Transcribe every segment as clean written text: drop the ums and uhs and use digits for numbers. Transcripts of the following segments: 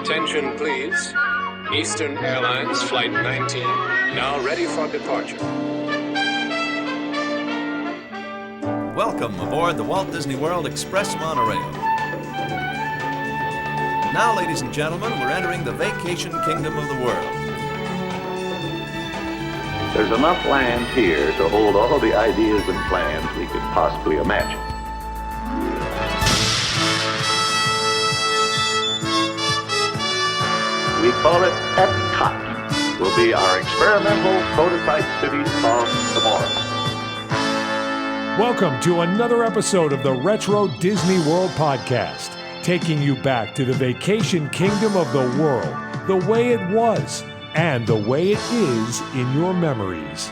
Attention, please. Eastern Airlines Flight 19, now ready for departure. Welcome aboard the Walt Disney World Express monorail. Now, ladies and gentlemen, we're entering the vacation kingdom of the world. There's enough land here to hold all the ideas and plans we could possibly imagine. We call it Epcot. Will be our experimental prototype city of tomorrow. Welcome to another episode of the Retro Disney World Podcast, taking you back to the vacation kingdom of the world, the way it was, and the way it is in your memories.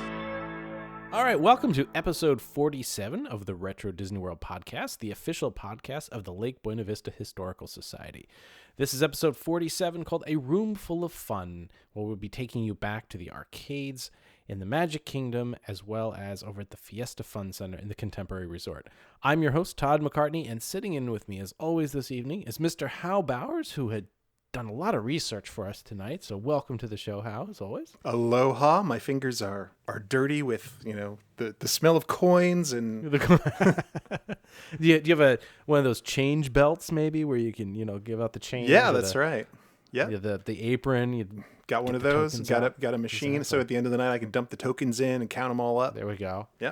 All right, welcome to episode 47 of the Retro Disney World Podcast, the official podcast of the Lake Buena Vista Historical Society. This is episode 47 called A Room Full of Fun, where we'll be taking you back to the arcades in the Magic Kingdom, as well as over at the Fiesta Fun Center in the Contemporary Resort. I'm your host, Todd McCartney, and sitting in with me, as always this evening, is Mr. Hal Bowers, who had done a lot of research for us tonight. So welcome to the show, Hal, as always. Aloha. My fingers are dirty with, the smell of coins and... Do you have one of those change belts, maybe, where you can, give out the change? Yeah, that's right. Yeah. The apron. You got one of those. Got a machine. Exactly. So at the end of the night, I can dump the tokens in and count them all up. There we go. Yeah.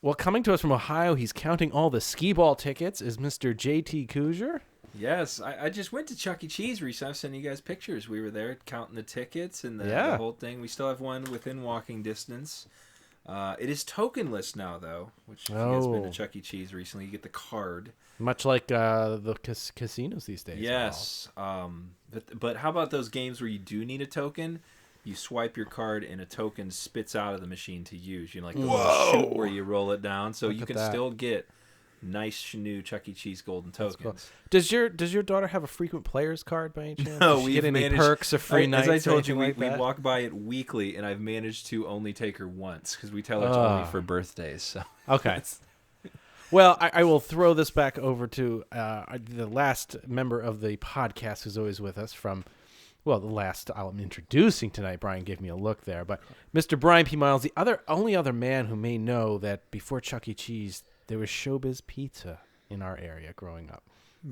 Well, coming to us from Ohio, he's counting all the skee ball tickets, is Mr. J.T. Cougar. Yes, I just went to Chuck E. Cheese recently. I sent you guys pictures. We were there counting the tickets and the whole thing. We still have one within walking distance. It is tokenless now, though, which if you guys have been to Chuck E. Cheese recently, you get the card. Much like the casinos these days. Yes. But how about those games where you do need a token? You swipe your card and a token spits out of the machine to use. You like the little chute where you roll it down. So you can still get nice new Chuck E. Cheese golden tokens. Cool. Does your daughter have a frequent player's card by any chance? No, Does she we've get any managed, perks or free nights? As I told you, we like walk by it weekly, and I've managed to only take her once because we tell her it's only for birthdays. So okay. Well, I will throw this back over to the last member of the podcast who's always with us from, the last I'm introducing tonight. Brian gave me a look there, but Mr. Brian P. Miles, the only other man who may know that before Chuck E. Cheese, there was Showbiz Pizza in our area growing up.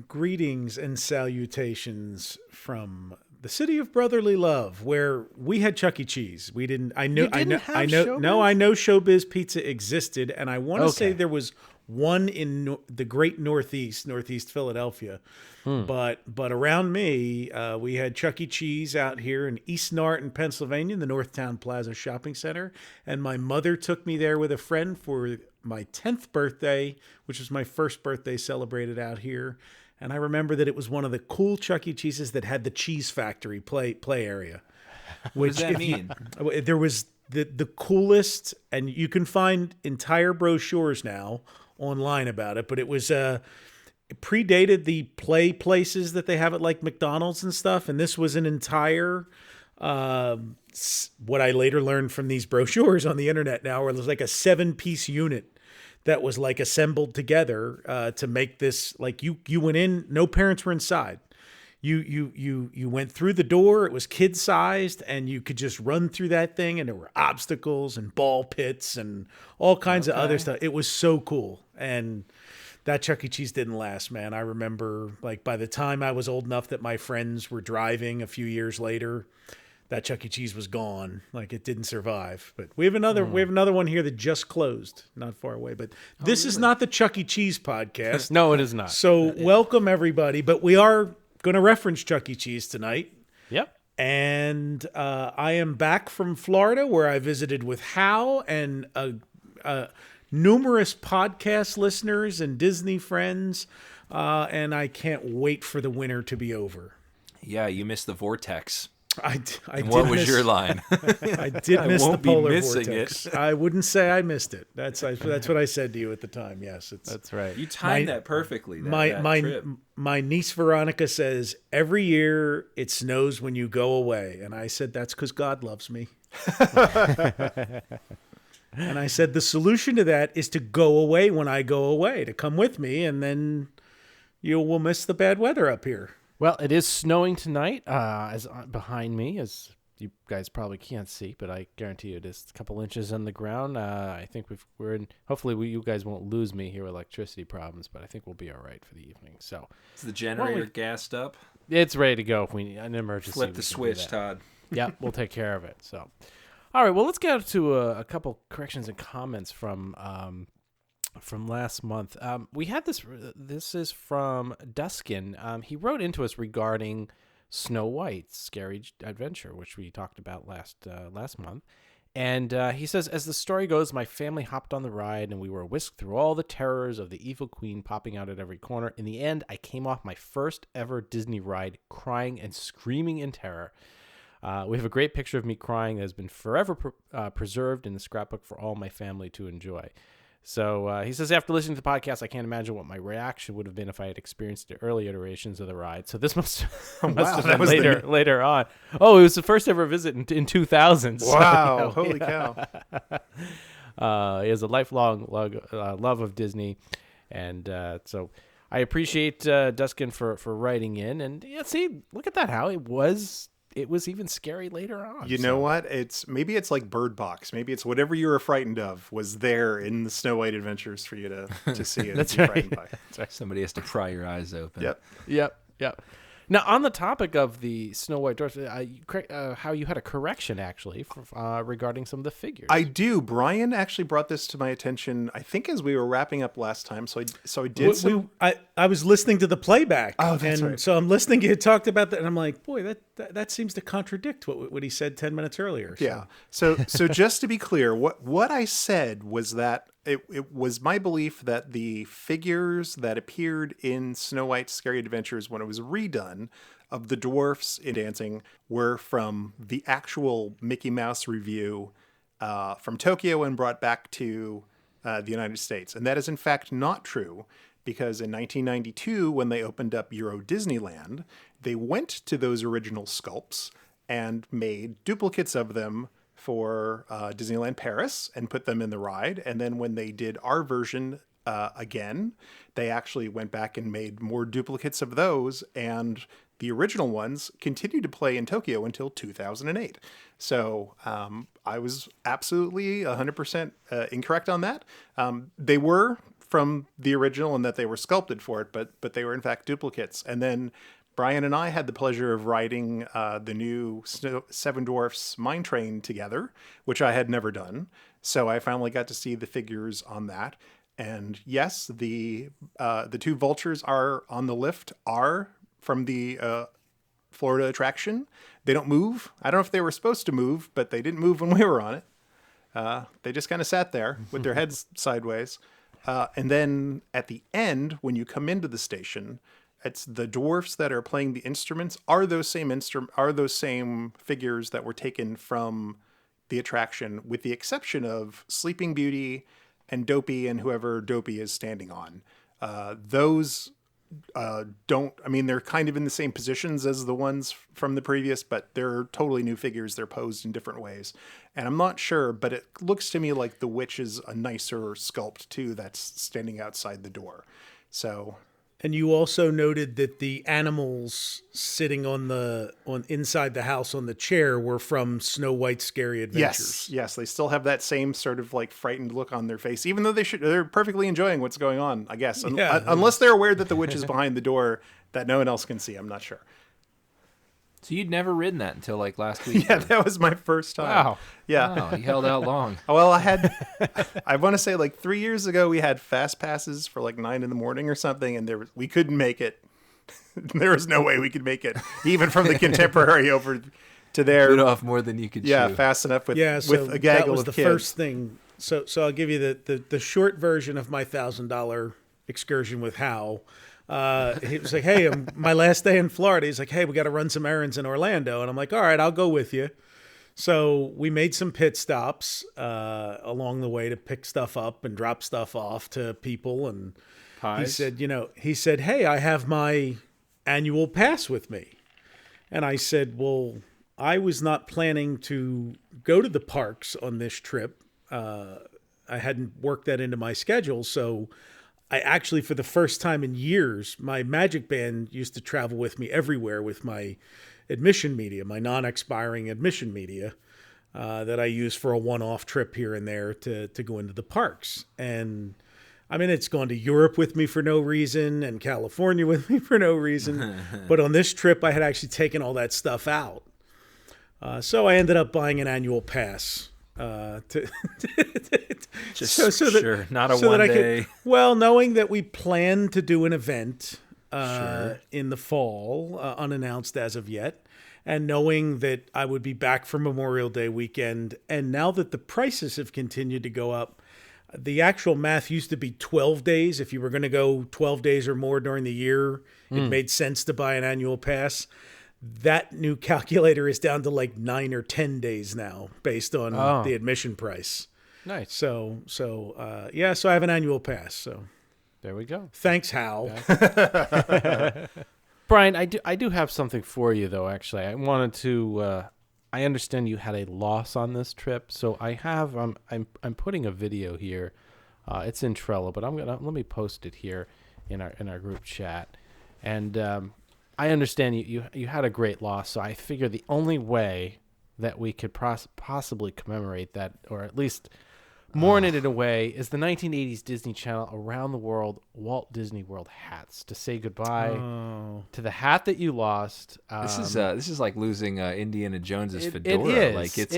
Greetings and salutations from the city of brotherly love, where we had Chuck E. Cheese. We didn't. I know. Showbiz Pizza existed, and I want to say there was one in the great Northeast Philadelphia. But around me, we had Chuck E. Cheese out here in East Norton, Pennsylvania, in the Northtown Plaza Shopping Center. And my mother took me there with a friend for my 10th birthday, which was my first birthday celebrated out here. And I remember that it was one of the cool Chuck E. Cheeses that had the Cheese Factory play area. What does that mean? There was the coolest, and you can find entire brochures now online about it, but it was it predated the play places that they have at like McDonald's and stuff, and this was an entire what I later learned from these brochures on the internet now, where it was like a 7-piece unit that was like assembled together to make this, like you went in, no parents were inside. You went through the door, it was kid-sized, and you could just run through that thing, and there were obstacles and ball pits and all kinds of other stuff. It was so cool. And that Chuck E. Cheese didn't last, man. I remember, like, by the time I was old enough that my friends were driving a few years later, that Chuck E. Cheese was gone. Like, it didn't survive. But we have another one here that just closed, not far away. But this is not the Chuck E. Cheese podcast. No, it is not. So welcome, everybody. But we are going to reference Chuck E. Cheese tonight. Yep. And I am back from Florida, where I visited with Hal and numerous podcast listeners and Disney friends. And I can't wait for the winter to be over. Yeah, you missed the vortex. What was your line? I did miss the polar vortex. I wouldn't say I missed it. That's what I said to you at the time. Yes, that's right. You timed that perfectly. My trip. My niece Veronica says every year it snows when you go away, and I said that's because God loves me. And I said the solution to that is to go away when I go away, to come with me, and then we'll miss the bad weather up here. Well, it is snowing tonight, as behind me, as you guys probably can't see, but I guarantee you it is a couple inches on the ground. I think we're in. Hopefully, you guys won't lose me here with electricity problems, but I think we'll be all right for the evening. So, is the generator gassed up? It's ready to go if we need an emergency. Flip the switch, Todd. Yeah, we'll take care of it. So, all right. Well, let's get to a couple corrections and comments from last month. We had this. This is from Duskin. He wrote into us regarding Snow White's Scary Adventure, which we talked about last month. And he says, as the story goes, my family hopped on the ride and we were whisked through all the terrors of the evil queen popping out at every corner. In the end, I came off my first ever Disney ride crying and screaming in terror. We have a great picture of me crying that has been forever preserved in the scrapbook for all my family to enjoy. So he says, after listening to the podcast, I can't imagine what my reaction would have been if I had experienced the early iterations of the ride. So this must have been later on. Oh, it was the first ever visit in 2000. Wow, so, holy cow. He has a lifelong love of Disney. And so I appreciate Duskin for writing in. And yeah, see, look at that, how it was even scary later on. You know what? Maybe it's like Bird Box. Maybe it's whatever you were frightened of was there in the Snow White Adventures for you to see it. That's and be right. frightened by. That's right. Somebody has to pry your eyes open. Yep. Now, on the topic of the Snow White dwarfs, how you had a correction, actually, regarding some of the figures. I do. Brian actually brought this to my attention, I think, as we were wrapping up last time. So I did I was listening to the playback. Oh, that's right. So I'm listening. You talked about that, and I'm like, boy, that seems to contradict what he said 10 minutes earlier. So. Yeah. So just to be clear, what I said was that it was my belief that the figures that appeared in Snow White's Scary Adventures when it was redone of the dwarfs in dancing were from the actual Mickey Mouse review from Tokyo and brought back to the United States. And that is in fact not true, because in 1992, when they opened up Euro Disneyland, they went to those original sculpts and made duplicates of them for Disneyland Paris and put them in the ride. And then when they did our version again, they actually went back and made more duplicates of those. And the original ones continued to play in Tokyo until 2008. So I was absolutely 100% incorrect on that. They were from the original in that they were sculpted for it, but they were in fact duplicates. And then Brian and I had the pleasure of riding the new Seven Dwarfs Mine Train together, which I had never done. So I finally got to see the figures on that. And yes, the two vultures are on the lift are from the Florida attraction. They don't move. I don't know if they were supposed to move, but they didn't move when we were on it. They just kind of sat there with their heads sideways. And then at the end, when you come into the station, it's the dwarfs that are playing the instruments are those same figures that were taken from the attraction, with the exception of Sleeping Beauty and Dopey and whoever Dopey is standing on. Those they're kind of in the same positions as the ones from the previous, but they're totally new figures. They're posed in different ways. And I'm not sure, but it looks to me like the witch is a nicer sculpt too that's standing outside the door. So... And you also noted that the animals sitting on inside the house on the chair were from Snow White's Scary Adventures. Yes, they still have that same sort of like frightened look on their face, even though they're perfectly enjoying what's going on, I guess. Unless they're aware that the witch is behind the door that no one else can see. I'm not sure. So you'd never ridden that until like last week? Yeah, that was my first time. Wow. Yeah. Wow, you held out long. Well, I want to say like 3 years ago, we had fast passes for like 9 a.m. or something, and we couldn't make it. There was no way we could make it, even from the Contemporary over to there. Bit off more than you could chew. Fast enough with a gaggle of kids. That was the first thing. So I'll give you the short version of my $1,000 excursion with Hal. He was like, hey, my last day in Florida. He's like, hey, we got to run some errands in Orlando. And I'm like, all right, I'll go with you. So we made some pit stops along the way to pick stuff up and drop stuff off to people. And Pies. he said, hey, I have my annual pass with me. And I said, well, I was not planning to go to the parks on this trip. I hadn't worked that into my schedule. So I actually, for the first time in years, my Magic Band used to travel with me everywhere with my admission media, my non-expiring admission media that I use for a one-off trip here and there to go into the parks. And I mean, it's gone to Europe with me for no reason and California with me for no reason. But on this trip, I had actually taken all that stuff out. So I ended up buying an annual pass. Not a one day. Well, knowing that we plan to do an event in the fall, unannounced as of yet, and knowing that I would be back for Memorial Day weekend, and now that the prices have continued to go up, the actual math used to be 12 days. If you were going to go 12 days or more during the year, it made sense to buy an annual pass. That new calculator is down to like 9 or 10 days now based on the admission price. Nice. So I have an annual pass. So there we go. Thanks, Hal. Brian, I do have something for you though. Actually, I wanted to. I understand you had a loss on this trip, so I have. I'm putting a video here. It's in Trello, but let me post it here in our group chat, and. I understand you had a great loss, so I figure the only way that we could possibly commemorate that, or at least mourn it in a way, is the 1980s Disney Channel Around the World Walt Disney World hats, to say goodbye to the hat that you lost. This is like losing Indiana Jones's fedora. It is. Like it's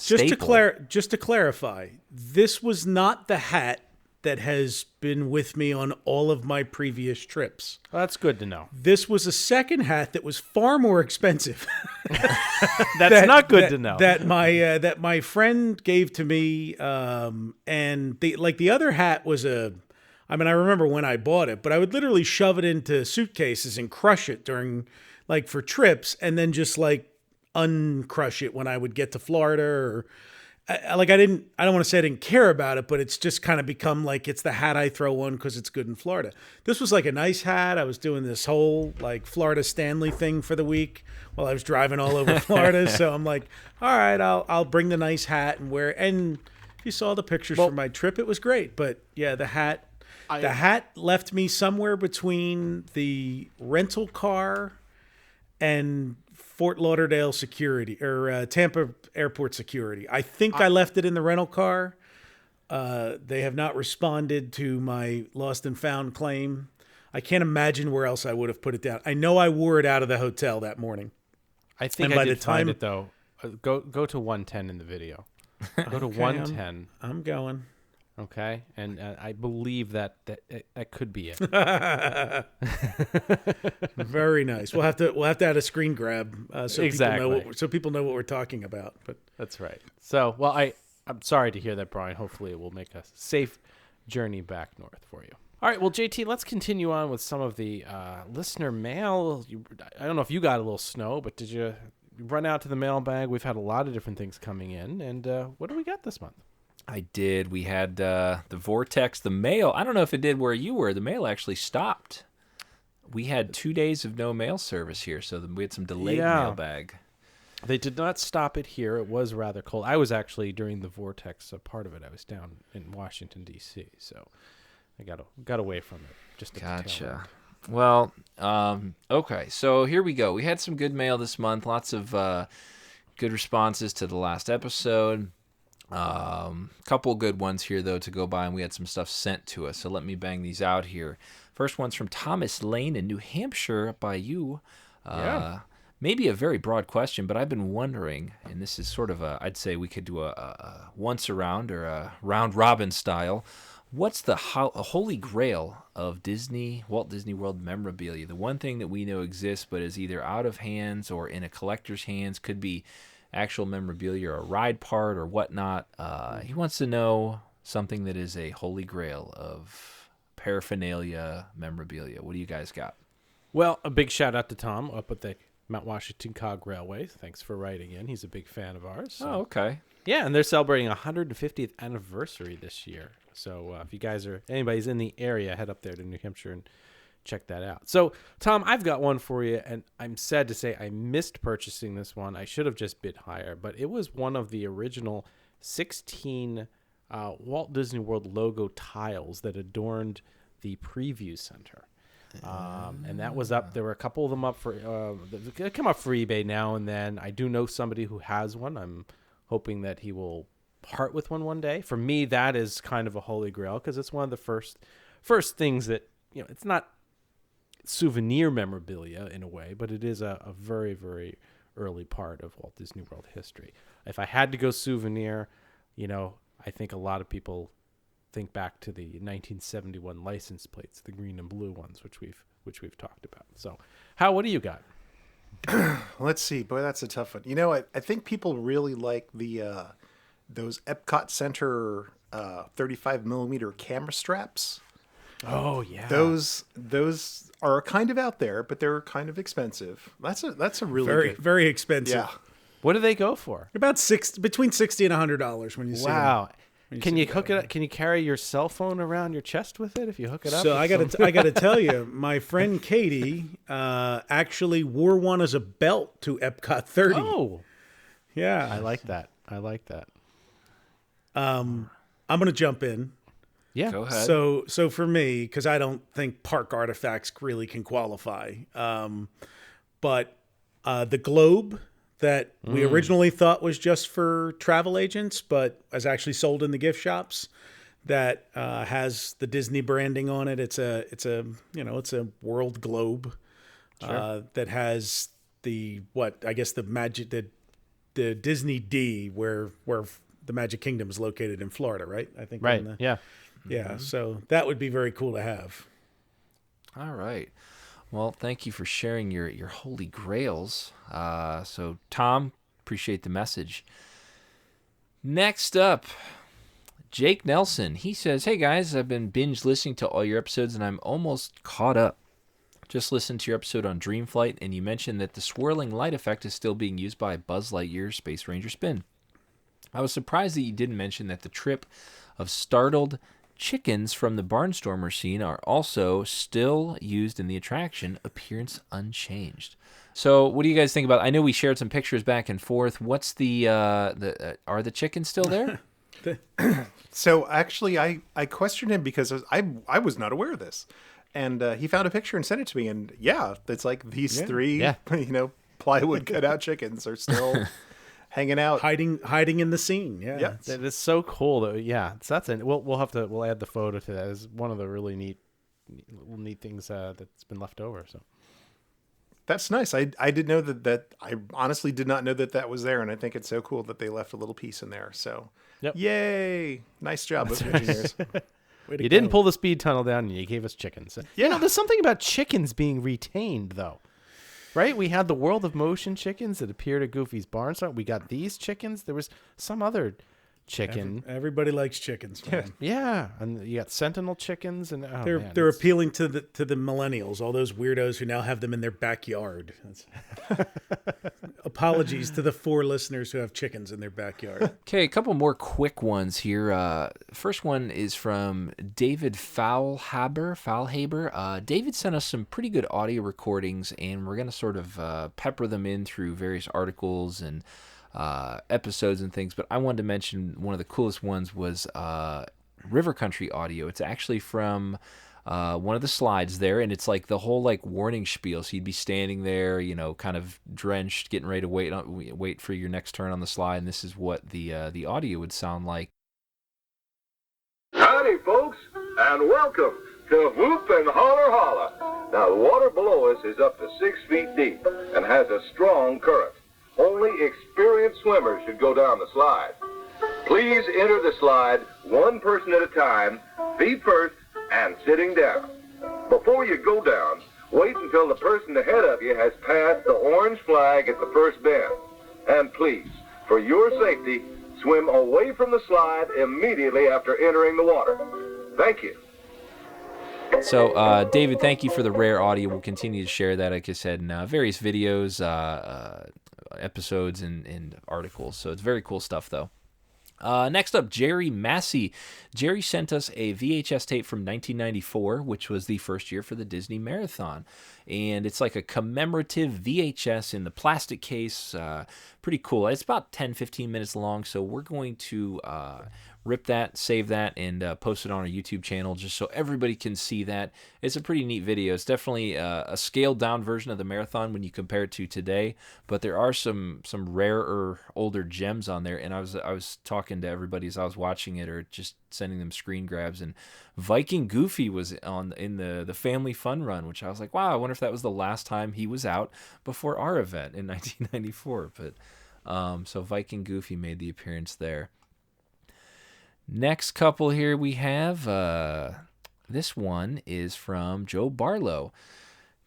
just to clarify, this was not the hat that has been with me on all of my previous trips. Well, that's good to know. This was a second hat that was far more expensive. That's not good to know. That my friend gave to me, and the other hat was I remember when I bought it, but I would literally shove it into suitcases and crush it for trips, and then just uncrush it when I would get to Florida or. I don't want to say I didn't care about it, but it's just kind of become it's the hat I throw on because it's good in Florida. This was a nice hat. I was doing this whole Florida Stanley thing for the week while I was driving all over Florida. So I'm all right, I'll bring the nice hat and wear it. And if you saw the pictures from my trip, it was great. But yeah, the hat left me somewhere between the rental car and Fort Lauderdale security or Tampa airport security. I think I left it in the rental car. They have not responded to my lost and found claim. I can't imagine where else I would have put it down. I know I wore it out of the hotel that morning. I think I did find it though. Go to 110 in the video. Go to 110. I'm going. Okay, and I believe that could be it. Very nice. We'll have to add a screen grab so people know what we're talking about. But that's right. So, well, I'm sorry to hear that, Brian. Hopefully, it will make a safe journey back north for you. All right, well, JT, let's continue on with some of the listener mail. I don't know if you got a little snow, but did you run out to the mailbag? We've had a lot of different things coming in, and what do we got this month? I did. We had the vortex, the mail. I don't know if it did where you were. The mail actually stopped. We had 2 days of no mail service here, so we had some delayed mailbag. They did not stop it here. It was rather cold. I was actually, during the vortex, a part of it, I was down in Washington, D.C., so I got away from it. Just Gotcha. Well, okay, so here we go. We had some good mail this month. Lots of good responses to the last episode. Couple good ones here though to go by, and we had some stuff sent to us, so let me bang these out here. First one's from Thomas Lane in New Hampshire, up by you. Maybe a very broad question, but I've been wondering, and this is sort of I'd say we could do a once around or a round robin style. What's the holy grail of Walt Disney World memorabilia? The one thing that we know exists but is either out of hands or in a collector's hands, could be actual memorabilia or a ride part or whatnot. He wants to know something that is a holy grail of paraphernalia memorabilia. What do you guys got? Well, a big shout out to Tom up at the Mount Washington Cog Railway. Thanks for writing in. He's a big fan of ours. So. Oh, okay. Yeah, and they're celebrating 150th anniversary this year. So if you guys anybody's in the area, head up there to New Hampshire and check that out. So, Tom, I've got one for you, and I'm sad to say I missed purchasing this one. I should have just bid higher, but it was one of the original 16 Walt Disney World logo tiles that adorned the preview center. And that was up. There were a couple of them up for they come up for eBay now and then. I do know somebody who has one. I'm hoping that he will part with one day. For me, that is kind of a holy grail because it's one of the first things that, it's not souvenir memorabilia in a way, but it is a very, very early part of Walt Disney World history. If I had to go souvenir, I think a lot of people think back to the 1971 license plates, the green and blue ones, which we've talked about. So, Hal, what do you got? Let's see. Boy, that's a tough one. I think people really like the those Epcot Center 35 millimeter camera straps. Oh yeah, those are kind of out there, but they're kind of expensive. That's a really very good, very expensive. Yeah. What do they go for? About between $60 and $100 when you see them. Wow. Can you hook it up? Can you carry your cell phone around your chest with it if you hook it up? So I got to tell you, my friend Katie actually wore one as a belt to Epcot 30. Oh, yeah. I like that. I'm gonna jump in. Yeah, go ahead. So for me, because I don't think park artifacts really can qualify, but the globe that we originally thought was just for travel agents, but is actually sold in the gift shops, that has the Disney branding on it. It's a world globe that has the Disney D where the Magic Kingdom is located in Florida, right? I think. Right. Yeah. Yeah. So that would be very cool to have. All right. Well, thank you for sharing your holy grails. So, Tom, appreciate the message. Next up, Jake Nelson. He says, "Hey, guys, I've been binge listening to all your episodes, and I'm almost caught up. Just listened to your episode on Dreamflight, and you mentioned that the swirling light effect is still being used by Buzz Lightyear Space Ranger Spin. I was surprised that you didn't mention that the trip of startled chickens from the Barnstormer scene are also still used in the attraction, appearance unchanged." So what do you guys think about? I know we shared some pictures back and forth. What's are the chickens still there? So actually, I questioned him because I was not aware of this, and he found a picture and sent it to me, and yeah, it's like these three, plywood cutout chickens are still hanging out, hiding in the scene. Yeah, that is so cool. Though, yeah, so we'll add the photo to that. It's one of the really neat things that's been left over. So that's nice. I didn't know that. I honestly did not know that was there, and I think it's so cool that they left a little piece in there. So, yay, nice job, engineers. You didn't pull the speed tunnel down, and you gave us chickens. Yeah, there's something about chickens being retained, though. Right? We had the World of Motion chickens that appeared at Goofy's Barn. We got these chickens. There was some other chicken. Everybody likes chickens, man. Yeah, and you got Sentinel chickens, and they're appealing to the millennials, all those weirdos who now have them in their backyard. Apologies to the 4 listeners who have chickens in their backyard. Okay, a couple more quick ones here. First one is from David Faulhaber. David sent us some pretty good audio recordings, and we're going to sort of pepper them in through various articles and episodes and things, but I wanted to mention one of the coolest ones was River Country audio. It's actually from one of the slides there, and it's like the whole warning spiel. So you'd be standing there, kind of drenched, getting ready to wait for your next turn on the slide, and this is what the audio would sound like. Howdy, folks, and welcome to Whoop and Holler Holler. Now, the water below us is up to 6 feet deep and has a strong current. Only experienced swimmers should go down the slide. Please enter the slide one person at a time, feet first, and sitting down. Before you go down, wait until the person ahead of you has passed the orange flag at the first bend. And please, for your safety, swim away from the slide immediately after entering the water. Thank you. So, David, thank you for the rare audio. We'll continue to share that, like I said, in various videos, episodes, and articles. So it's very cool stuff, though. Next up, Jerry Massey. Jerry sent us a VHS tape from 1994, which was the first year for the Disney Marathon. And it's like a commemorative VHS in the plastic case. Pretty cool. It's about 10-15 minutes long, so we're going to rip that, save that, and post it on our YouTube channel just so everybody can see that. It's a pretty neat video. It's definitely a scaled-down version of the marathon when you compare it to today, but there are some rarer, older gems on there, and I was talking to everybody as I was watching it or just sending them screen grabs, and Viking Goofy was in the Family Fun Run, which I was like, wow, I wonder if that was the last time he was out before our event in 1994. But so Viking Goofy made the appearance there. Next couple here we have, this one is from Joe Barlow.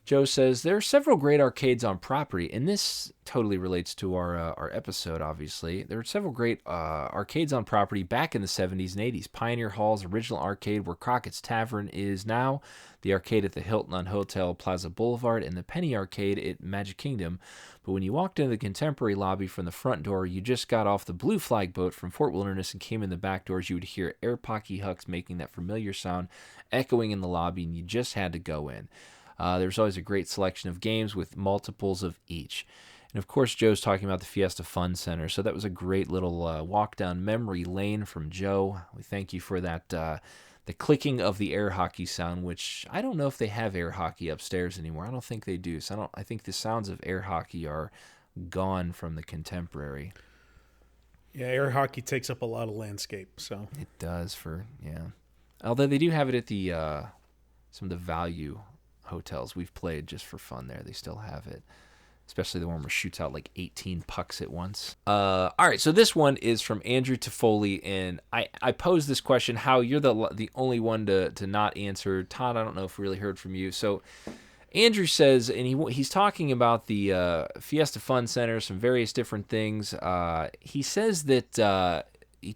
Joe says, there are several great arcades on property, and this totally relates to our episode, obviously. There are several great arcades on property back in the 70s and 80s. Pioneer Hall's original arcade where Crockett's Tavern is now, the arcade at the Hilton on Hotel Plaza Boulevard, and the Penny Arcade at Magic Kingdom. But when you walked into the contemporary lobby from the front door, you just got off the Blue Flag boat from Fort Wilderness and came in the back doors, you would hear Air Pocky Hucks making that familiar sound echoing in the lobby, and you just had to go in. There's always a great selection of games with multiples of each. And of course, Joe's talking about the Fiesta Fun Center. So that was a great little walk down memory lane from Joe. We thank you for that, the clicking of the air hockey sound, which I don't know if they have air hockey upstairs anymore. I don't think they do. So I think the sounds of air hockey are gone from the contemporary. Yeah, air hockey takes up a lot of landscape. So it does although they do have it at the some of the value hotels we've played just for fun there. They still have it, especially the one where shoots out like 18 pucks at once. All right, so this one is from Andrew Toffoli, and I posed this question, how you're the only one to not answer. Todd, I don't know if we really heard from you. So Andrew says, and he's talking about the Fiesta Fun Center, some various different things. He says that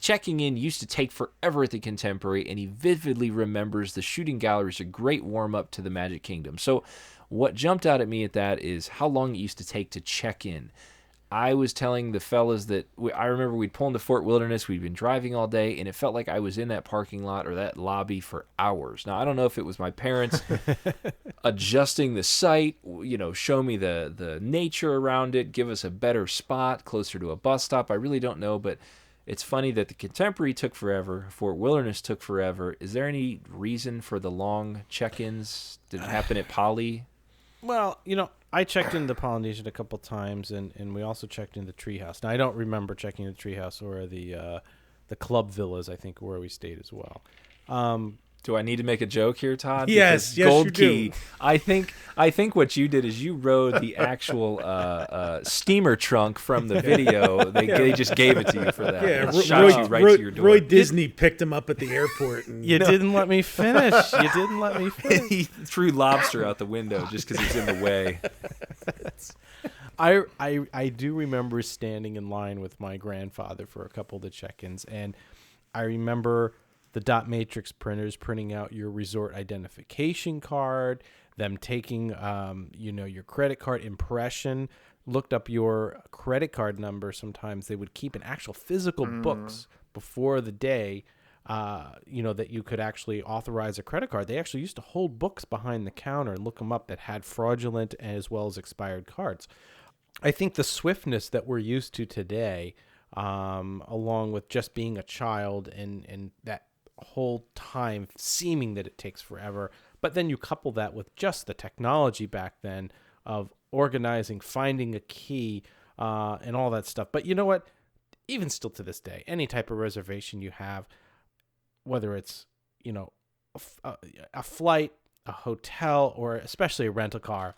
checking in used to take forever at the Contemporary, and he vividly remembers the shooting gallery is a great warm-up to the Magic Kingdom. So what jumped out at me at that is how long it used to take to check in. I was telling the fellas that I remember we'd pull into Fort Wilderness, we'd been driving all day, and it felt like I was in that parking lot or that lobby for hours. Now, I don't know if it was my parents adjusting the site, show me the nature around it, give us a better spot closer to a bus stop. I really don't know, but it's funny that the Contemporary took forever, Fort Wilderness took forever. Is there any reason for the long check-ins? Did it happen at Poly? Well, I checked in the Polynesian a couple times, and we also checked in the Treehouse. Now, I don't remember checking the Treehouse or the Club Villas, I think, where we stayed as well. Do I need to make a joke here, Todd? Yes, Gold you Key. do. I think what you did is you rode the actual steamer trunk from the video. They just gave it to you for that. Yeah, It shot you right to your door. Roy Disney picked him up at the airport. And, You didn't let me finish. He threw lobster out the window just because he's in the way. I do remember standing in line with my grandfather for a couple of the check-ins, and I remember the dot matrix printers printing out your resort identification card, them taking your credit card impression, looked up your credit card number. Sometimes they would keep an actual physical books before the day that you could actually authorize a credit card. They actually used to hold books behind the counter and look them up that had fraudulent as well as expired cards. I think the swiftness that we're used to today, along with just being a child and that whole time seeming that it takes forever, but then you couple that with just the technology back then of organizing, finding a key, and all that stuff. But you know what? Even still to this day, any type of reservation you have, whether it's a flight, a hotel, or especially a rental car,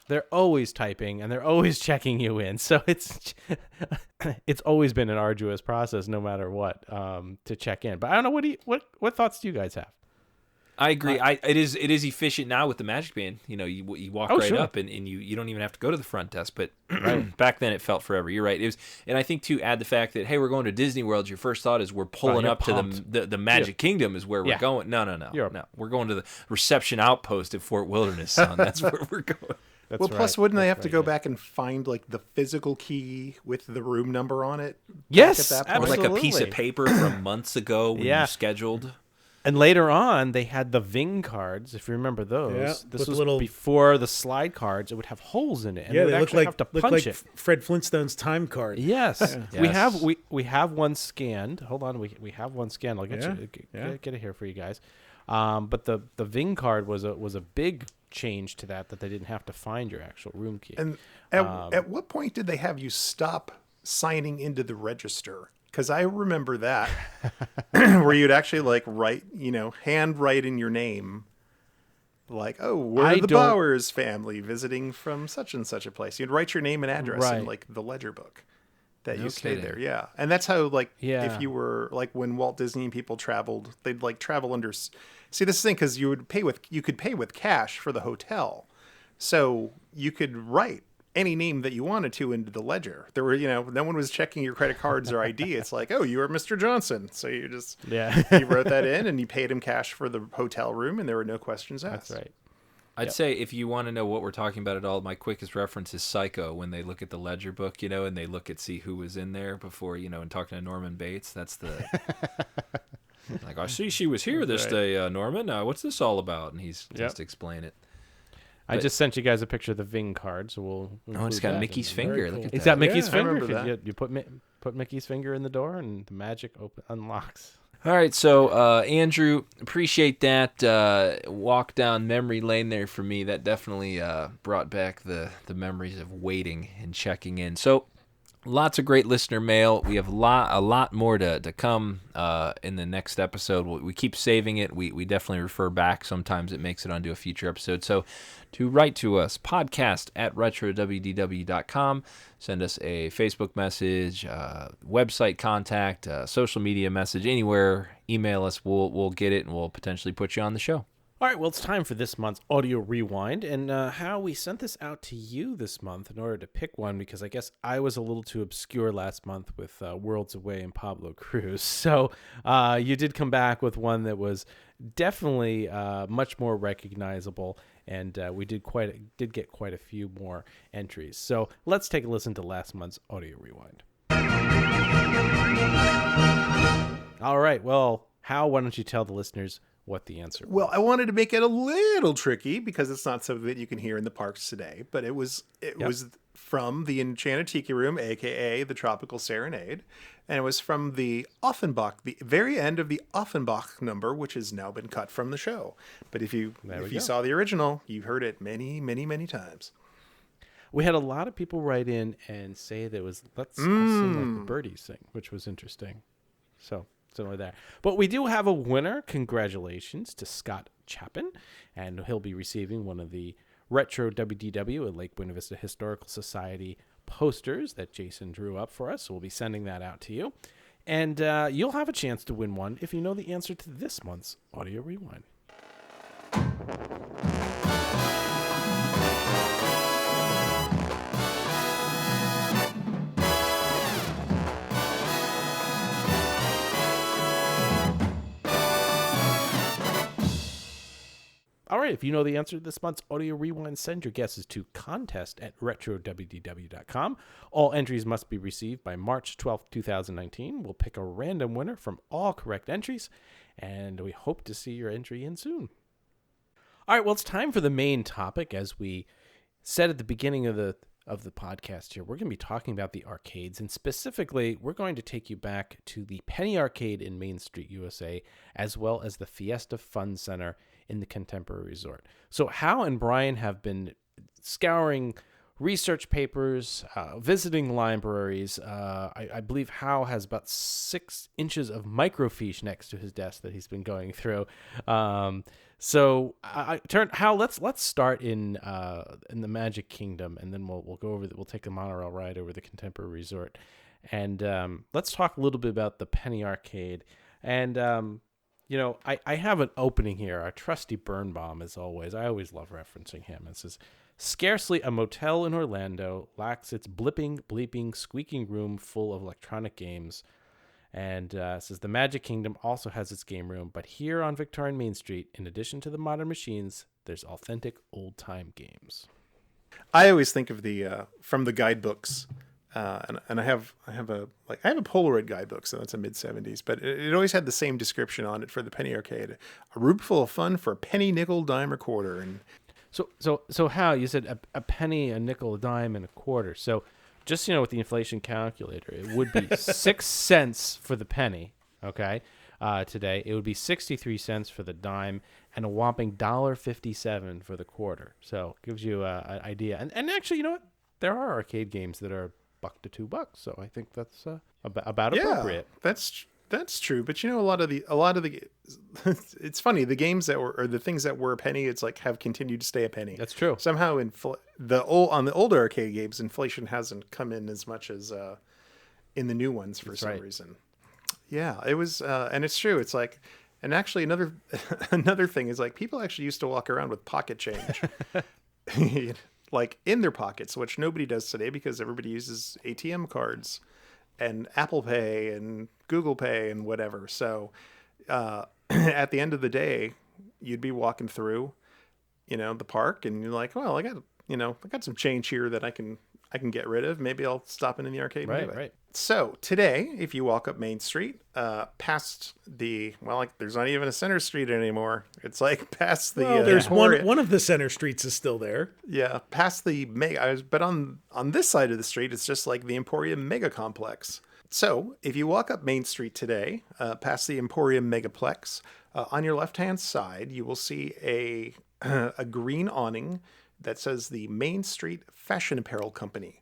they're always typing and they're always checking you in. So it's always been an arduous process, no matter what, to check in. But I don't know, what thoughts do you guys have? I agree. It is efficient now with the Magic Band. You walk right up and you don't even have to go to the front desk. But back then it felt forever. You're right. It was, and I think to add the fact that, hey, we're going to Disney World. Your first thought is we're pulling up pumped. To the Magic Kingdom is where we're going. No. We're going to the reception outpost at Fort Wilderness, son. That's where we're going. Plus, wouldn't they have to go back and find the physical key with the room number on it? Yes, at that point? Or like a piece of paper from months ago when you scheduled. And later on, they had the Ving cards, if you remember those. Yeah, this with was before the slide cards. It would have holes in it. And yeah, they look would have to punch it. Fred Flintstone's time card. Yes. Yes. We have one scanned. Hold on, we have one scanned. I'll get get it here for you guys. But the Ving card was a big change to that they didn't have to find your actual room key. And at what point did they have you stop signing into the register? Because I remember that where you'd actually like write, handwrite in your name. Like, oh, we're the Bowers family visiting from such and such a place. You'd write your name and address in like the ledger book that you stayed there. Yeah. And that's how if you were like when Walt Disney and people traveled, they'd like travel under. See, this is the thing, because you could pay with cash for the hotel. So you could write any name that you wanted to into the ledger. There were, no one was checking your credit cards or ID. It's like, oh, you are Mr. Johnson. So you just, you wrote that in and you paid him cash for the hotel room and there were no questions asked. That's right. I'd say if you want to know what we're talking about at all, my quickest reference is Psycho, when they look at the ledger book, and they look at see who was in there before, and talking to Norman Bates. That's the like, I see she was here this day, Norman. What's this all about? And he's just explain it. I just sent you guys a picture of the Ving card, so we'll. It's got Mickey's finger. Cool. Look at It's that. got Mickey's finger. I remember that. You put Mickey's finger in the door, and the magic unlocks. All right, so Andrew, appreciate that walk down memory lane there for me. That definitely brought back the memories of waiting and checking in. So lots of great listener mail. We have a lot more to come in the next episode. We keep saving it. We definitely refer back. Sometimes it makes it onto a future episode. So to write to us, podcast@retrowdw.com. Send us a Facebook message, website contact, social media message, anywhere. Email us. We'll get it, and we'll potentially put you on the show. All right, well, it's time for this month's audio rewind, and how we sent this out to you this month in order to pick one, because I guess I was a little too obscure last month with Worlds Away and Pablo Cruz. So you did come back with one that was definitely much more recognizable, and we did get quite a few more entries. So let's take a listen to last month's audio rewind. All right, well, Hal, why don't you tell the listeners what the answer was? Well, I wanted to make it a little tricky because it's not something that you can hear in the parks today, but it was from the Enchanted Tiki Room, aka the Tropical Serenade, and it was from the Offenbach, the very end of the Offenbach number, which has now been cut from the show. But if you saw the original, you heard it many, many, many times. We had a lot of people write in and say that it was Let's All Sing Like the Birdies Sing, which was interesting. So similar there. But we do have a winner. Congratulations to Scott Chapin, and he'll be receiving one of the retro WDW at Lake Buena Vista Historical Society posters that Jason drew up for us. So we'll be sending that out to you. And you'll have a chance to win one if you know the answer to this month's Audio Rewind. All right, if you know the answer to this month's Audio Rewind, send your guesses to contest@retrowdw.com. All entries must be received by March 12th, 2019. We'll pick a random winner from all correct entries, and we hope to see your entry in soon. All right, well, it's time for the main topic. As we said at the beginning of the podcast here, we're going to be talking about the arcades, and specifically, we're going to take you back to the Penny Arcade in Main Street, USA, as well as the Fiesta Fun Center in the Contemporary Resort. So Hal and Brian have been scouring research papers, visiting libraries. I believe Hal has about 6 inches of microfiche next to his desk that he's been going through. So Hal, let's start in the Magic Kingdom, and then we'll go over. We'll take the monorail ride over the Contemporary Resort, and let's talk a little bit about the Penny Arcade. And I have an opening here. Our trusty Birnbaum, as always. I always love referencing him. It says, "Scarcely a motel in Orlando lacks its blipping, bleeping, squeaking room full of electronic games." And it says, "The Magic Kingdom also has its game room, but here on Victorian Main Street, in addition to the modern machines, there's authentic old-time games." I always think of the from the guidebooks, and I have a Polaroid guidebook, so that's a mid-70s, but it always had the same description on it for the penny arcade: a room full of fun for a penny, nickel, dime, or quarter. And So Hal, you said a penny, a nickel, a dime, and a quarter. So just with the inflation calculator, it would be 6 cents for the penny. Okay, today it would be 63 cents for the dime, and a whopping $1.57 for the quarter. So it gives you an idea. And actually, you know what? There are arcade games that are $1 to $2, so I think that's about appropriate. That's true. But a lot of the it's funny, the games that were, or the things that were a penny, it's like have continued to stay a penny. That's true. Somehow on the older arcade games, inflation hasn't come in as much as in the new ones for some reason. Yeah, it was, and it's true. It's like, and actually another thing is like people actually used to walk around with pocket change, like in their pockets, which nobody does today because everybody uses ATM cards and Apple Pay and Google Pay and whatever. So at the end of the day, you'd be walking through, the park, and you're like, well, I got some change here that I can get rid of. Maybe I'll stop in the arcade and do it. Right. So today, if you walk up Main Street, past there's not even a center street anymore. It's like past the. Well, there's one of the center streets is still there. Yeah, past the mega. But on this side of the street, it's just like the Emporium Mega Complex. So if you walk up Main Street today, past the Emporium Megaplex, on your left-hand side, you will see a green awning that says the Main Street Fashion Apparel Company.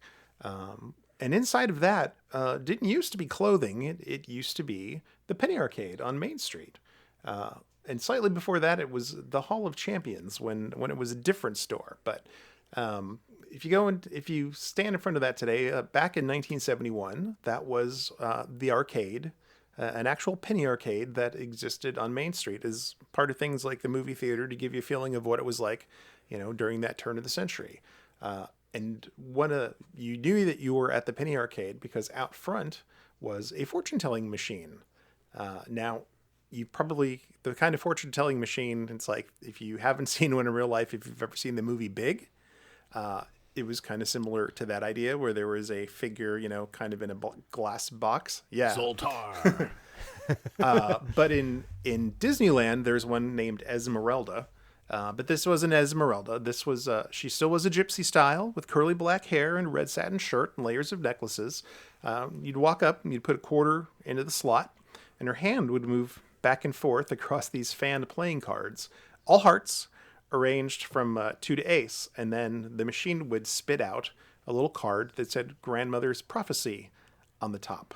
And inside of that didn't used to be clothing. It used to be the Penny Arcade on Main Street. And slightly before that, it was the Hall of Champions when it was a different store. But if you stand in front of that today, back in 1971, that was the arcade, an actual penny arcade that existed on Main Street as part of things like the movie theater to give you a feeling of what it was like, during that turn of the century. And you knew that you were at the penny arcade because out front was a fortune-telling machine. Now, the kind of fortune-telling machine, it's like, if you haven't seen one in real life, if you've ever seen the movie Big, it was kind of similar to that idea where there was a figure, kind of in a glass box. Yeah. Zoltar. But in Disneyland, there's one named Esmeralda. But this wasn't Esmeralda. This was, she still was a gypsy style with curly black hair and red satin shirt and layers of necklaces. You'd walk up and you'd put a quarter into the slot, and her hand would move back and forth across these fan playing cards, all hearts, arranged from 2 to ace. And then the machine would spit out a little card that said Grandmother's Prophecy on the top.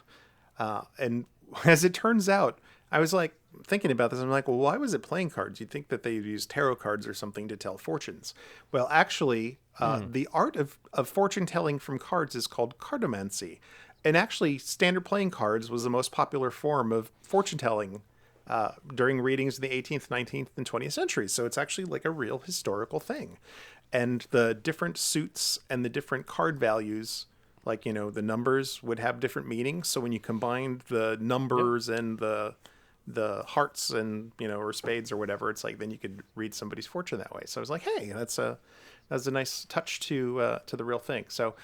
And as it turns out, I was like thinking about this. I'm like, well, why was it playing cards? You'd think that they'd use tarot cards or something to tell fortunes. Well, actually, the art of fortune telling from cards is called cartomancy. And actually, standard playing cards was the most popular form of fortune telling during readings in the 18th, 19th, and 20th centuries. So it's actually like a real historical thing. And the different suits and the different card values, like, the numbers would have different meanings. So when you combined the numbers and the hearts and, or spades or whatever, it's like, then you could read somebody's fortune that way. So I was like, hey, that's a nice touch to the real thing. So,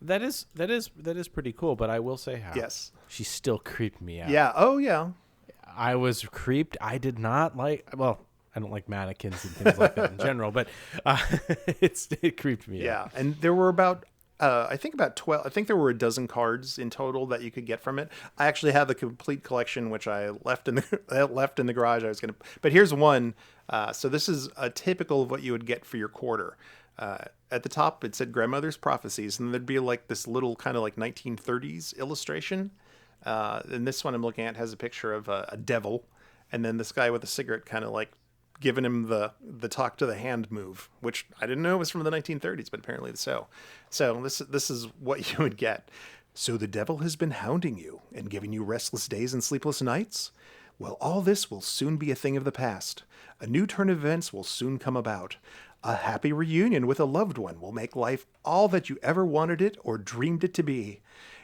that is pretty cool, but I will say yes, she still creeped me out. Yeah. Oh yeah. I was creeped. I did not like, well, I don't like mannequins and things like that in general, but it creeped me out. Yeah. And there were about 12. I think there were a dozen cards in total that you could get from it. I actually have the complete collection, which I left in the garage. But here's one. So this is a typical of what you would get for your quarter. At the top, it said Grandmother's Prophecies, and there'd be like this little kind of like 1930s illustration. And this one I'm looking at has a picture of a devil, and then this guy with a cigarette kind of like giving him the talk to the hand move, which I didn't know was from the 1930s, but apparently so. So this is what you would get. So the devil has been hounding you and giving you restless days and sleepless nights? Well, all this will soon be a thing of the past. A new turn of events will soon come about. A happy reunion with a loved one will make life all that you ever wanted it or dreamed it to be.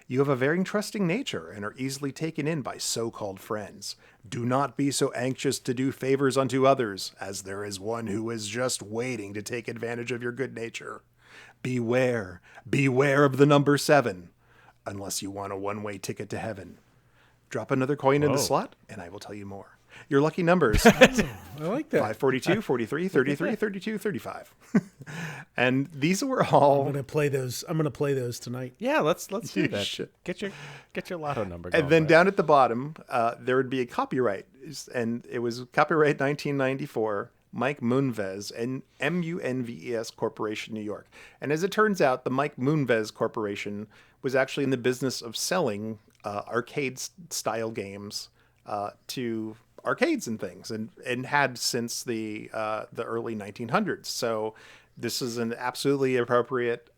You have a very trusting nature and are easily taken in by so-called friends. Do not be so anxious to do favors unto others, as there is one who is just waiting to take advantage of your good nature. Beware of the number 7. unless you want a one-way ticket to heaven. Drop another coin in the slot, and I will tell you more. Your lucky numbers. I like that. 542, 43, 33, 32, 35. And these were all... I'm gonna play those tonight. Yeah, let's do You that. should. Get your lotto number going. And then down at the bottom, there would be a copyright. And it was copyright 1994, Mike Moonves and MUNVES Corporation, New York. And as it turns out, the Mike Moonves Corporation was actually in the business of selling arcade-style games to arcades and things, and had since the early 1900s. So this is an absolutely appropriate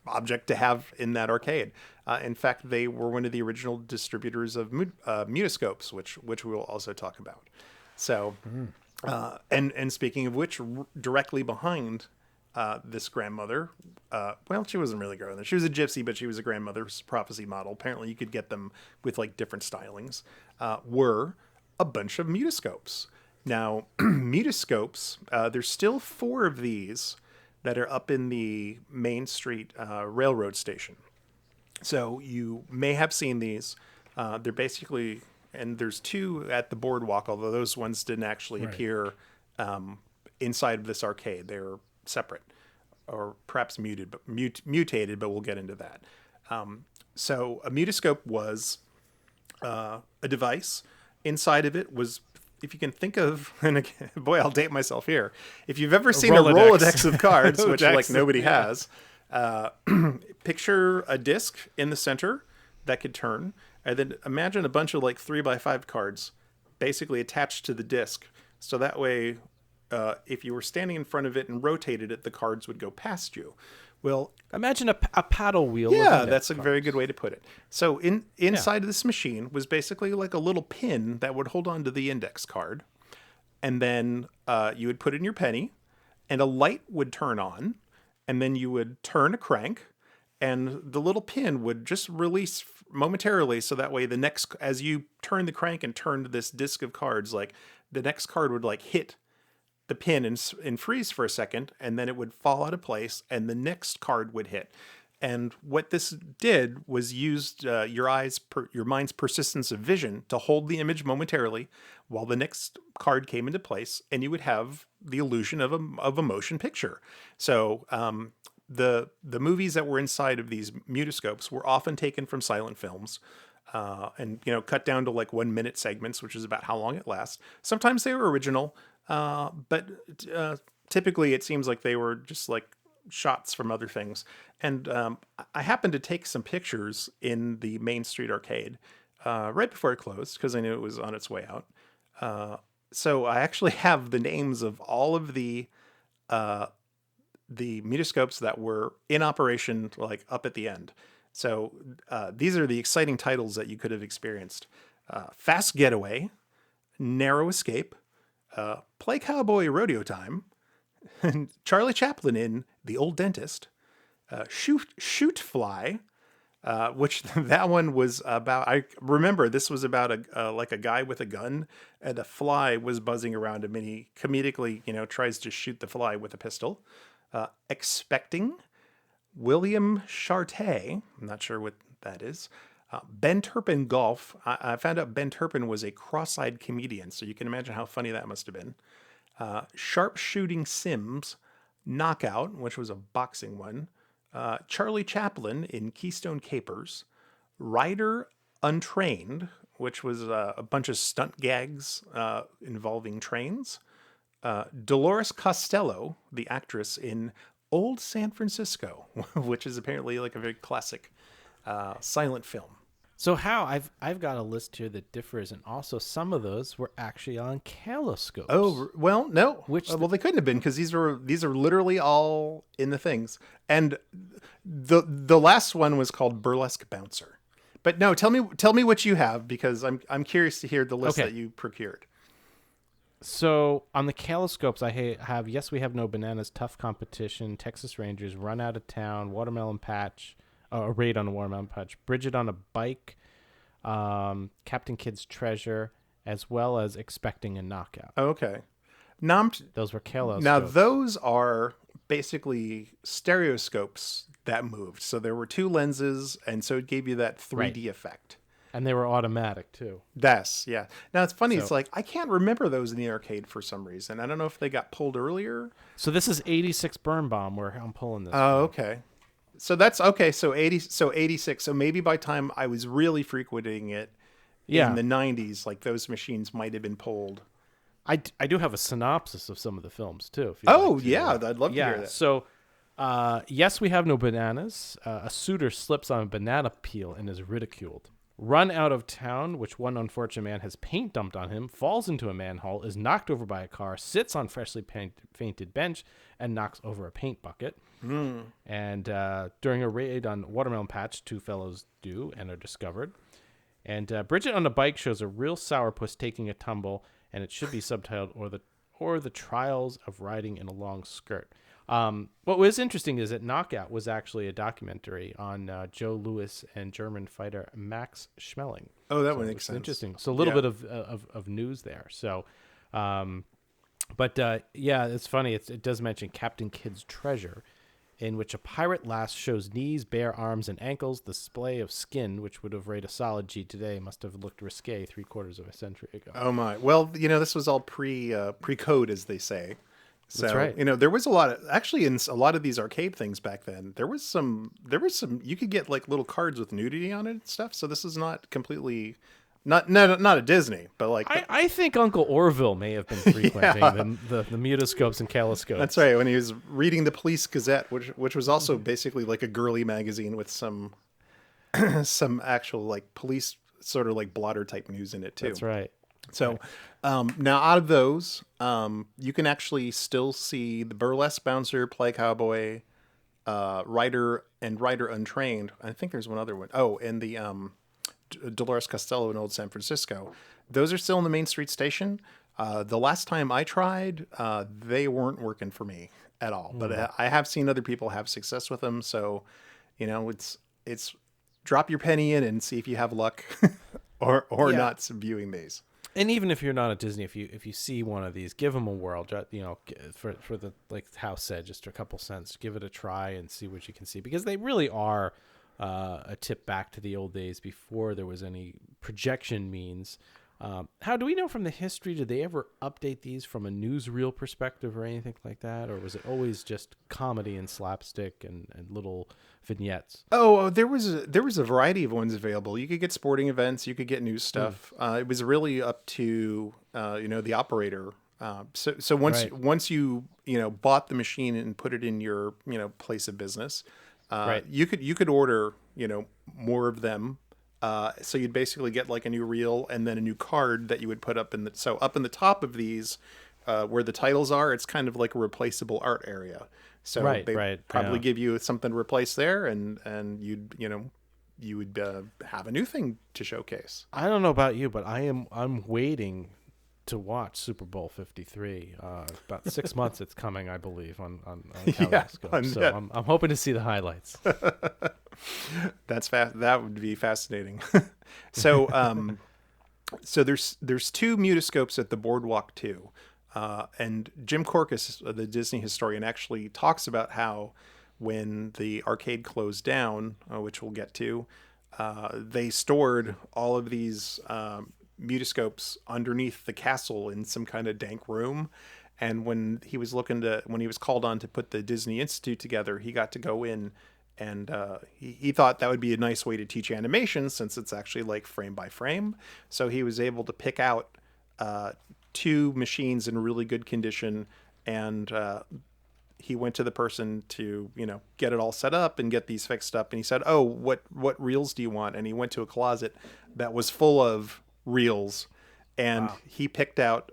object to have in that arcade. In fact, they were one of the original distributors of mutascopes, which we will also talk about. So, and speaking of which, directly behind this grandmother, well, she wasn't really a grandmother. She was a gypsy, but she was a grandmother's prophecy model. Apparently, you could get them with like different stylings. Were a bunch of mutascopes. Now, mutascopes, there's still 4 of these that are up in the Main Street railroad station. So you may have seen these. They're basically, and there's 2 at the boardwalk, although those ones didn't actually appear inside of this arcade. They're separate, or perhaps mutated, but we'll get into that. So a mutascope was a device. Inside of it was, if you can think of, and again, boy, I'll date myself here. If you've ever seen a Rolodex of cards, which like nobody has, picture a disc in the center that could turn, and then imagine a bunch of like 3x5 cards basically attached to the disc. So that way, if you were standing in front of it and rotated it, the cards would go past you. Well, imagine a paddle wheel. Yeah, that's a very good way to put it. So inside of this machine was basically like a little pin that would hold on to the index card. And then you would put in your penny, and a light would turn on, and then you would turn a crank, and the little pin would just release momentarily. So that way as you turn the crank and turned this disc of cards, like the next card would like hit the pin and freeze for a second, and then it would fall out of place, and the next card would hit. And what this did was used your mind's persistence of vision to hold the image momentarily while the next card came into place, and you would have the illusion of a motion picture. So the movies that were inside of these mutascopes were often taken from silent films. And cut down to like 1 minute segments, which is about how long it lasts. Sometimes they were original, but typically it seems like they were just like shots from other things. And I happened to take some pictures in the Main Street arcade right before it closed, because I knew it was on its way out. So I actually have the names of all of the mutascopes that were in operation, like up at the end. So these are the exciting titles that you could have experienced. Fast Getaway, Narrow Escape, Play Cowboy Rodeo Time, Charlie Chaplin in The Old Dentist, Shoot Fly, which that one was about, I remember this was about a guy with a gun, and a fly was buzzing around him, and he comedically, tries to shoot the fly with a pistol. Expecting, William Charté, I'm not sure what that is. Ben Turpin Golf. I found out Ben Turpin was a cross-eyed comedian, so you can imagine how funny that must have been. Sharp Shooting Sims, Knockout, which was a boxing one. Charlie Chaplin in Keystone Capers. Rider Untrained, which was a bunch of stunt gags involving trains. Dolores Costello, the actress in Old San Francisco, which is apparently like a very classic silent film. So how I've got a list here that differs, and also some of those were actually on caloscopes. Oh well, no, well they couldn't have been, because these are literally all in the things. And the last one was called Burlesque Bouncer. But no, tell me what you have, because I'm curious to hear the list that you procured. So on the caloscopes, I have Yes, We Have No Bananas, Tough Competition, Texas Rangers, Run Out of Town, Watermelon Patch, a Raid on the Watermelon Patch, Bridget on a Bike, Captain Kidd's Treasure, as well as Expecting a Knockout. Okay. Those were caloscopes. Now those are basically stereoscopes that moved. So there were 2 lenses, and so it gave you that 3D effect. And they were automatic too. Yeah. Now it's funny. It's like I can't remember those in the arcade for some reason. I don't know if they got pulled earlier. So this is 86 Birnbaum where I'm pulling this. Oh, okay. So that's okay. So 86. So maybe by the time I was really frequenting it in the 90s, like those machines might have been pulled. I do have a synopsis of some of the films too. If I'd love to hear that. So, yes, we have no bananas. A suitor slips on a banana peel and is ridiculed. Run out of town, which one unfortunate man has paint dumped on him, falls into a manhole, is knocked over by a car, sits on freshly painted bench, and knocks over a paint bucket. And during a raid on Watermelon Patch, 2 fellows do and are discovered. And Bridget on a bike shows a real sourpuss taking a tumble, and it should be subtitled or the Trials of Riding in a Long Skirt. What was interesting is that Knockout was actually a documentary on Joe Louis and German fighter Max Schmeling. Oh, that would make sense. Interesting. So a little bit of news there. So, it's funny. It does mention Captain Kidd's Treasure, in which a pirate lass shows knees, bare arms, and ankles. The display of skin, which would have rated a solid G today, must have looked risque 3/4 of a century ago. Oh my! Well, this was all pre-code, as they say. So, that's right. There was a lot of, actually in a lot of these arcade things back then, there was some, you could get like little cards with nudity on it and stuff. So this is not completely, not a Disney, but like. I think Uncle Orville may have been frequenting the mutoscopes and caloscopes. That's right. When he was reading the Police Gazette, which was also basically like a girly magazine with some actual like police sort of like blotter type news in it too. That's right. So now out of those, you can actually still see the Burlesque Bouncer, Play Cowboy, Rider, and Rider Untrained. I think there's one other one. Oh, and the Dolores Costello in Old San Francisco. Those are still in the Main Street Station. The last time I tried, they weren't working for me at all. But I have seen other people have success with them. So, it's drop your penny in and see if you have luck or not viewing these. And even if you're not at Disney, if you see one of these, give them a whirl. For the, like House said, just a couple cents. Give it a try and see what you can see, because they really are a tip back to the old days before there was any projection means. How do we know from the history? Did they ever update these from a newsreel perspective or anything like that, or was it always just comedy and slapstick and little vignettes? Oh, there was a variety of ones available. You could get sporting events, you could get news stuff. It was really up to the operator. So once you bought the machine and put it in your place of business, you could order more of them. So you'd basically get like a new reel and then a new card that you would put up in the top of these, where the titles are, it's kind of like a replaceable art area. So they probably give you something to replace there, and you would have a new thing to showcase. I don't know about you, but I'm waiting to watch Super Bowl 53. About 6 months it's coming, I believe, on Caloscope. So I'm hoping to see the highlights. That would be fascinating. So so there's 2 mutoscopes at the Boardwalk too. And Jim Korkis, the Disney historian, actually talks about how when the arcade closed down, which we'll get to, they stored all of these mutoscopes underneath the castle in some kind of dank room. And when he was called on to put the Disney Institute together, he got to go in, and he thought that would be a nice way to teach animation, since it's actually like frame by frame. So he was able to pick out 2 machines in really good condition, and he went to the person to get it all set up and get these fixed up. And he said, "Oh, what reels do you want?" And he went to a closet that was full of reels, and he picked out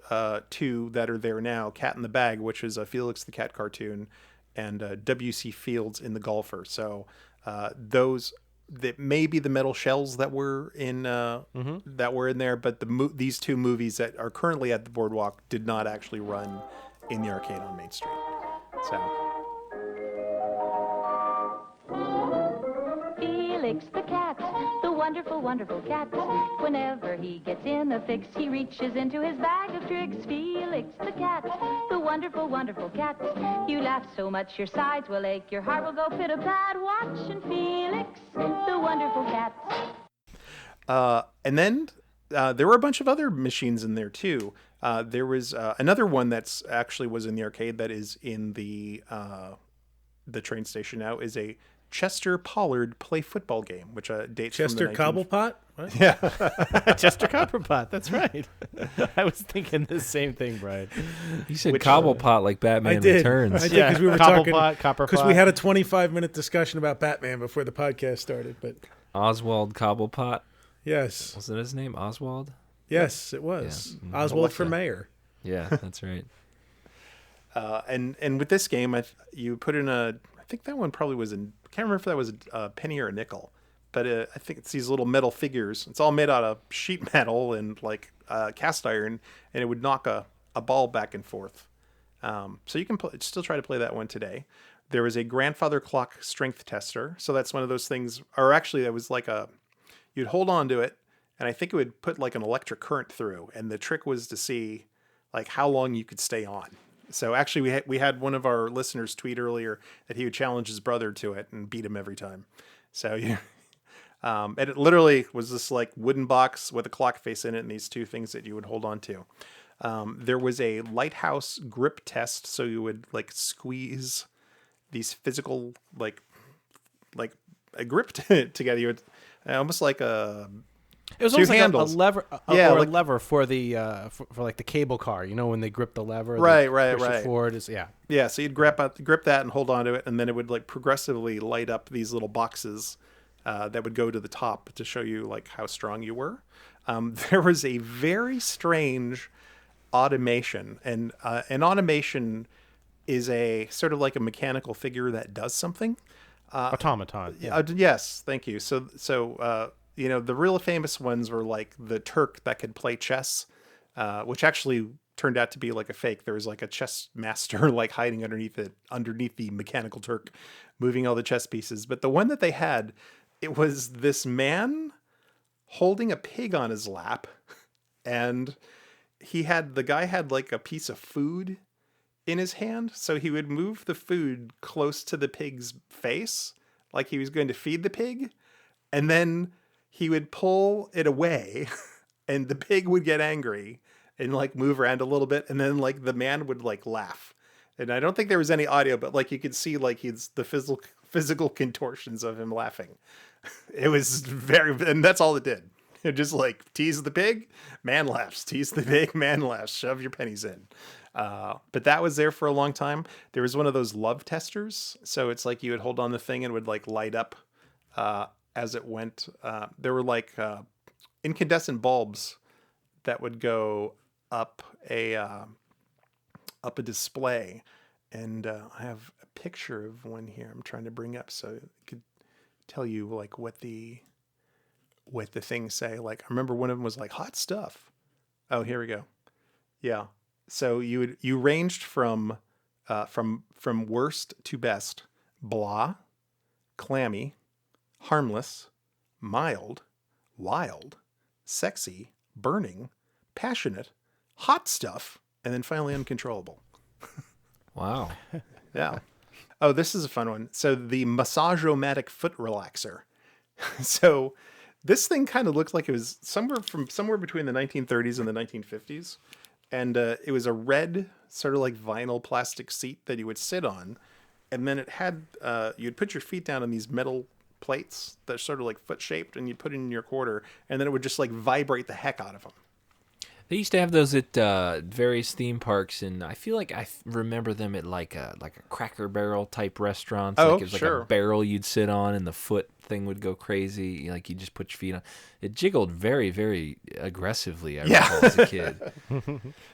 2 that are there now: Cat in the Bag, which is a Felix the Cat cartoon, and W.C. Fields in The Golfer. So those that may be the metal shells that were in there, but these 2 movies that are currently at the Boardwalk did not actually run in the arcade on Main Street. So Felix the cat, the wonderful, wonderful cat. Whenever he gets in a fix, he reaches into his bag of tricks. Felix the cat, the wonderful, wonderful cat. You laugh so much your sides will ache, your heart will go pit-a-pat. Watching Felix, the wonderful cat. And then there were a bunch of other machines in there too. There was another one that's actually was in the arcade that is in the train station now, is a Chester Pollard play football game, which dates Chester from the Cobblepot? What? Yeah. Chester Copperpot, that's right. I was thinking the same thing, Brian. You said Cobblepot like Batman I did. Returns. I did, because we were talking, Copperpot. because we had a 25-minute discussion about Batman before the podcast started. But Oswald Cobblepot. yes. Was that his name? Oswald? Yes, it was. Yeah. Oswald for mayor. Yeah, that's right. And with this game, you put in I think that one probably was in, I can't remember if that was a penny or a nickel, but I think it's these little metal figures. It's all made out of sheet metal and like cast iron, and it would knock a ball back and forth. So you can still try to play that one today. There was a grandfather clock strength tester. So that's one of those things, or actually it was like you'd hold on to it, and I think it would put like an electric current through. And the trick was to see like how long you could stay on. So actually we had one of our listeners tweet earlier that he would challenge his brother to it and beat him every time. So yeah. And it literally was this like wooden box with a clock face in it and these two things that you would hold on to. There was a lighthouse grip test. So you would like squeeze these physical, like a grip together. You would almost like it was almost like a lever, yeah, or like, a lever for the for like the cable car. You know, when they grip the lever, right. It forward. Yeah. So you'd grip that and hold on to it, and then it would like progressively light up these little boxes that would go to the top to show you like how strong you were. There was a very strange automation, and an automation is a sort of like a mechanical figure that does something. Automaton. Yeah. Yes, thank you. So the real famous ones were like the Turk that could play chess, which actually turned out to be like a fake. There was like a chess master like hiding underneath the mechanical Turk, moving all the chess pieces. But the one that they had, it was this man holding a pig on his lap, and the guy had like a piece of food in his hand, so he would move the food close to the pig's face, like he was going to feed the pig, and then he would pull it away, and the pig would get angry and like move around a little bit, and then like the man would like laugh. And I don't think there was any audio, but like you could see like the physical contortions of him laughing. It was and that's all it did. It just like tease the pig, man laughs. Tease the pig, man laughs. Shove your pennies in. But that was there for a long time. There was one of those love testers. So it's like you would hold on the thing and it would like light up as it went. There were like incandescent bulbs that would go up a display. And I have a picture of one here I'm trying to bring up so it could tell you like what the things say. Like I remember one of them was like hot stuff. Oh, here we go. Yeah. So you ranged from worst to best: blah, clammy, harmless, mild, wild, sexy, burning, passionate, hot stuff, and then finally uncontrollable. Wow. Yeah. Oh, this is a fun one. So the Massageomatic foot relaxer. So this thing kind of looked like it was somewhere between the 1930s and the 1950s. And it was a red sort of like vinyl plastic seat that you would sit on. And then it had, you'd put your feet down on these metal plates that are sort of like foot shaped, and you'd put it in your quarter, and then it would just like vibrate the heck out of them. They used to have those at various theme parks, and I feel like I remember them at like a Cracker Barrel type restaurants. Oh, like it was sure. Like a barrel you'd sit on, and the foot thing would go crazy. Like you just put your feet on. It jiggled very, very aggressively. I recall as a kid.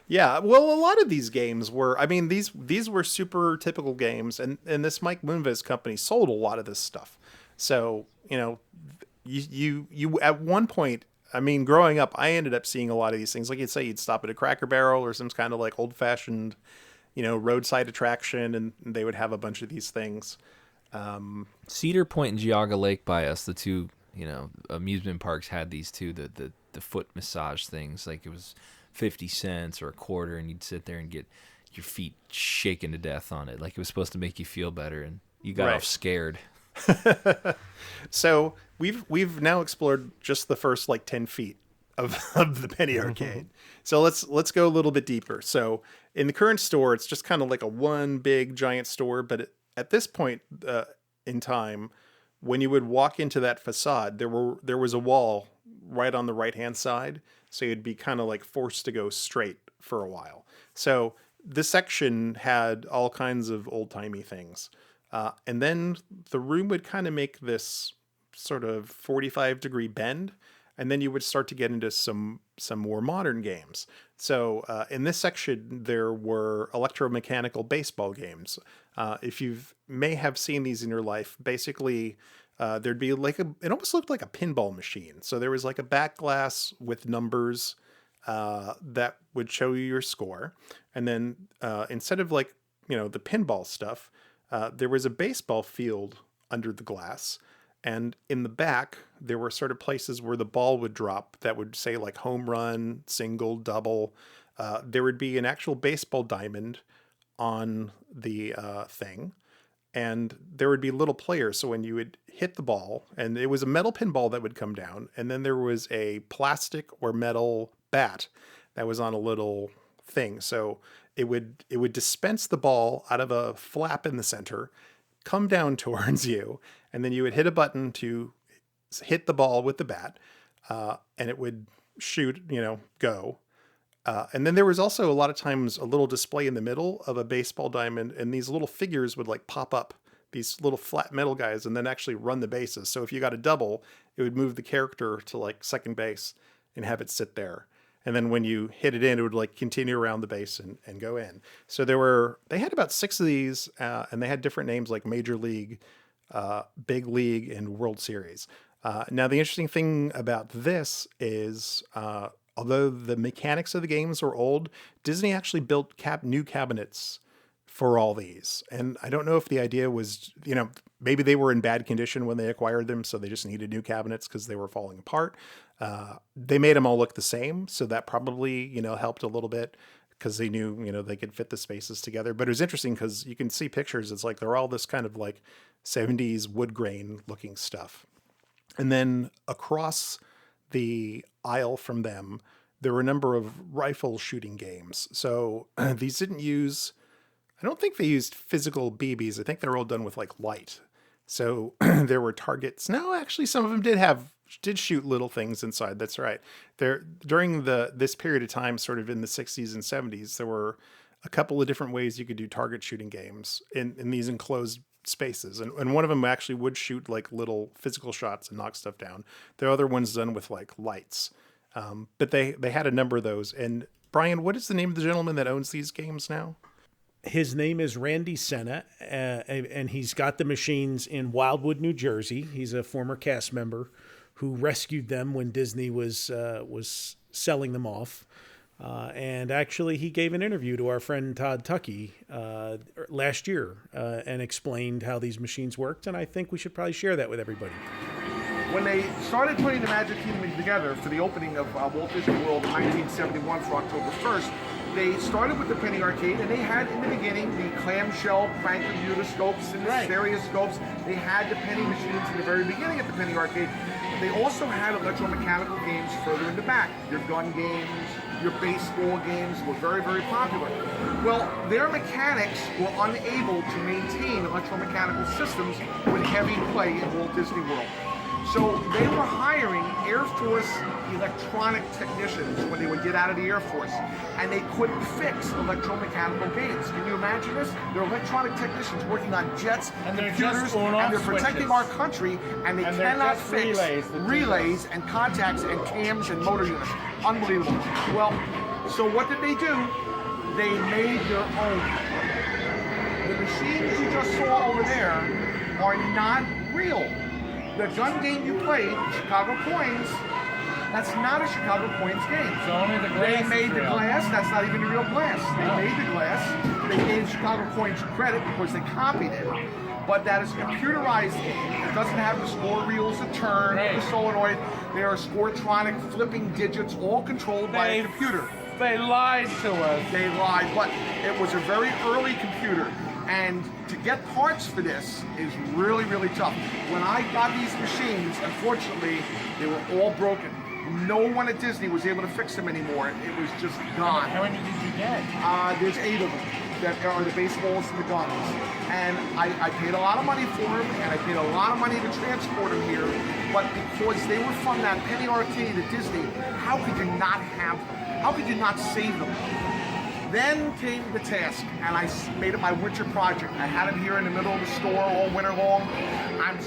Yeah, well, a lot of these games were. I mean, these were super typical games, and this Mike Moonves company sold a lot of this stuff. So you at one point. I mean, growing up, I ended up seeing a lot of these things. Like you'd say, you'd stop at a Cracker Barrel or some kind of like old-fashioned, roadside attraction, and they would have a bunch of these things. Cedar Point and Geauga Lake by us, the two amusement parks had these too, the foot massage things. Like it was 50 cents or a quarter, and you'd sit there and get your feet shaken to death on it. Like it was supposed to make you feel better, and you got off scared. So we've now explored just the first 10 feet of the penny arcade. So let's go a little bit deeper. So in the current store, it's just kind of like a one big giant store. But at this point in time, when you would walk into that facade, there was a wall right on the right hand side. So you'd be kind of forced to go straight for a while. So this section had all kinds of old timey things. And then the room would kind of make this sort of 45-degree bend. And then you would start to get into some more modern games. So in this section, there were electromechanical baseball games. If you may have seen these in your life, basically there'd be it almost looked like a pinball machine. So there was a back glass with numbers that would show you your score. And then instead of the pinball stuff, there was a baseball field under the glass. And in the back, there were sort of places where the ball would drop that would say home run, single, double. There would be an actual baseball diamond on the thing. And there would be little players. So when you would hit the ball, and it was a metal pinball that would come down. And then there was a plastic or metal bat that was on a little thing. So it would dispense the ball out of a flap in the center, come down towards you, and then you would hit a button to hit the ball with the bat, and it would shoot, go. And then there was also a lot of times a little display in the middle of a baseball diamond, and these little figures would pop up, these little flat metal guys, and then actually run the bases. So if you got a double, it would move the character to second base and have it sit there. And then when you hit it in, it would continue around the base and go in. So they had about 6 of these, and they had different names like Major League, Big League, and World Series. Now, the interesting thing about this is, although the mechanics of the games were old, Disney actually built new cabinets for all these. And I don't know if the idea was, maybe they were in bad condition when they acquired them, so they just needed new cabinets because they were falling apart. They made them all look the same, so that probably, helped a little bit because they knew, they could fit the spaces together. But it was interesting because you can see pictures. It's they're all this kind of 70s wood grain looking stuff. And then across the aisle from them, there were a number of rifle shooting games. So these didn't use, I don't think they used physical BBs. I think they were all done with light. So there were targets. No, actually, some of them did shoot little things inside. That's right. During this period of time, sort of in the 60s and 70s, there were a couple of different ways you could do target shooting games in these enclosed spaces. And one of them actually would shoot little physical shots and knock stuff down. The other one's done with lights. But they had a number of those. And Brian, what is the name of the gentleman that owns these games now? His name is Randy Senna, and he's got the machines in Wildwood, New Jersey. He's a former cast member who rescued them when Disney was selling them off. And actually, he gave an interview to our friend Todd Tuckey last year and explained how these machines worked. And I think we should probably share that with everybody. When they started putting the Magic Kingdom together for the opening of Walt Disney World in 1971 for October 1st, they started with the penny arcade, and they had in the beginning the clamshell crank computerscopes and the stereoscopes. They had the penny machines in the very beginning at the penny arcade. They also had electromechanical games further in the back. Your gun games, your baseball games were very, very popular. Well, their mechanics were unable to maintain electromechanical systems with heavy play in Walt Disney World. So they were hiring Air Force electronic technicians when they would get out of the Air Force, and they couldn't fix electromechanical games. Can you imagine this? They're electronic technicians working on jets, and computers, and they're protecting our country, and they cannot fix relays and contacts and cams and motor units. Unbelievable. Well, so what did they do? They made their own. The machines you just saw over there are not real. The gun game you played, Chicago Coins, That's not a Chicago Coins game. So only the glass. They made the glass. That's not even the real glass. They made the glass. They gave Chicago Coins credit because they copied it. But that is a computerized game. It doesn't have the score reels that turn, the solenoid. There are scoretronic flipping digits, all controlled by a computer. They lied to us. They lied, but it was a very early computer. And to get parts for this is really, really tough. When I got these machines, unfortunately, they were all broken. No one at Disney was able to fix them anymore. It was just gone. How many did you get? There's 8 of them that are the baseballs and the guns. And I paid a lot of money for them, and I paid a lot of money to transport them here. But because they were from that penny arcade at Disney, how could you not have them? How could you not save them? Then came the task, and I made it my winter project. I had them here in the middle of the store all winter long. I'm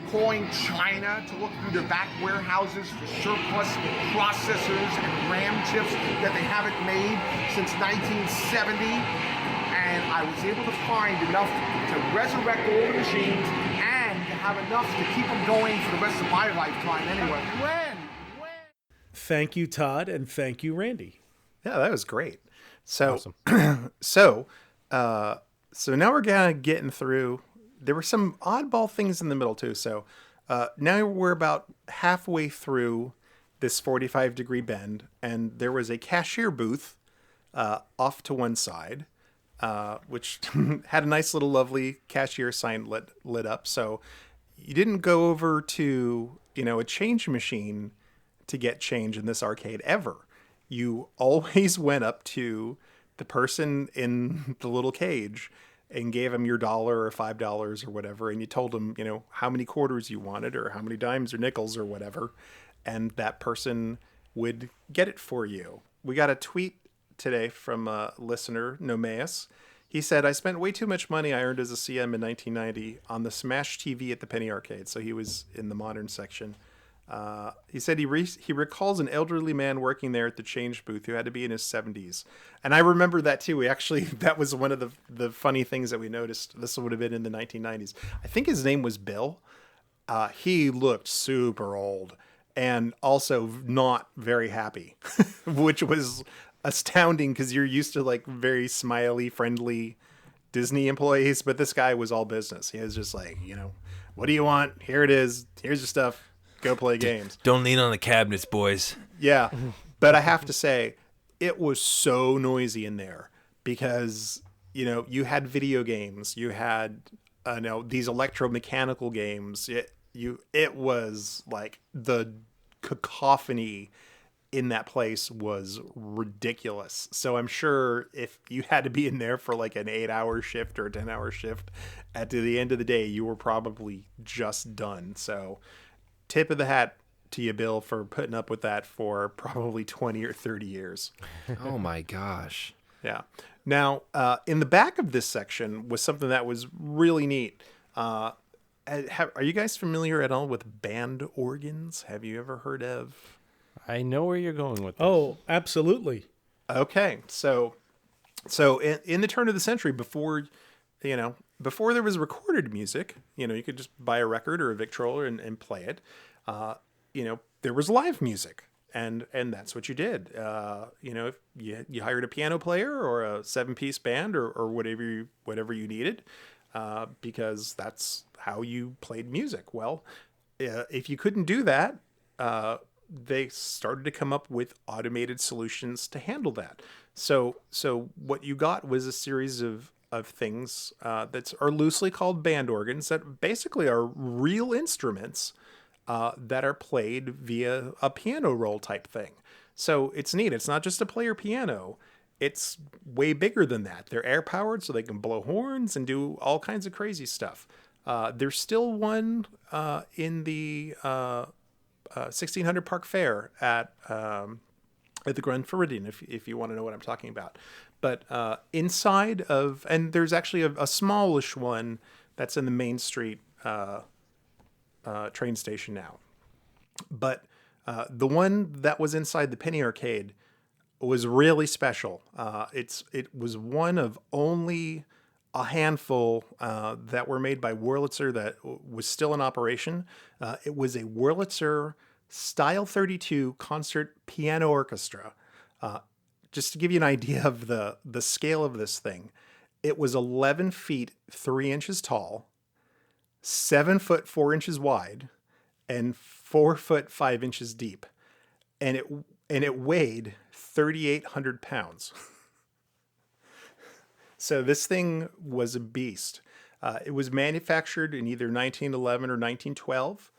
calling China to look through their back warehouses for surplus processors and RAM chips that they haven't made since 1970. And I was able to find enough to resurrect all the machines and to have enough to keep them going for the rest of my lifetime anyway. When? Thank you, Todd, and thank you, Randy. Yeah, that was great. So, Awesome. so now we're kind of getting through. There were some oddball things in the middle too. So now we're about halfway through this 45-degree bend, and there was a cashier booth off to one side, which had a nice little lovely cashier sign lit up. So you didn't go over to, a change machine to get change in this arcade ever. You always went up to the person in the little cage and gave them your $1 or $5 or whatever. And you told them, how many quarters you wanted or how many dimes or nickels or whatever. And that person would get it for you. We got a tweet today from a listener, Nomeus. He said, I spent way too much money I earned as a CM in 1990 on the Smash TV at the Penny Arcade. So he was in the modern section. He said he recalls an elderly man working there at the change booth who had to be in his 70s. And I remember that too. That was one of the funny things that we noticed. This would have been in the 1990s. I think his name was Bill. He looked super old and also not very happy, which was astounding because you're used to like very smiley, friendly Disney employees. But this guy was all business. He was just like, what do you want? Here it is. Here's your stuff. Go play games. Don't lean on the cabinets, boys. Yeah. But I have to say, it was so noisy in there because, you had video games. You had, these electromechanical games. It was like the cacophony in that place was ridiculous. So I'm sure if you had to be in there for like an 8-hour shift or a 10-hour shift, at the end of the day, you were probably just done. So tip of the hat to you, Bill, for putting up with that for probably 20 or 30 years. Oh my gosh. Yeah. Now, in the back of this section was something that was really neat. Are you guys familiar at all with band organs? Have you ever heard of? I know where you're going with this. Oh, absolutely. Okay. So in the turn of the century, before there was recorded music, you could just buy a record or a Victrola and play it. There was live music, and that's what you did. If you hired a piano player or a 7-piece band or whatever you needed, because that's how you played music. Well, if you couldn't do that, they started to come up with automated solutions to handle that. So what you got was a series of things that are loosely called band organs that basically are real instruments that are played via a piano roll type thing. So it's neat. It's not just a player piano. It's way bigger than that. They're air powered, so they can blow horns and do all kinds of crazy stuff. There's still one in the 1600 Park Fair at the Grand Floridian, if you want to know what I'm talking about. But inside of, and there's actually a smallish one that's in the Main Street train station now. But the one that was inside the Penny Arcade was really special. It was one of only a handful that were made by Wurlitzer that was still in operation. It was a Wurlitzer Style 32 Concert Piano Orchestra. Just to give you an idea of the scale of this thing, it was 11 feet 3 inches tall, 7 foot 4 inches wide, and 4 foot 5 inches deep, and it weighed 3,800 pounds. So this thing was a beast. It was manufactured in either 1911 or 1912.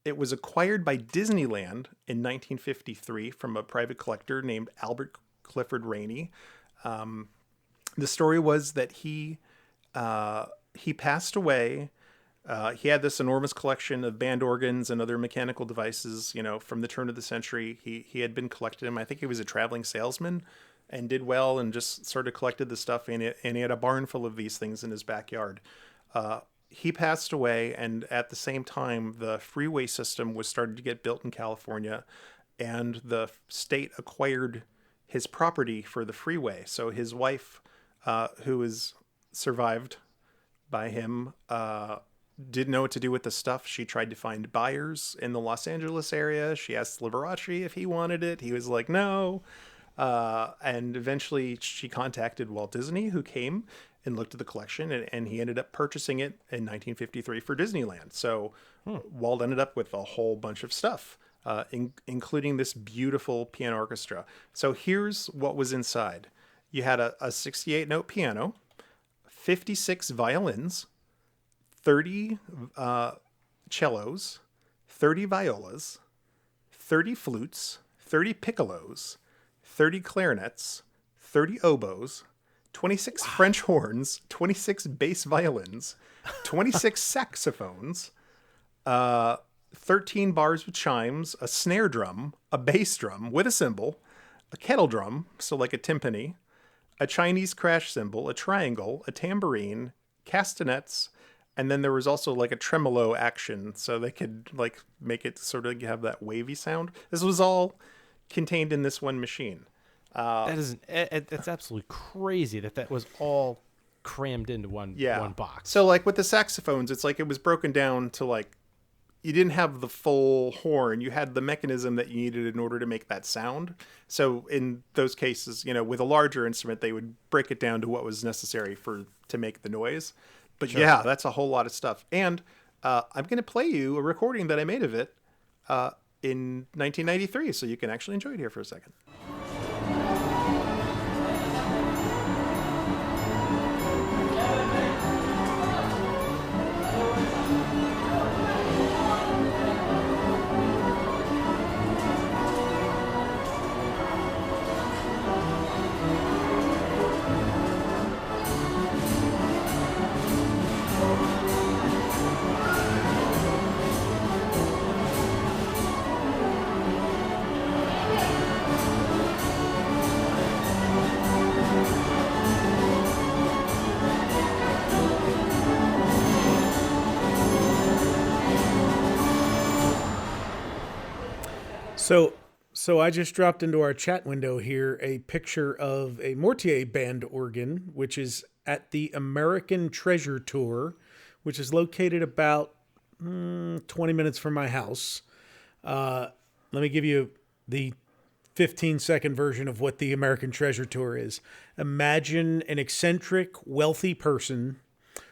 It was acquired by Disneyland in 1953 from a private collector named Albert Clifford Rainey. The story was that he passed away. He had this enormous collection of band organs and other mechanical devices, from the turn of the century. He had been collecting them. I think he was a traveling salesman and did well and just sort of collected the stuff in it. And he had a barn full of these things in his backyard. He passed away, and at the same time, the freeway system was starting to get built in California, and the state acquired his property for the freeway. So his wife, who was survived by him, didn't know what to do with the stuff. She tried to find buyers in the Los Angeles area. She asked Liberace if he wanted it. He was like, no. And eventually she contacted Walt Disney, who came and looked at the collection, and he ended up purchasing it in 1953 for Disneyland. So Walt ended up with a whole bunch of stuff, including this beautiful piano orchestra. So here's what was inside. You had a 68-note piano, 56 violins, 30 cellos, 30 violas, 30 flutes, 30 piccolos, 30 clarinets, 30 oboes, 26 French horns, 26 bass violins, 26 saxophones, 13 bars with chimes, a snare drum, a bass drum with a cymbal, a kettle drum, so like a timpani, a Chinese crash cymbal, a triangle, a tambourine, castanets, and then there was also like a tremolo action, so they could like make it sort of have that wavy sound. This was all contained in this one machine. That's absolutely crazy that was all crammed into one box. So like with the saxophones, it's like it was broken down to like, you didn't have the full horn. You had the mechanism that you needed in order to make that sound. So in those cases, with a larger instrument, they would break it down to what was necessary to make the noise. But sure. Yeah, that's a whole lot of stuff. And I'm going to play you a recording that I made of it in 1993, so you can actually enjoy it here for a second. So I just dropped into our chat window here a picture of a Mortier band organ, which is at the American Treasure Tour, which is located about 20 minutes from my house. Let me give you the 15-second version of what the American Treasure Tour is. Imagine an eccentric, wealthy person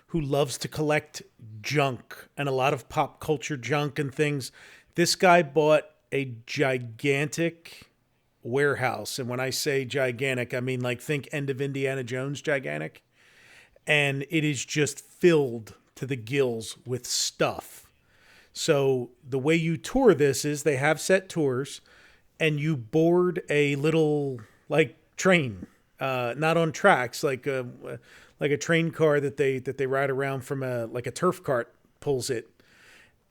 who loves to collect junk and a lot of pop culture junk and things. This guy bought a gigantic warehouse. And when I say gigantic, I mean like think end of Indiana Jones gigantic. And it is just filled to the gills with stuff. So the way you tour this is they have set tours and you board a little like train, not on tracks, like a train car that they ride around from like a turf cart pulls it.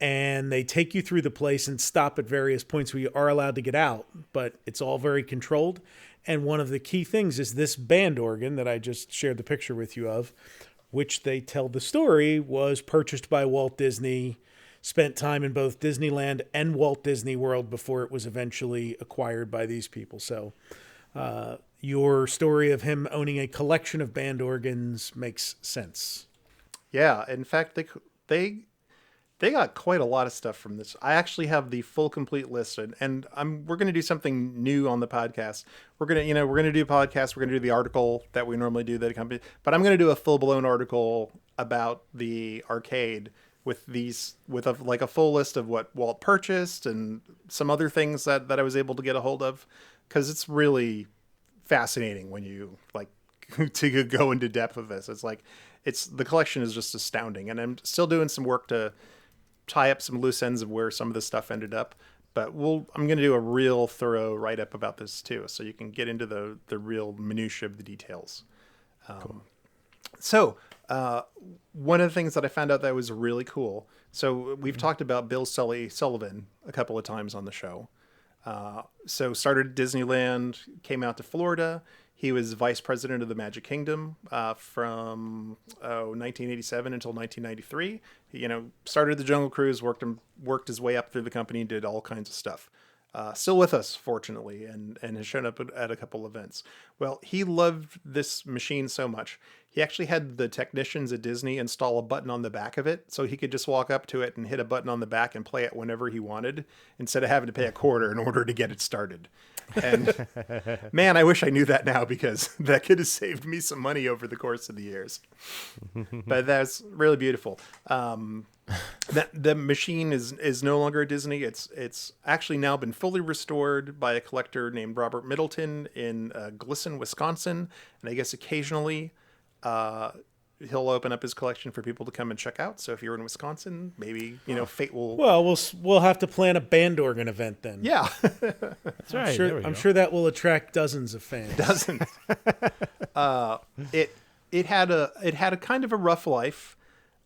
And they take you through the place and stop at various points where you are allowed to get out, but it's all very controlled. And one of the key things is this band organ that I just shared the picture with you of, which they tell the story was purchased by Walt Disney, spent time in both Disneyland and Walt Disney World before it was eventually acquired by these people. So your story of him owning a collection of band organs makes sense. Yeah, in fact, they They got quite a lot of stuff from this. I actually have the full complete list, and we're going to do something new on the podcast. We're going to do a podcast. We're going to do the article that we normally do that accompany, but I'm going to do a full blown article about the arcade with a full list of what Walt purchased and some other things that I was able to get a hold of, because it's really fascinating when you like to go into depth of this. The collection is just astounding, and I'm still doing some work to tie up some loose ends of where some of the stuff ended up, but I'm going to do a real thorough write-up about this too, so you can get into the real minutiae of the details. Cool. So one of the things that I found out that was really cool, so we've talked about Bill Sullivan a couple of times on the show. So started at Disneyland, came out to Florida. He was vice president of the Magic Kingdom from 1987 until 1993. Started the Jungle Cruise, worked his way up through the company, did all kinds of stuff. Still with us, fortunately, and has shown up at a couple events. Well, he loved this machine so much, he actually had the technicians at Disney install a button on the back of it, so he could just walk up to it and hit a button on the back and play it whenever he wanted, instead of having to pay a quarter in order to get it started. And man, I wish I knew that now, because that could have saved me some money over the course of the years. But that's really beautiful. The machine is no longer at Disney. It's actually now been fully restored by a collector named Robert Middleton in Glisson, Wisconsin. And I guess occasionally he'll open up his collection for people to come and check out. So if you're in Wisconsin, maybe fate will. Well, we'll have to plan a band organ event then. Yeah, that's right. I'm sure that will attract dozens of fans. Dozens. It had a kind of a rough life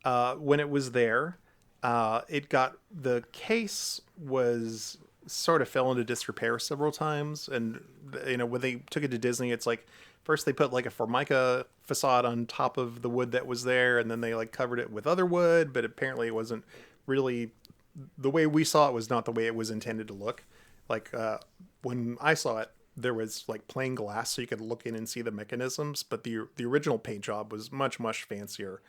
when it was there. The case was sort of fell into disrepair several times, and when they took it to Disney, it's like first they put like a Formica facade on top of the wood that was there, and then they like covered it with other wood, but apparently it wasn't really the way we saw it, was not the way it was intended to look. Like when I saw it, there was like plain glass, so you could look in and see the mechanisms, but the original paint job was much fancier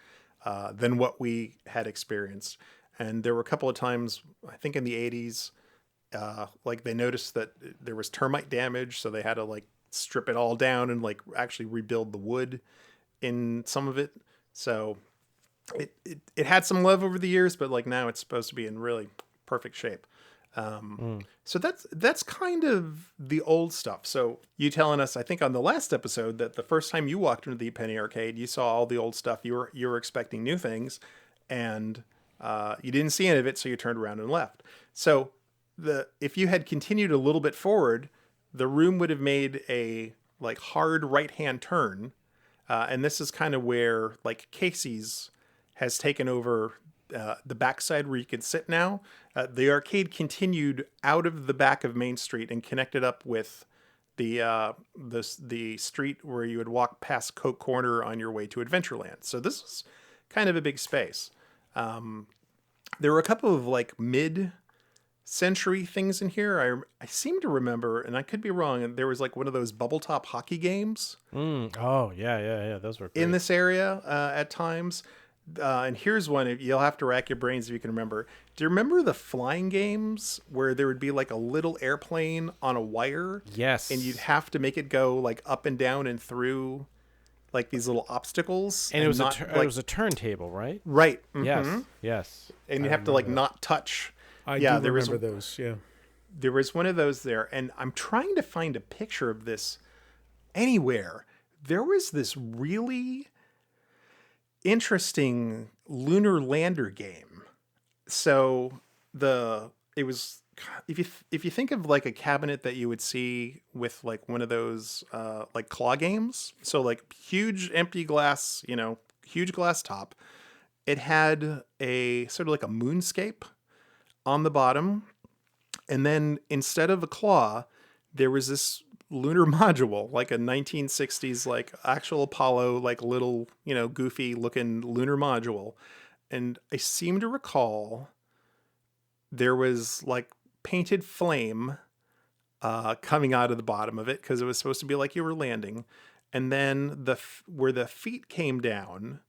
than what we had experienced. And there were a couple of times, I think in the 80s, like they noticed that there was termite damage, so they had to like strip it all down and like actually rebuild the wood in some of it. So it had some love over the years, but like now it's supposed to be in really perfect shape. So that's kind of the old stuff. So you telling us, I think on the last episode, that the first time you walked into the Penny Arcade, you saw all the old stuff. You were expecting new things, and you didn't see any of it, so you turned around and left. So if you had continued a little bit forward, the room would have made a like hard right-hand turn, and this is kind of where like Casey's has taken over the backside where you can sit now. The arcade continued out of the back of Main Street and connected up with the street where you would walk past Coke Corner on your way to Adventureland. So this was kind of a big space. There were a couple of like mid-century things in here. I seem to remember, and I could be wrong, and there was like one of those bubble top hockey games. Oh yeah, those were great. In this area at times. And here's one, you'll have to rack your brains if you can remember. Do you remember the flying games where there would be like a little airplane on a wire? Yes. And you'd have to make it go like up and down and through like these little obstacles. And it was it was a turntable, right? Right. Mm-hmm. Yes. And you have to like not touch. I do remember those, yeah. There was one of those there, and I'm trying to find a picture of this anywhere. There was this really interesting lunar lander game. So it was, if you think of like a cabinet that you would see with like one of those like claw games, so like huge empty glass, huge glass top, it had a sort of like a moonscape on the bottom, and then instead of a claw, there was this lunar module, like a 1960s like actual Apollo, like little goofy looking lunar module. And I seem to recall there was like painted flame coming out of the bottom of it, because it was supposed to be like you were landing. And then where the feet came down,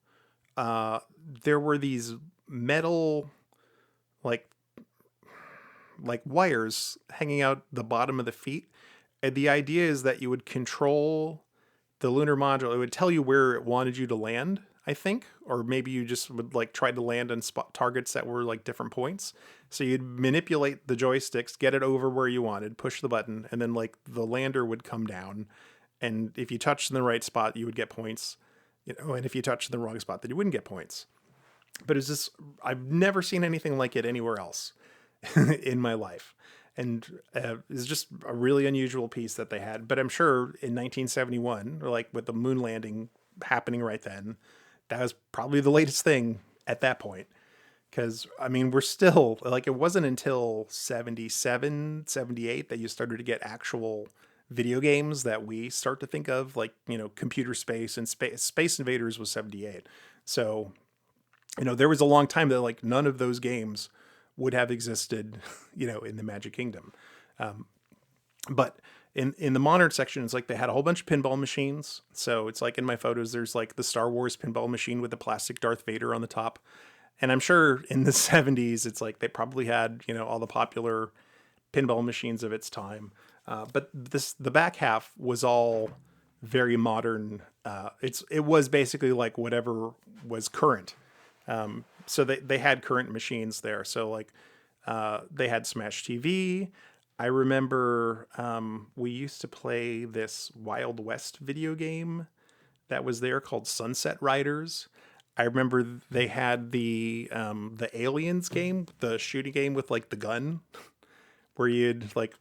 there were these metal like wires hanging out the bottom of the feet. And the idea is that you would control the lunar module. It would tell you where it wanted you to land, I think, or maybe you just would like try to land on spot targets that were like different points. So you'd manipulate the joysticks, get it over where you wanted, push the button, and then like the lander would come down. And if you touched in the right spot, you would get points, and if you touched in the wrong spot, then you wouldn't get points. But it's just, I've never seen anything like it anywhere else in my life. And it's just a really unusual piece that they had. But I'm sure in 1971, like with the moon landing happening right then, that was probably the latest thing at that point. Because, I mean, we're still, like, it wasn't until 77, 78 that you started to get actual video games that we start to think of, like, computer space, and Space Invaders was 78. So, there was a long time that, like, none of those games would have existed, in the Magic Kingdom. But in the modern section, it's like they had a whole bunch of pinball machines. So it's like in my photos, there's like the Star Wars pinball machine with the plastic Darth Vader on the top. And I'm sure in the 70s, it's like they probably had, all the popular pinball machines of its time. But the back half was all very modern. It was basically like whatever was current. So they had current machines there. So like they had Smash TV. I remember we used to play this Wild West video game that was there called Sunset Riders. I remember they had the Aliens game, the shooting game with like the gun, where you'd like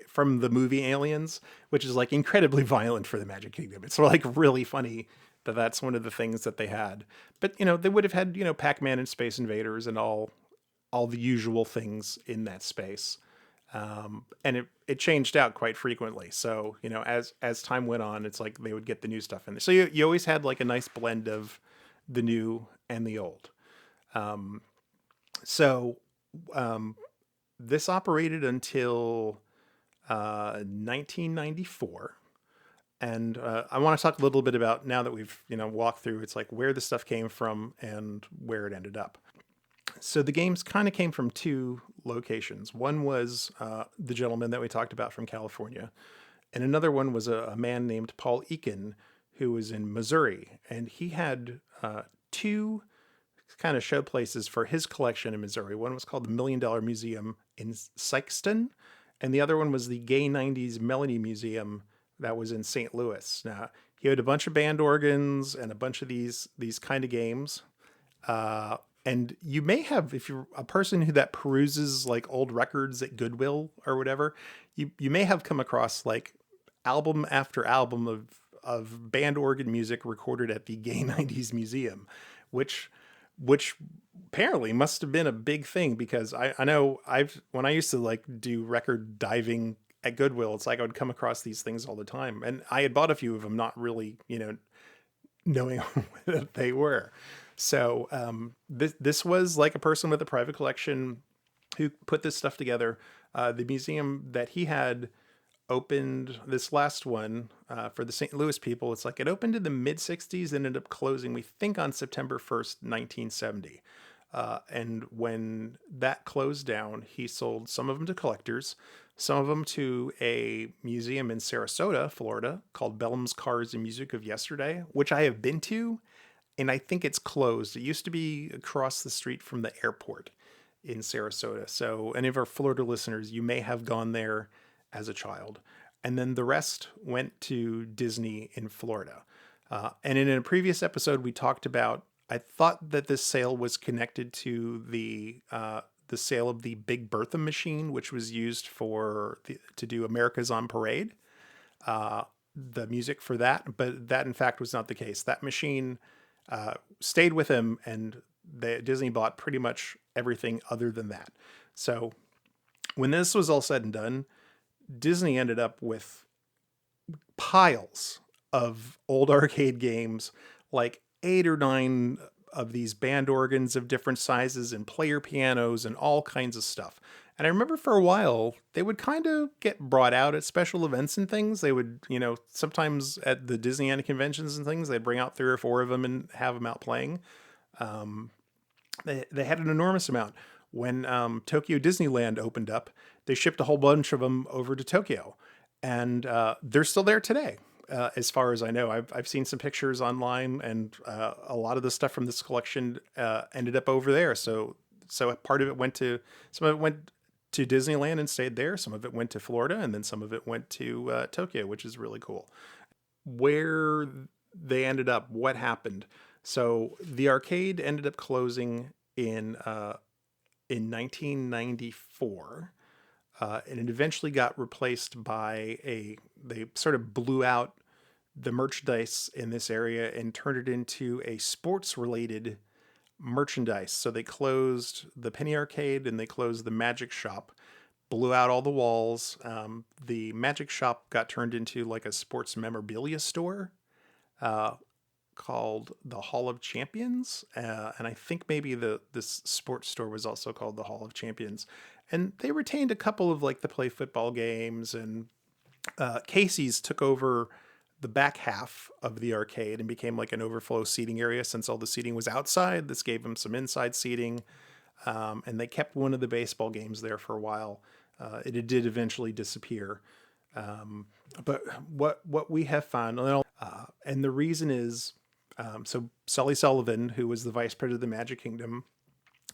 from the movie Aliens, which is like incredibly violent for the Magic Kingdom. It's like really funny that that's one of the things that they had. But they would have had Pac-Man and Space Invaders and all the usual things in that space. And it changed out quite frequently. So as time went on, it's like they would get the new stuff in there. So you always had like a nice blend of the new and the old. This operated until 1994. And I want to talk a little bit about, now that we've walked through, it's like where the stuff came from and where it ended up. So the games kind of came from two locations. One was the gentleman that we talked about from California, and another one was a man named Paul Eakin, who was in Missouri, and he had two kind of show places for his collection in Missouri. One was called the $1 Million Museum in Sikeston, and the other one was the Gay 90s Melody Museum that was in St. Louis. Now, he had a bunch of band organs and a bunch of these kind of games. And you may have, if you're a person that peruses like old records at Goodwill or whatever, you may have come across like album after album of band organ music recorded at the Gay 90s Museum, which apparently must have been a big thing, because I know when I used to like do record diving at Goodwill, it's like I would come across these things all the time. And I had bought a few of them, not really, knowing what they were. So this was like a person with a private collection who put this stuff together. The museum that he had opened, this last one for the St. Louis people, it's like it opened in the mid-60s and ended up closing, we think, on September 1st, 1970. And when that closed down, he sold some of them to collectors, some of them to a museum in Sarasota, Florida, called Bellum's Cars and Music of Yesterday, which I have been to, and I think it's closed. It used to be across the street from the airport in Sarasota. So any of our Florida listeners, you may have gone there as a child. And then the rest went to Disney in Florida. And in a previous episode, we talked about, I thought that this sale was connected to the sale of the Big Bertha machine, which was used to do America's on Parade, the music for that. But that, in fact, was not the case. That machine stayed with him, and Disney bought pretty much everything other than that. So when this was all said and done, Disney ended up with piles of old arcade games, like 8 or 9 of these band organs of different sizes and player pianos and all kinds of stuff. And I remember for a while, they would kind of get brought out at special events and things. They would, sometimes at the Disneyland conventions and things, they'd bring out 3 or 4 of them and have them out playing. They had an enormous amount. when Tokyo Disneyland opened up, they shipped a whole bunch of them over to Tokyo, and they're still there today. As far as I know, I've seen some pictures online, and a lot of the stuff from this collection ended up over there. So part of it went to Disneyland and stayed there. Some of it went to Florida, and then some of it went to Tokyo, which is really cool. Where they ended up, what happened? So the arcade ended up closing in 1994. And it eventually got replaced by they sort of blew out the merchandise in this area and turned it into a sports related merchandise. So they closed the Penny Arcade and they closed the Magic Shop, blew out all the walls. The Magic Shop got turned into like a sports memorabilia store called the Hall of Champions. And I think maybe this sports store was also called the Hall of Champions. And they retained a couple of like the play football games, and Casey's took over the back half of the arcade and became like an overflow seating area. Since all the seating was outside, this gave them some inside seating. And they kept one of the baseball games there for a while. It did eventually disappear. But what we have found, and the reason is, so Sully Sullivan, who was the vice president of the Magic Kingdom,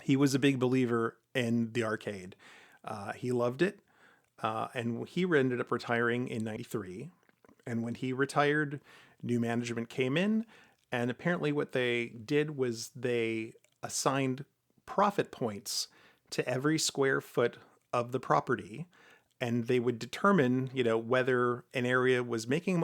he was a big believer in the arcade. He loved it. And he ended up retiring in 93. And when he retired, new management came in. And apparently what they did was they assigned profit points to every square foot of the property. And they would determine, whether an area was making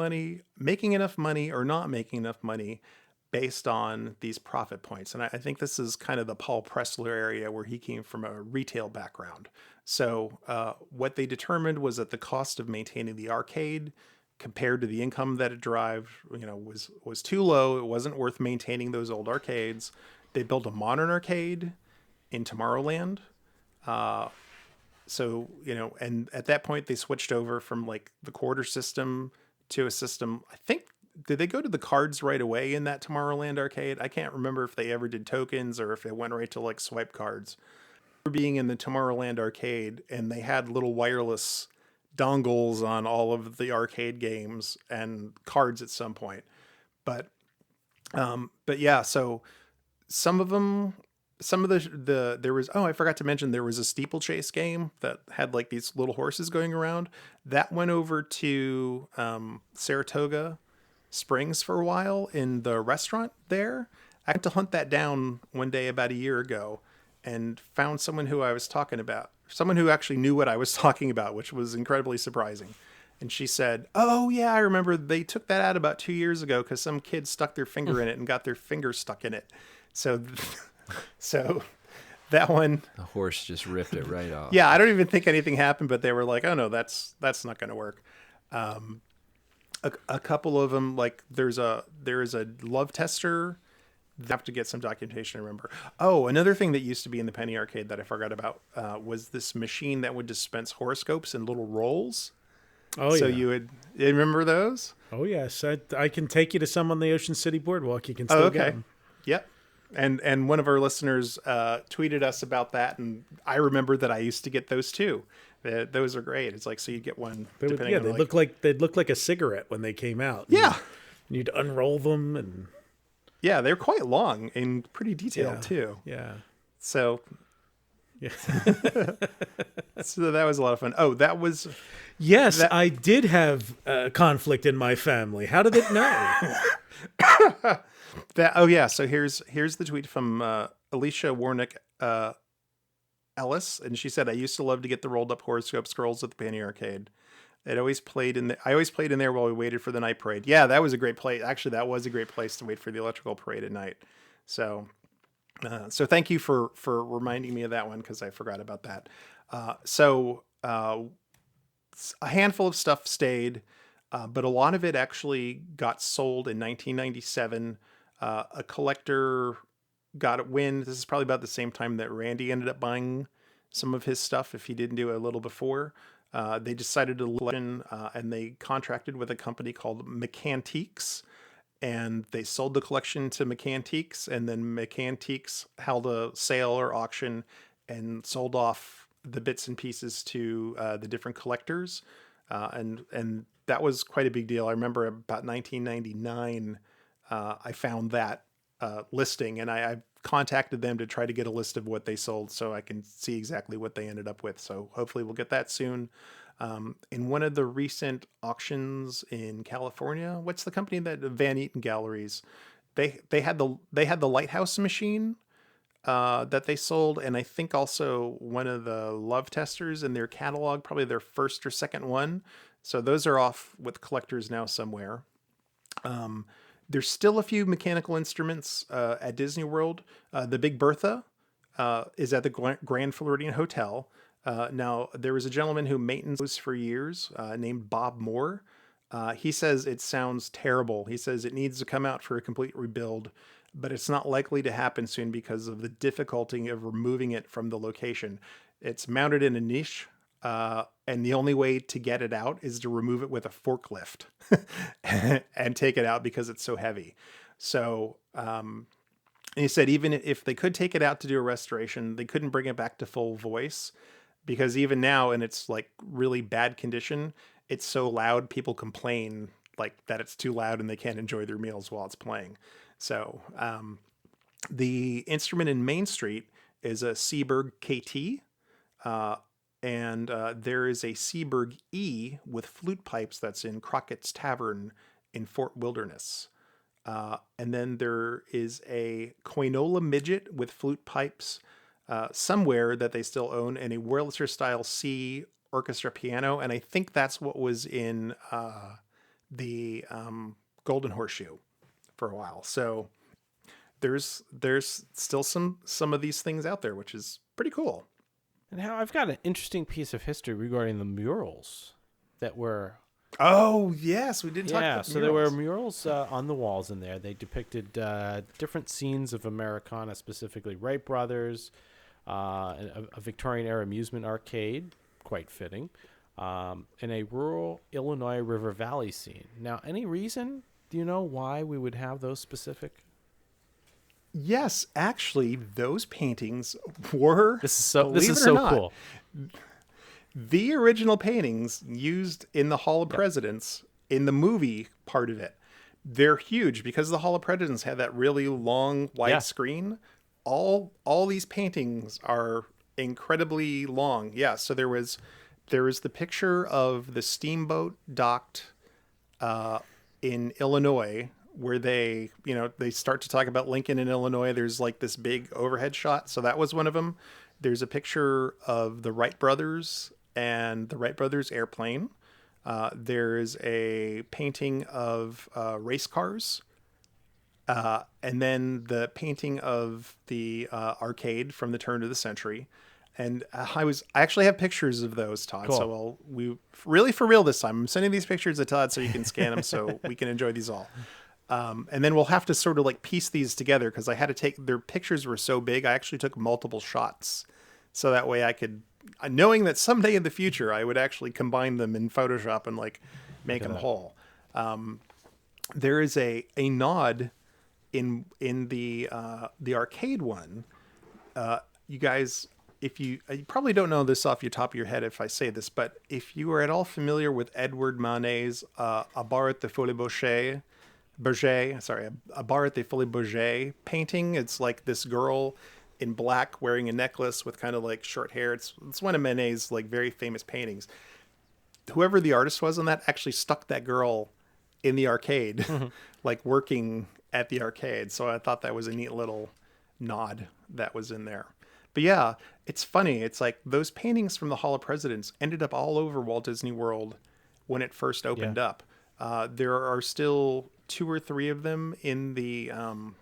enough money or not making enough money based on these profit points. And I think this is kind of the Paul Pressler area where he came from a retail background. So what they determined was that the cost of maintaining the arcade compared to the income that it derived, was too low. It wasn't worth maintaining those old arcades. They built a modern arcade in Tomorrowland. So, and at that point they switched over from like the quarter system to a system, I think. Did they go to the cards right away in that Tomorrowland arcade? I can't remember if they ever did tokens or if it went right to like swipe cards. Being in the Tomorrowland arcade, and they had little wireless dongles on all of the arcade games and cards at some point. But yeah, so some of the there was, I forgot to mention there was a steeplechase game that had like these little horses going around. That went over to Saratoga Springs for a while in the restaurant there. I had to hunt that down one day about a year ago and found someone who I was talking about, someone who actually knew what I was talking about, which was incredibly surprising. And she said, "Oh yeah, I remember they took that out about 2 years ago because some kid stuck their finger in it and got their finger stuck in it." So that one, the horse just ripped it right off. Yeah, I don't even think anything happened, but they were like, "Oh no, that's not going to work." A couple of them, like there is a love tester. They have to get some documentation. I remember. Oh, another thing that used to be in the Penny Arcade that I forgot about was this machine that would dispense horoscopes in little rolls. Oh, so yeah. you remember those? Oh yes, I can take you to some on the Ocean City Boardwalk. You can still get them. Yep. And one of our listeners tweeted us about that, and I remember that I used to get those too. Those are great. It's like, so you'd get one. They'd look like a cigarette when they came out. Yeah. And you'd unroll them, and yeah, they're quite long and pretty detailed too. Yeah. So yeah. So that was a lot of fun. Oh, that was. Yes, I did have conflict in my family. How did it know? So here's the tweet from Alicia Warnick Ellis, and she said, "I used to love to get the rolled up horoscope scrolls at the Penny Arcade. I always played in there while we waited for the night parade." Yeah, that was a great place. Actually, that was a great place to wait for the electrical parade at night. So thank you for reminding me of that one, because I forgot about that. A handful of stuff stayed, but a lot of it actually got sold in 1997. A collector got wind. This is probably about the same time that Randy ended up buying some of his stuff, if he didn't do it a little before. They decided to listen, and they contracted with a company called Mechantiques, and they sold the collection to Mechantiques, and then Mechantiques held a sale or auction and sold off the bits and pieces to the different collectors. And that was quite a big deal. I remember about 1999, I found that listing, and I contacted them to try to get a list of what they sold so I can see exactly what they ended up with. So hopefully we'll get that soon. In one of the recent auctions in California, what's the company that Van Eaton Galleries? They had the Lighthouse machine that they sold, and I think also one of the Love Testers in their catalog, probably their first or second one. So those are off with collectors now somewhere. There's still a few mechanical instruments at Disney World. The Big Bertha is at the Grand Floridian Hotel. Now, there was a gentleman who maintained those for years named Bob Moore. He says it sounds terrible. He says it needs to come out for a complete rebuild, but it's not likely to happen soon because of the difficulty of removing it from the location. It's mounted in a niche, and the only way to get it out is to remove it with a forklift and take it out because it's so heavy. So, and he said even if they could take it out to do a restoration, they couldn't bring it back to full voice because even now, in its like really bad condition, it's so loud, people complain like that it's too loud and they can't enjoy their meals while it's playing. So the instrument in Main Street is a Seeburg KT, and there is a Seeburg E with flute pipes that's in Crockett's Tavern in Fort Wilderness. And then there is a Koinola Midget with flute pipes somewhere that they still own, and a Wurlitzer style C orchestra piano. And I think that's what was in the Golden Horseshoe for a while. So there's still some of these things out there, which is pretty cool. And how I've got an interesting piece of history regarding the murals that were. Oh yes, we did talk about so there were murals on the walls in there. They depicted different scenes of Americana, specifically Wright Brothers, a Victorian era amusement arcade, quite fitting, and a rural Illinois River Valley scene. Now, any reason? Do you know why we would have those specific? Yes, actually, those paintings were. This is so cool. The original paintings used in the Hall of Presidents in the movie part of it, they're huge because the Hall of Presidents had that really long wide screen. All these paintings are incredibly long. Yeah, so there was the picture of the steamboat docked in Illinois, where they start to talk about Lincoln in Illinois. There's like this big overhead shot. So that was one of them. There's a picture of the Wright brothers and the Wright brothers airplane. There's a painting of race cars. And then the painting of the arcade from the turn of the century. And I actually have pictures of those, Todd. Cool. So we really for real this time. I'm sending these pictures to Todd so you can scan them so we can enjoy these all. And then we'll have to sort of like piece these together because I had to take their pictures were so big. I actually took multiple shots so that way I could, knowing that someday in the future I would actually combine them in Photoshop and like make them whole. There is a nod in the arcade one. You guys, you probably don't know this off your top of your head if I say this, but if you are at all familiar with Edward Manet's A Bar at the Folies Bergère, A Bar at the Folies Bergère painting, it's like this girl in black wearing a necklace with kind of like short hair. It's one of Manet's like very famous paintings. Whoever the artist was on that actually stuck that girl in the arcade, like working at the arcade. So I thought that was a neat little nod that was in there. But yeah, it's funny. It's like those paintings from the Hall of Presidents ended up all over Walt Disney World when it first opened up. There are still 2 or 3 of them in the not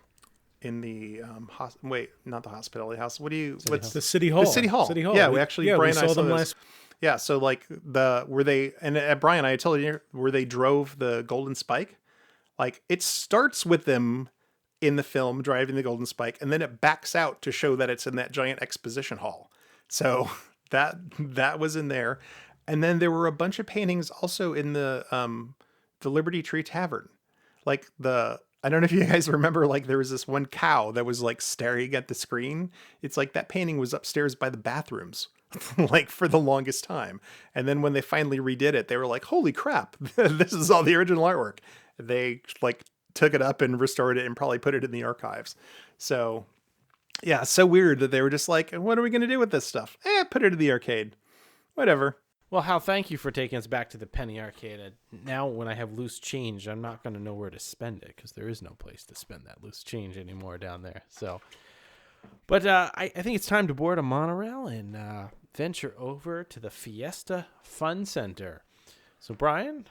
the hospitality house. The City Hall? The City Hall. Yeah, we actually Brian and I saw them last. Yeah, so like at Brian, I told you where they drove the Golden Spike. Like it starts with them in the film driving the Golden Spike, and then it backs out to show that it's in that giant exposition hall. So that was in there, and then there were a bunch of paintings also in the Liberty Tree Tavern, like I don't know if you guys remember, like there was this one cow that was like staring at the screen. It's like that painting was upstairs by the bathrooms, like for the longest time. And then when they finally redid it, they were like, holy crap, this is all the original artwork. They like took it up and restored it and probably put it in the archives. So yeah, so weird that they were just like, what are we going to do with this stuff? Put it in the arcade. Whatever. Well, Hal, thank you for taking us back to the penny arcade. Now, when I have loose change, I'm not going to know where to spend it because there is no place to spend that loose change anymore down there. So, but I think it's time to board a monorail and venture over to the Fiesta Fun Center. So, Brian?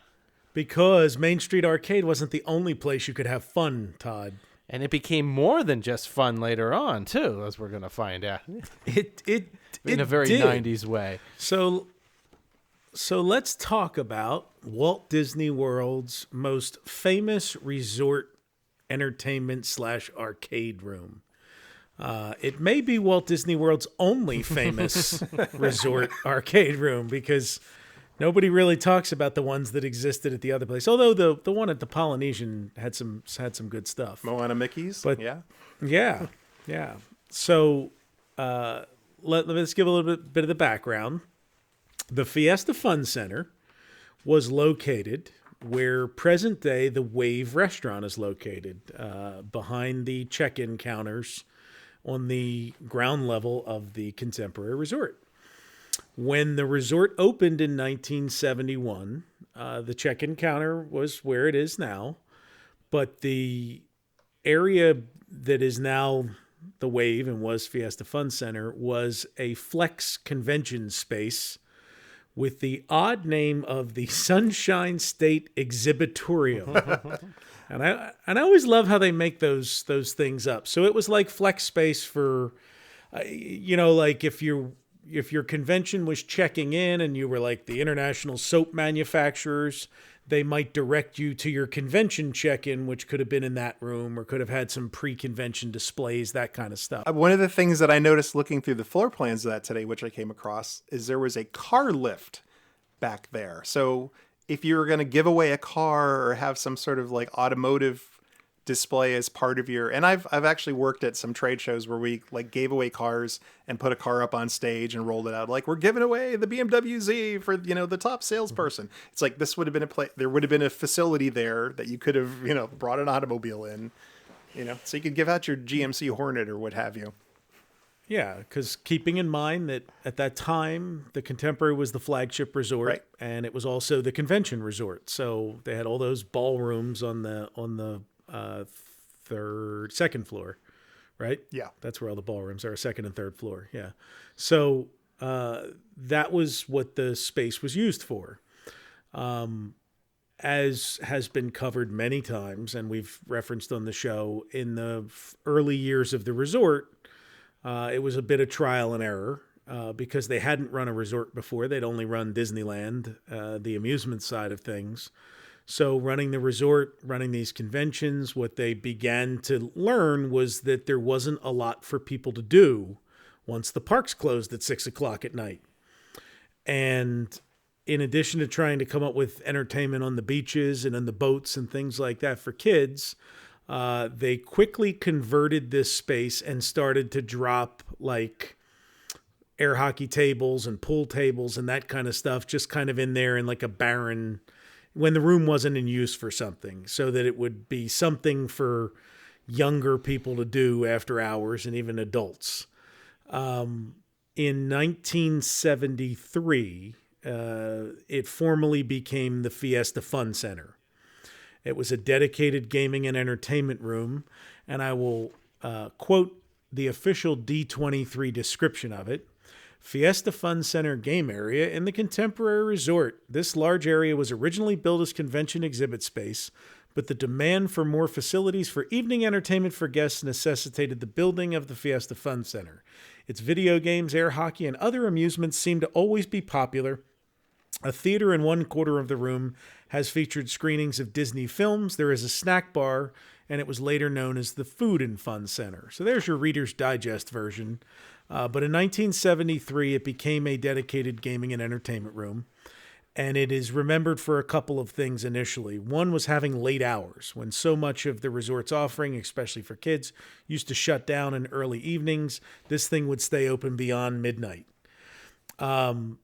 Because Main Street Arcade wasn't the only place you could have fun, Todd. And it became more than just fun later on, too, as we're going to find out. In a very did. 90s way. So let's talk about Walt Disney World's most famous resort entertainment / arcade room. It may be Walt Disney World's only famous resort arcade room because nobody really talks about the ones that existed at the other place. Although the one at the Polynesian had some good stuff. Moana Mickey's, but yeah. So let's give a little bit of the background. The Fiesta Fun Center was located where present day the Wave restaurant is located, behind the check-in counters on the ground level of the Contemporary Resort. When the resort opened in 1971, the check-in counter was where it is now, but the area that is now the Wave and was Fiesta Fun Center was a flex convention space with the odd name of the Sunshine State Exhibitorium. And I always love how they make those things up. So it was like flex space for, like if your convention was checking in and you were like the international soap manufacturers, they might direct you to your convention check-in, which could have been in that room or could have had some pre-convention displays, that kind of stuff. One of the things that I noticed looking through the floor plans of that today, which I came across, is there was a car lift back there. So if you were going to give away a car or have some sort of like automotive display as part of your, and I've actually worked at some trade shows where we like gave away cars and put a car up on stage and rolled it out. Like, we're giving away the BMW Z for, the top salesperson. It's like, this would have been there would have been a facility there that you could have, brought an automobile in, so you could give out your GMC Hornet or what have you. Yeah, because keeping in mind that at that time, the Contemporary was the flagship resort, right, and it was also the convention resort. So they had all those ballrooms on the second floor, right? Yeah. That's where all the ballrooms are, second and third floor. Yeah. So that was what the space was used for. As has been covered many times, and we've referenced on the show, in the early years of the resort, it was a bit of trial and error because they hadn't run a resort before. They'd only run Disneyland, the amusement side of things. So running the resort, running these conventions, what they began to learn was that there wasn't a lot for people to do once the parks closed at 6:00 at night. And in addition to trying to come up with entertainment on the beaches and on the boats and things like that for kids, they quickly converted this space and started to drop like air hockey tables and pool tables and that kind of stuff, just kind of in there in like a barren, when the room wasn't in use for something, so that it would be something for younger people to do after hours and even adults. In 1973, it formally became the Fiesta Fun Center. It was a dedicated gaming and entertainment room, and I will quote the official D23 description of it. Fiesta Fun Center game area in the Contemporary Resort. This large area was originally built as convention exhibit space, but the demand for more facilities for evening entertainment for guests necessitated the building of the Fiesta Fun Center. Its video games, air hockey, and other amusements seem to always be popular. A theater in one quarter of the room has featured screenings of Disney films. There is a snack bar, and it was later known as the Food and Fun Center. So there's your Reader's Digest version. But in 1973, it became a dedicated gaming and entertainment room. And it is remembered for a couple of things initially. One was having late hours, when so much of the resort's offering, especially for kids, used to shut down in early evenings. This thing would stay open beyond midnight. The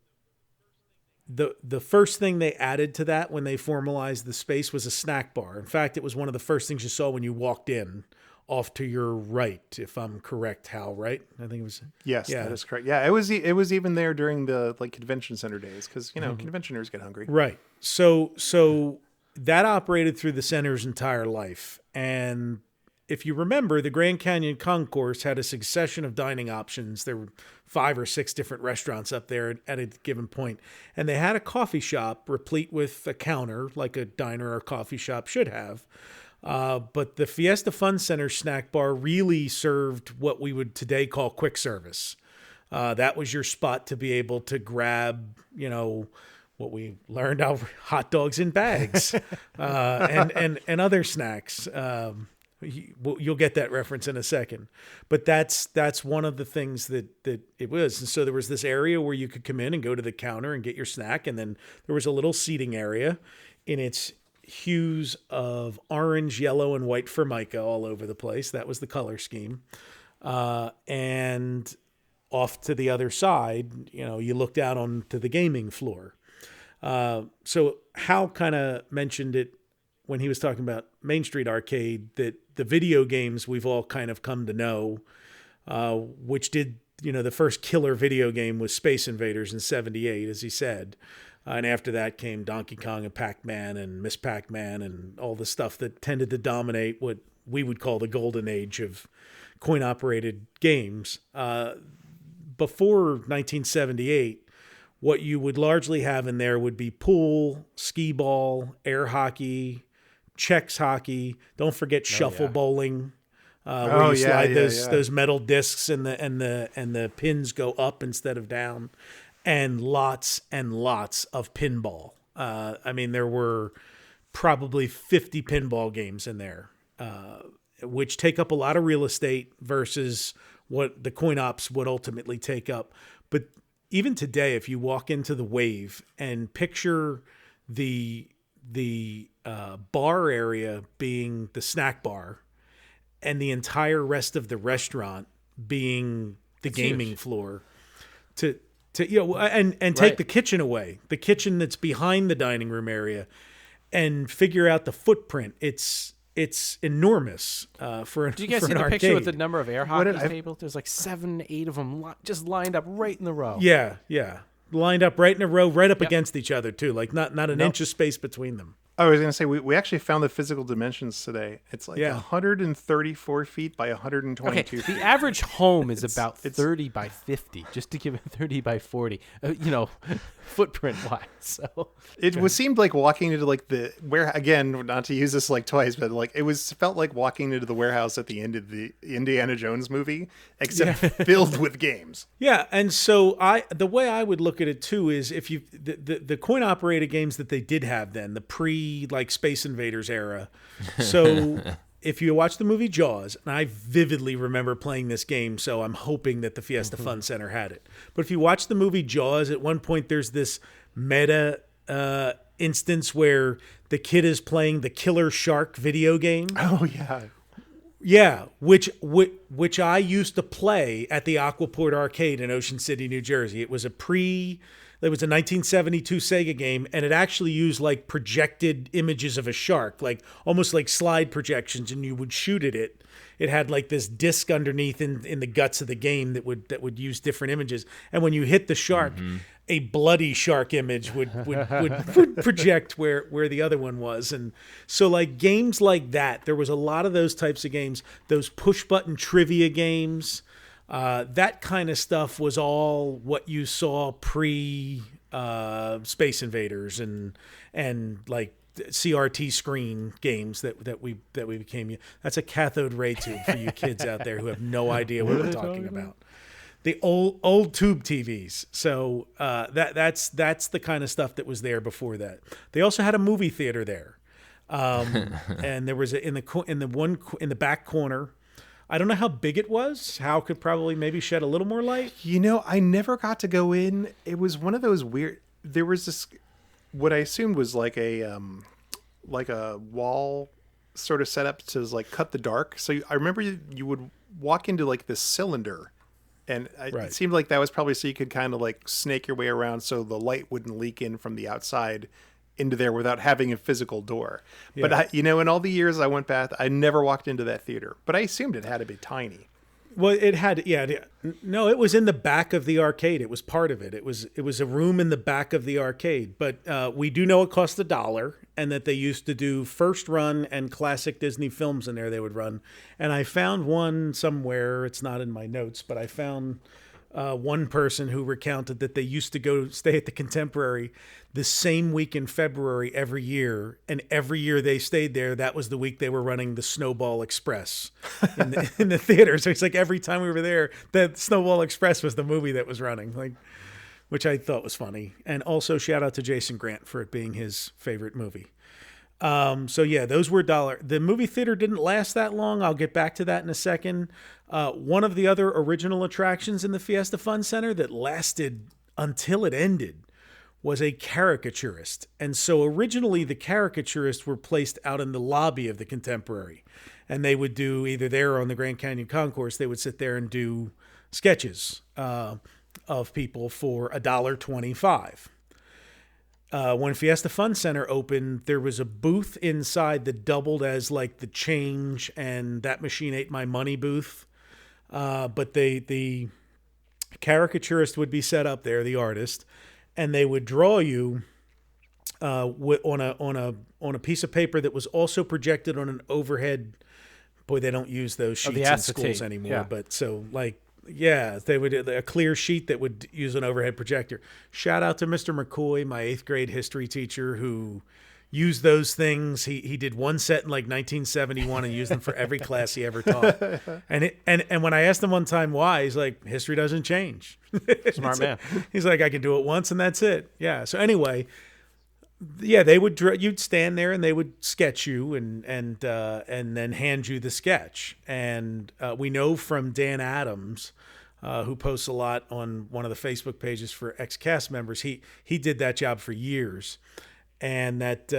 first thing they added to that when they formalized the space was a snack bar. In fact, it was one of the first things you saw when you walked in, off to your right, if I'm correct, Hal, right? I think it was. Yes, that is correct. Yeah, it was even there during the convention center days because conventioners get hungry. Right. So that operated through the center's entire life, and if you remember, the Grand Canyon Concourse had a succession of dining options. There were 5 or 6 different restaurants up there at a given point, and they had a coffee shop replete with a counter like a diner or coffee shop should have. But the Fiesta Fun Center snack bar really served what we would today call quick service. That was your spot to be able to grab, what we learned out, hot dogs in bags, and other snacks. You'll get that reference in a second, but that's one of the things that it was. And so there was this area where you could come in and go to the counter and get your snack. And then there was a little seating area in its hues of orange, yellow, and white formica all over the place. That was the color scheme. And off to the other side, you looked out onto the gaming floor. So Hal kind of mentioned it when he was talking about Main Street Arcade, that the video games we've all kind of come to know, which did, the first killer video game was Space Invaders in '78, as he said. And after that came Donkey Kong and Pac-Man and Miss Pac-Man and all the stuff that tended to dominate what we would call the golden age of coin-operated games. Before 1978, what you would largely have in there would be pool, skee-ball, air hockey, Chex hockey. Don't forget shuffle bowling, where you slide those metal discs and the pins go up instead of down. And lots of pinball. There were probably 50 pinball games in there, which take up a lot of real estate versus what the coin ops would ultimately take up. But even today, if you walk into the Wave and picture the bar area being the snack bar and the entire rest of the restaurant being the gaming floor, and take the kitchen away, the kitchen that's behind the dining room area, and figure out the footprint. It's enormous for an arcade. Do you guys see the picture with the number of air hockey tables? There's like 7, 8 of them just lined up right in the row. Yeah. Lined up right in a row, right up against each other too. Like not an inch of space between them. I was going to say, we actually found the physical dimensions today. It's like 134 feet by 122 feet. The average home is about 30 by 50, just to give it 30 by 40, footprint-wise. So it seemed like walking into again, not to use this like twice, but felt like walking into the warehouse at the end of the Indiana Jones movie, except filled with games. Yeah, and so the way I would look at it too is if you the coin-operated games that they did have then, the Space Invaders era. So if you watch the movie Jaws, and I vividly remember playing this game, so I'm hoping that the Fiesta Fun Center had it. But if you watch the movie Jaws, at one point there's this meta instance where the kid is playing the Killer Shark video game. Oh yeah. Yeah, which I used to play at the Aquaport Arcade in Ocean City, New Jersey. It was a 1972 Sega game, and it actually used like projected images of a shark, like almost like slide projections, and you would shoot at it. It had like this disc underneath in the guts of the game that would use different images, and when you hit the shark, a bloody shark image would project where the other one was. And so like games like that, there was a lot of those types of games, those push button trivia games. That kind of stuff was all what you saw pre Space Invaders and like CRT screen games that we became. That's a cathode ray tube for you kids out there who have no idea what we're talking about. The old tube TVs. So that's the kind of stuff that was there before that. They also had a movie theater there, and there was in the back corner. I don't know how big it was. Hal could probably maybe shed a little more light. I never got to go in. It was one of those weird. There was this what I assumed was like a wall sort of setup to like cut the dark. So I remember you would walk into like this cylinder, and it seemed like that was probably so you could kind of like snake your way around so the light wouldn't leak in from the outside into there without having a physical door. Yeah. But in all the years I went back, I never walked into that theater, but I assumed it had to be tiny. Well, it had, no, it was in the back of the arcade. It was part of it. It was a room in the back of the arcade. But we do know it cost $1, and that they used to do first run and classic Disney films in there they would run. And I found one somewhere, it's not in my notes, but I found one person who recounted that they used to go stay at the Contemporary the same week in February every year, and every year they stayed there, that was the week they were running the Snowball Express in the theater. So it's like every time we were there, the Snowball Express was the movie that was running, like, which I thought was funny. And also shout out to Jason Grant for it being his favorite movie. So yeah, those were $1. The movie theater didn't last that long. I'll get back to that in a second. One of the other original attractions in the Fiesta Fun Center that lasted until it ended was a caricaturist. And so originally the caricaturists were placed out in the lobby of the Contemporary, and they would do either there or on the Grand Canyon Concourse, they would sit there and do sketches of people for $1.25. When Fiesta Fun Center opened, there was a booth inside that doubled as like the change and That Machine Ate My Money booth. But the caricaturist would be set up there, the artist, and they would draw you on a piece of paper that was also projected on an overhead. Boy, they don't use those sheets in schools anymore. Yeah. But so like. Yeah, they would a clear sheet that would use an overhead projector. Shout out to Mr. McCoy, my 8th grade history teacher, who used those things. He did one set in like 1971 and used them for every class he ever taught. And when I asked him one time why, he's like, history doesn't change. Smart man. He's like, I can do it once and that's it. Yeah. So anyway, yeah, they would you'd stand there and they would sketch you and then hand you the sketch. And we know from Dan Adams, who posts a lot on one of the Facebook pages for ex-cast members, he did that job for years, and that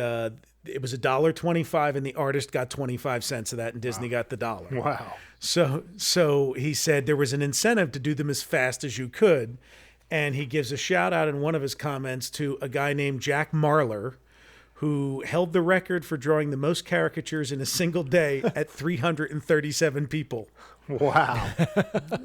it was $1.25 and the artist got 25 cents of that, and Disney got the $1. Wow. So he said there was an incentive to do them as fast as you could. And he gives a shout out in one of his comments to a guy named Jack Marler, who held the record for drawing the most caricatures in a single day at 337 people. Wow.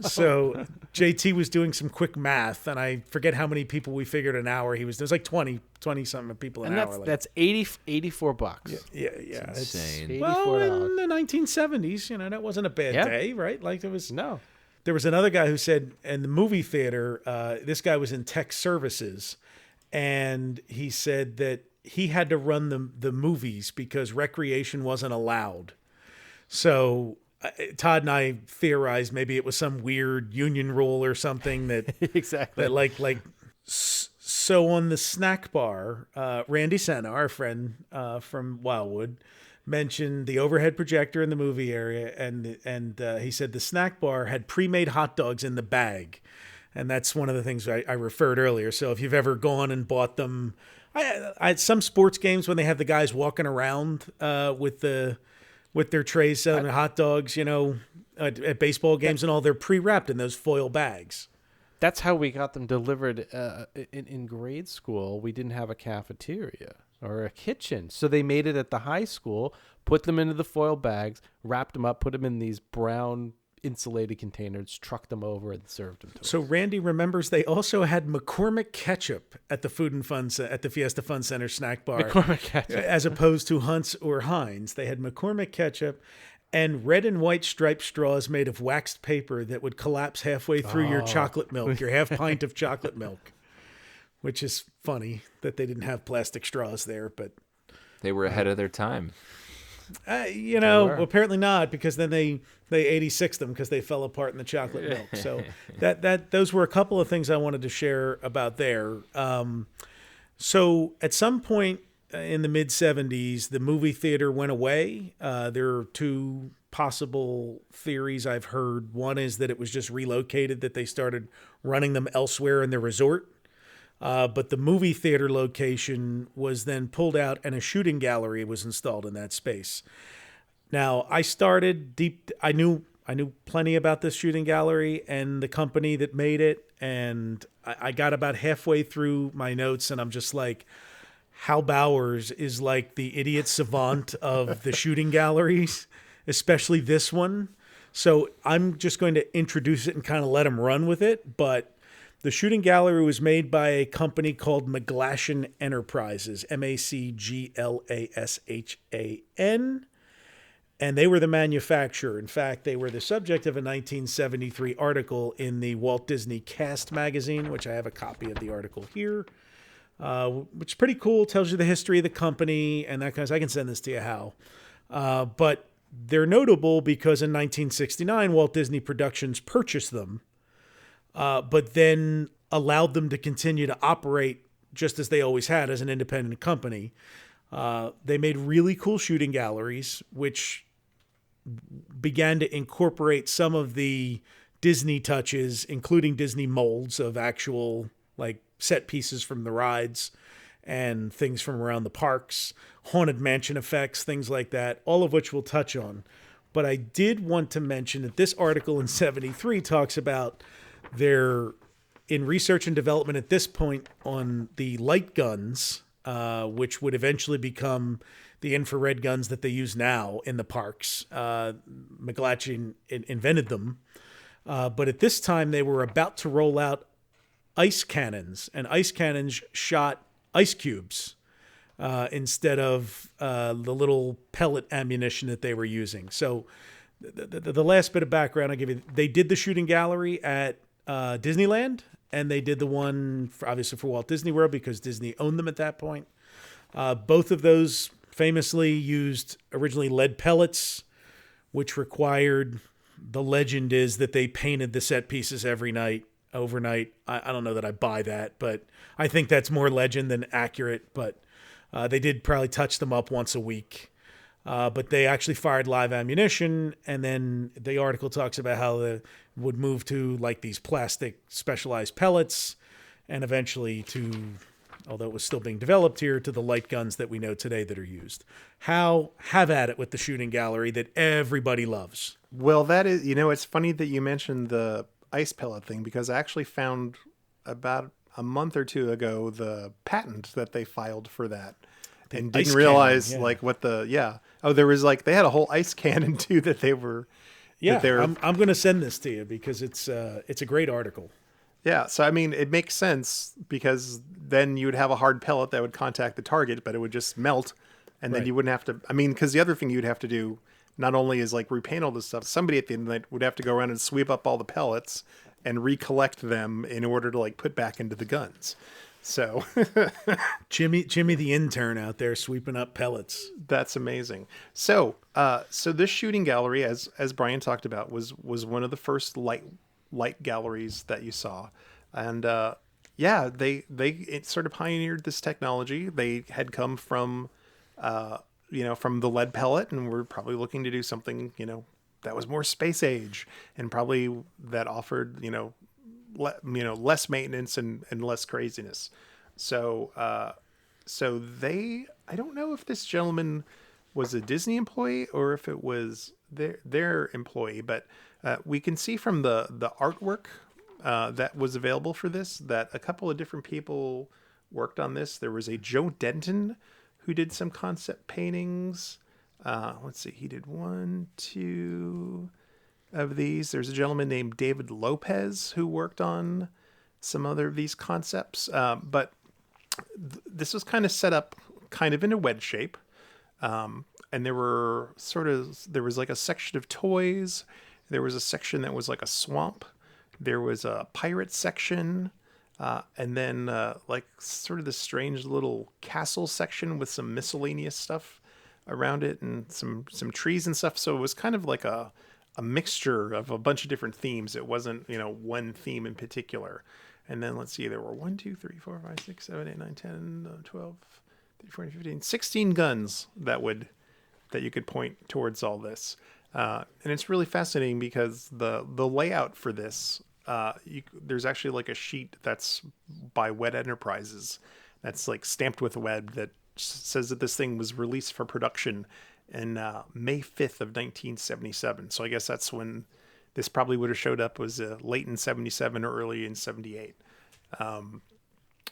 So JT was doing some quick math, and I forget how many people we figured an hour he was. There's like 20 something people an hour. That's $84. Yeah. It's insane. $84. Well, in the 1970s, that wasn't a bad day, right? Like there was no. There was another guy who said in the movie theater, this guy was in tech services, and he said that he had to run the movies because recreation wasn't allowed. So Todd and I theorized maybe it was some weird union rule or something that exactly that like. So on the snack bar, Randy Senna, our friend from Wildwood, mentioned the overhead projector in the movie area, and he said the snack bar had pre-made hot dogs in the bag, and that's one of the things I referred earlier. So if you've ever gone and bought them, I at some sports games when they have the guys walking around with their trays selling hot dogs, at baseball games and all, they're pre-wrapped in those foil bags. That's how we got them delivered in grade school. We didn't have a cafeteria or a kitchen. So they made it at the high school, put them into the foil bags, wrapped them up, put them in these brown insulated containers, trucked them over, and served them to us. So Randy remembers they also had McCormick ketchup at the at the Fiesta Fun Center snack bar. McCormick ketchup. As opposed to Hunt's or Heinz. They had McCormick ketchup and red and white striped straws made of waxed paper that would collapse halfway through your chocolate milk, your half pint of chocolate milk. Which is funny that they didn't have plastic straws there, but they were ahead of their time. Apparently not, because then they 86'd them because they fell apart in the chocolate milk. So those were a couple of things I wanted to share about there. So at some point in the mid 70s, the movie theater went away. There are two possible theories I've heard. One is that it was just relocated, that they started running them elsewhere in the resort. But the movie theater location was then pulled out and a shooting gallery was installed in that space. Now, I knew plenty about this shooting gallery and the company that made it. And I got about halfway through my notes and I'm just like, Hal Bowers is like the idiot savant of the shooting galleries, especially this one. So I'm just going to introduce it and kind of let him run with it. But the shooting gallery was made by a company called McGlashan Enterprises, MACGLASHAN. And they were the manufacturer. In fact, they were the subject of a 1973 article in the Walt Disney Cast magazine, which I have a copy of the article here, which is pretty cool. Tells you the history of the company and that kind of stuff. I can send this to you, Hal. But they're notable because in 1969, Walt Disney Productions purchased them, but then allowed them to continue to operate just as they always had as an independent company. They made really cool shooting galleries, which began to incorporate some of the Disney touches, including Disney molds of actual like set pieces from the rides and things from around the parks, Haunted Mansion effects, things like that, all of which we'll touch on. But I did want to mention that this article in 73 talks about their, in research and development at this point on the light guns, which would eventually become the infrared guns that they use now in the parks. McGlashan invented them. But at this time, they were about to roll out ice cannons, and ice cannons shot ice cubes instead of the little pellet ammunition that they were using. So the last bit of background I'll give you, they did the shooting gallery at Disneyland, and they did the one, obviously, for Walt Disney World because Disney owned them at that point. Both of those famously used originally lead pellets, which required, the legend is that they painted the set pieces every night, overnight. I don't know that I buy that, but I think that's more legend than accurate. But they did probably touch them up once a week. But they actually fired live ammunition, and then the article talks about how they would move to like these plastic specialized pellets, and eventually to, although it was still being developed here, to the light guns that we know today that are used. How have at it with the shooting gallery that everybody loves. Well, that is, it's funny that you mentioned the ice pellet thing because I actually found about a month or two ago the patent that they filed for that. And didn't realize like what there was like, they had a whole ice cannon too that they were. Yeah, I'm going to send this to you because it's a great article. Yeah, so I mean, it makes sense because then you would have a hard pellet that would contact the target, but it would just melt, and then you wouldn't have to. I mean, because the other thing you'd have to do not only is like repaint all this stuff, somebody at the end of the night would have to go around and sweep up all the pellets and recollect them in order to like put back into the guns. So Jimmy the intern out there sweeping up pellets. That's amazing. So this shooting gallery, as Brian talked about, was one of the first light galleries that you saw. And it sort of pioneered this technology. They had come from from the lead pellet, and were probably looking to do something, that was more space age and probably that offered, less maintenance and less craziness. So I don't know if this gentleman was a Disney employee or if it was their employee, but we can see from the artwork that was available for this that a couple of different people worked on this. There was a Joe Denton who did some concept paintings. Let's see, he did 1, 2 of these. There's a gentleman named David Lopez who worked on some other of these concepts. But this was kind of set up kind of in a wedge shape. And there was like a section of toys. There was a section that was like a swamp. There was a pirate section. And then like sort of this strange little castle section with some miscellaneous stuff around it and some trees and stuff. So it was kind of like a mixture of a bunch of different themes. It wasn't, one theme in particular. And then let's see, there were 1, 2, 3, 4, 5, 6, 7, 8, 9, 10, 12, 13, 14, 15, 16 guns that you could point towards all this. And it's really fascinating because the layout for this there's actually like a sheet that's by Wed Enterprises that's like stamped with web that says that this thing was released for production in May 5th of 1977. So I guess that's when this probably would have showed up, was late in 77 or early in 78.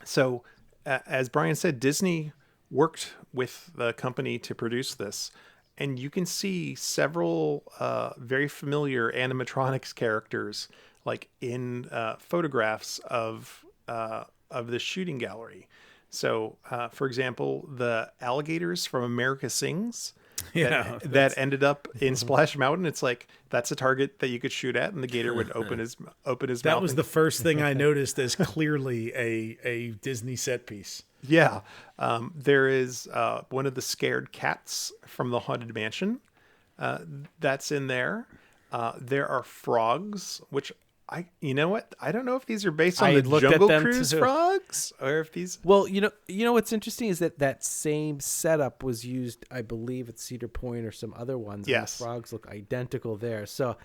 So as Brian said, Disney worked with the company to produce this. And you can see several very familiar animatronics characters like in photographs of the shooting gallery. So, for example, the alligators from America Sings that ended up in Splash Mountain. It's like that's a target that you could shoot at, and the gator would open his mouth. That was the first thing I noticed as clearly a Disney set piece. Yeah. There is one of the scared cats from the Haunted Mansion. That's in there. There are frogs, which you know what? I don't know if these are based on the Jungle Cruise frogs or if these. Well, you know what's interesting is that same setup was used, I believe, at Cedar Point or some other ones. Yes. And the frogs look identical there. So,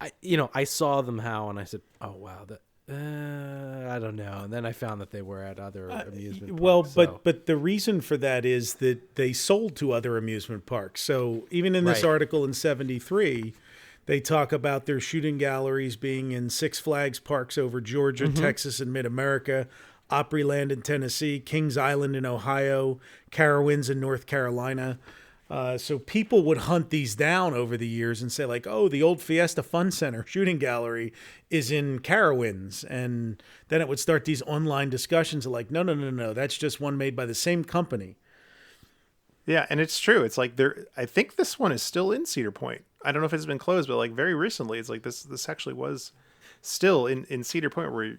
I saw them and I said, oh wow, I don't know. And then I found that they were at other amusement parks. Well, but the reason for that is that they sold to other amusement parks. So even in this article in 73, they talk about their shooting galleries being in Six Flags parks over Georgia, Texas, and Mid-America, Opryland in Tennessee, Kings Island in Ohio, Carowinds in North Carolina. So people would hunt these down over the years and say like, oh, the old Fiesta Fun Center shooting gallery is in Carowinds. And then it would start these online discussions of like, no, that's just one made by the same company. Yeah, and it's true. It's like I think this one is still in Cedar Point. I don't know if it's been closed, but like very recently, it's like this actually was still in Cedar Point where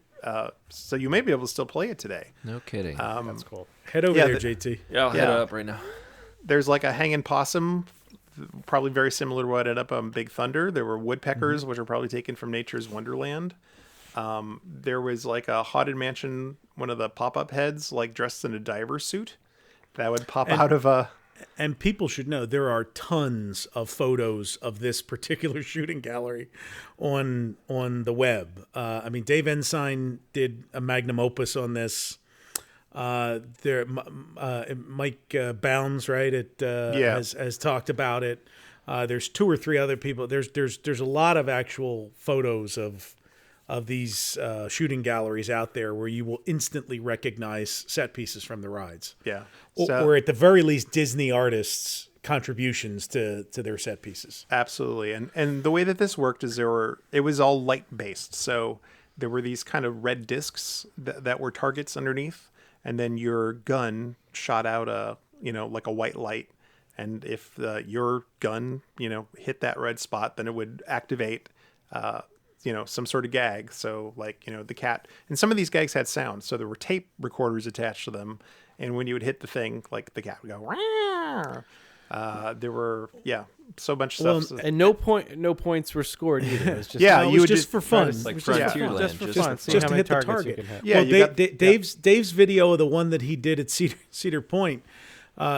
so you may be able to still play it today. No kidding. That's cool. Head over there, JT. Yeah, I'll head up right now. There's like a hanging possum, probably very similar to what ended up on Big Thunder. There were woodpeckers, which are probably taken from Nature's Wonderland. There was like a Haunted Mansion, one of the pop-up heads, like dressed in a diver suit that would pop out of a... And people should know there are tons of photos of this particular shooting gallery on the web. I mean, Dave Ensign did a magnum opus on this. Mike Bounds, right? Has talked about it. There's 2 or 3 other people. There's a lot of actual photos of these shooting galleries out there where you will instantly recognize set pieces from the rides. Yeah. Or at the very least, Disney artists' contributions to their set pieces. Absolutely. And the way that this worked is it was all light based. So there were these kind of red discs that were targets underneath. And then your gun shot out like a white light. And if your gun, hit that red spot, then it would activate, some sort of gag. So like, the cat, and some of these gags had sound. So there were tape recorders attached to them. And when you would hit the thing, like the cat would go, Wah! There were, so much stuff. Well, and no points were scored either. It was just, you would just for fun. Like Frontierland. Just for fun. Just to hit the target. Yeah, well, Dave's video of the one that he did at Cedar Point,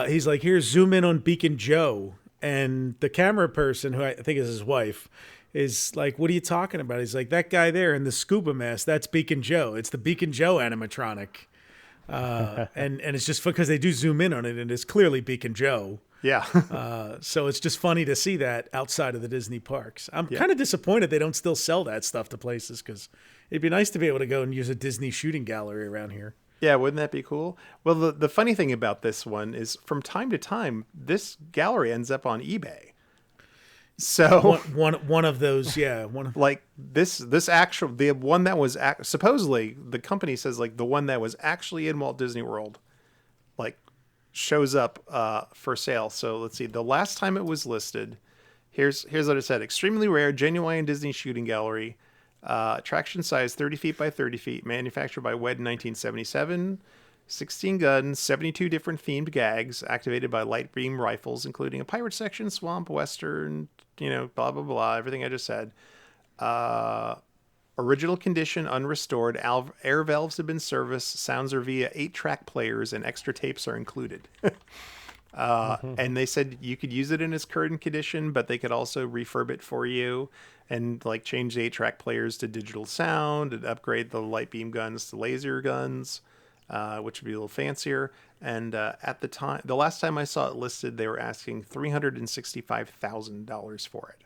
he's like, here, zoom in on Beacon Joe. And the camera person, who I think is his wife, is like, what are you talking about? He's like, that guy there in the scuba mask, that's Beacon Joe. It's the Beacon Joe animatronic. And it's just because they do zoom in on it, and it's clearly Beacon Joe. Yeah. So it's just funny to see that outside of the Disney parks. I'm kind of disappointed they don't still sell that stuff to places, because it'd be nice to be able to go and use a Disney shooting gallery around here. Yeah, wouldn't that be cool? Well, the funny thing about this one is from time to time, this gallery ends up on eBay. So one of those, like this actual, the one that was supposedly, the company says like the one that was actually in Walt Disney World, like shows up for sale. So let's see, the last time it was listed, here's what it said: extremely rare, genuine Disney shooting gallery, attraction size 30 feet by 30 feet, manufactured by Wed in 1977. 16 guns, 72 different themed gags, activated by light beam rifles, including a pirate section, swamp, western, blah, blah, blah, everything I just said. Original condition, unrestored. Air valves have been serviced. Sounds are via 8-track players, and extra tapes are included. And they said you could use it in its current condition, but they could also refurb it for you and like change the 8-track players to digital sound and upgrade the light beam guns to laser guns, which would be a little fancier. And at the last time I saw it listed, they were asking $365,000 for it.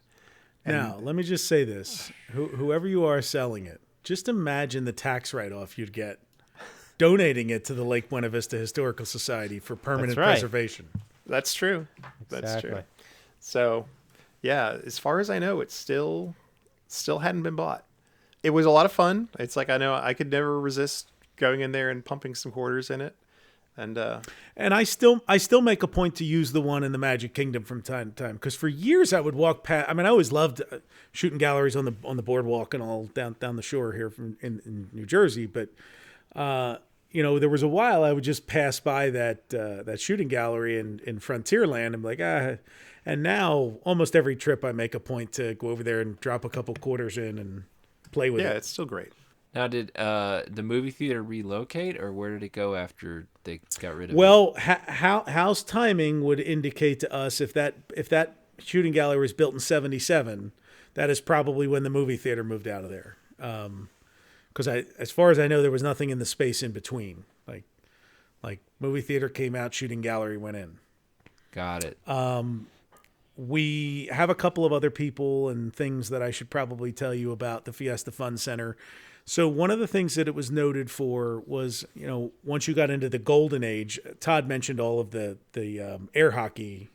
And now, let me just say this. Whoever you are selling it, just imagine the tax write-off you'd get donating it to the Lake Buena Vista Historical Society for permanent preservation. That's true. That's true. So, yeah, as far as I know, it's still hadn't been bought. It was a lot of fun. It's like, I know I could never resist going in there and pumping some quarters in it. And I still make a point to use the one in the Magic Kingdom from time to time, because for years I would walk past. I mean, I always loved shooting galleries on the boardwalk and all down the shore here in New Jersey. But there was a while I would just pass by that shooting gallery in Frontierland. I'm like, and now almost every trip I make a point to go over there and drop a couple quarters in and play with it. Yeah, it's still great. Now, did the movie theater relocate, or where did it go after they got rid of it? Well, house timing would indicate to us if that shooting gallery was built in 1977, that is probably when the movie theater moved out of there. Because as far as I know, there was nothing in the space in between. Like movie theater came out, shooting gallery went in. Got it. We have a couple of other people and things that I should probably tell you about the Fiesta Fun Center. So one of the things that it was noted for was, once you got into the golden age, Todd mentioned all of the air hockey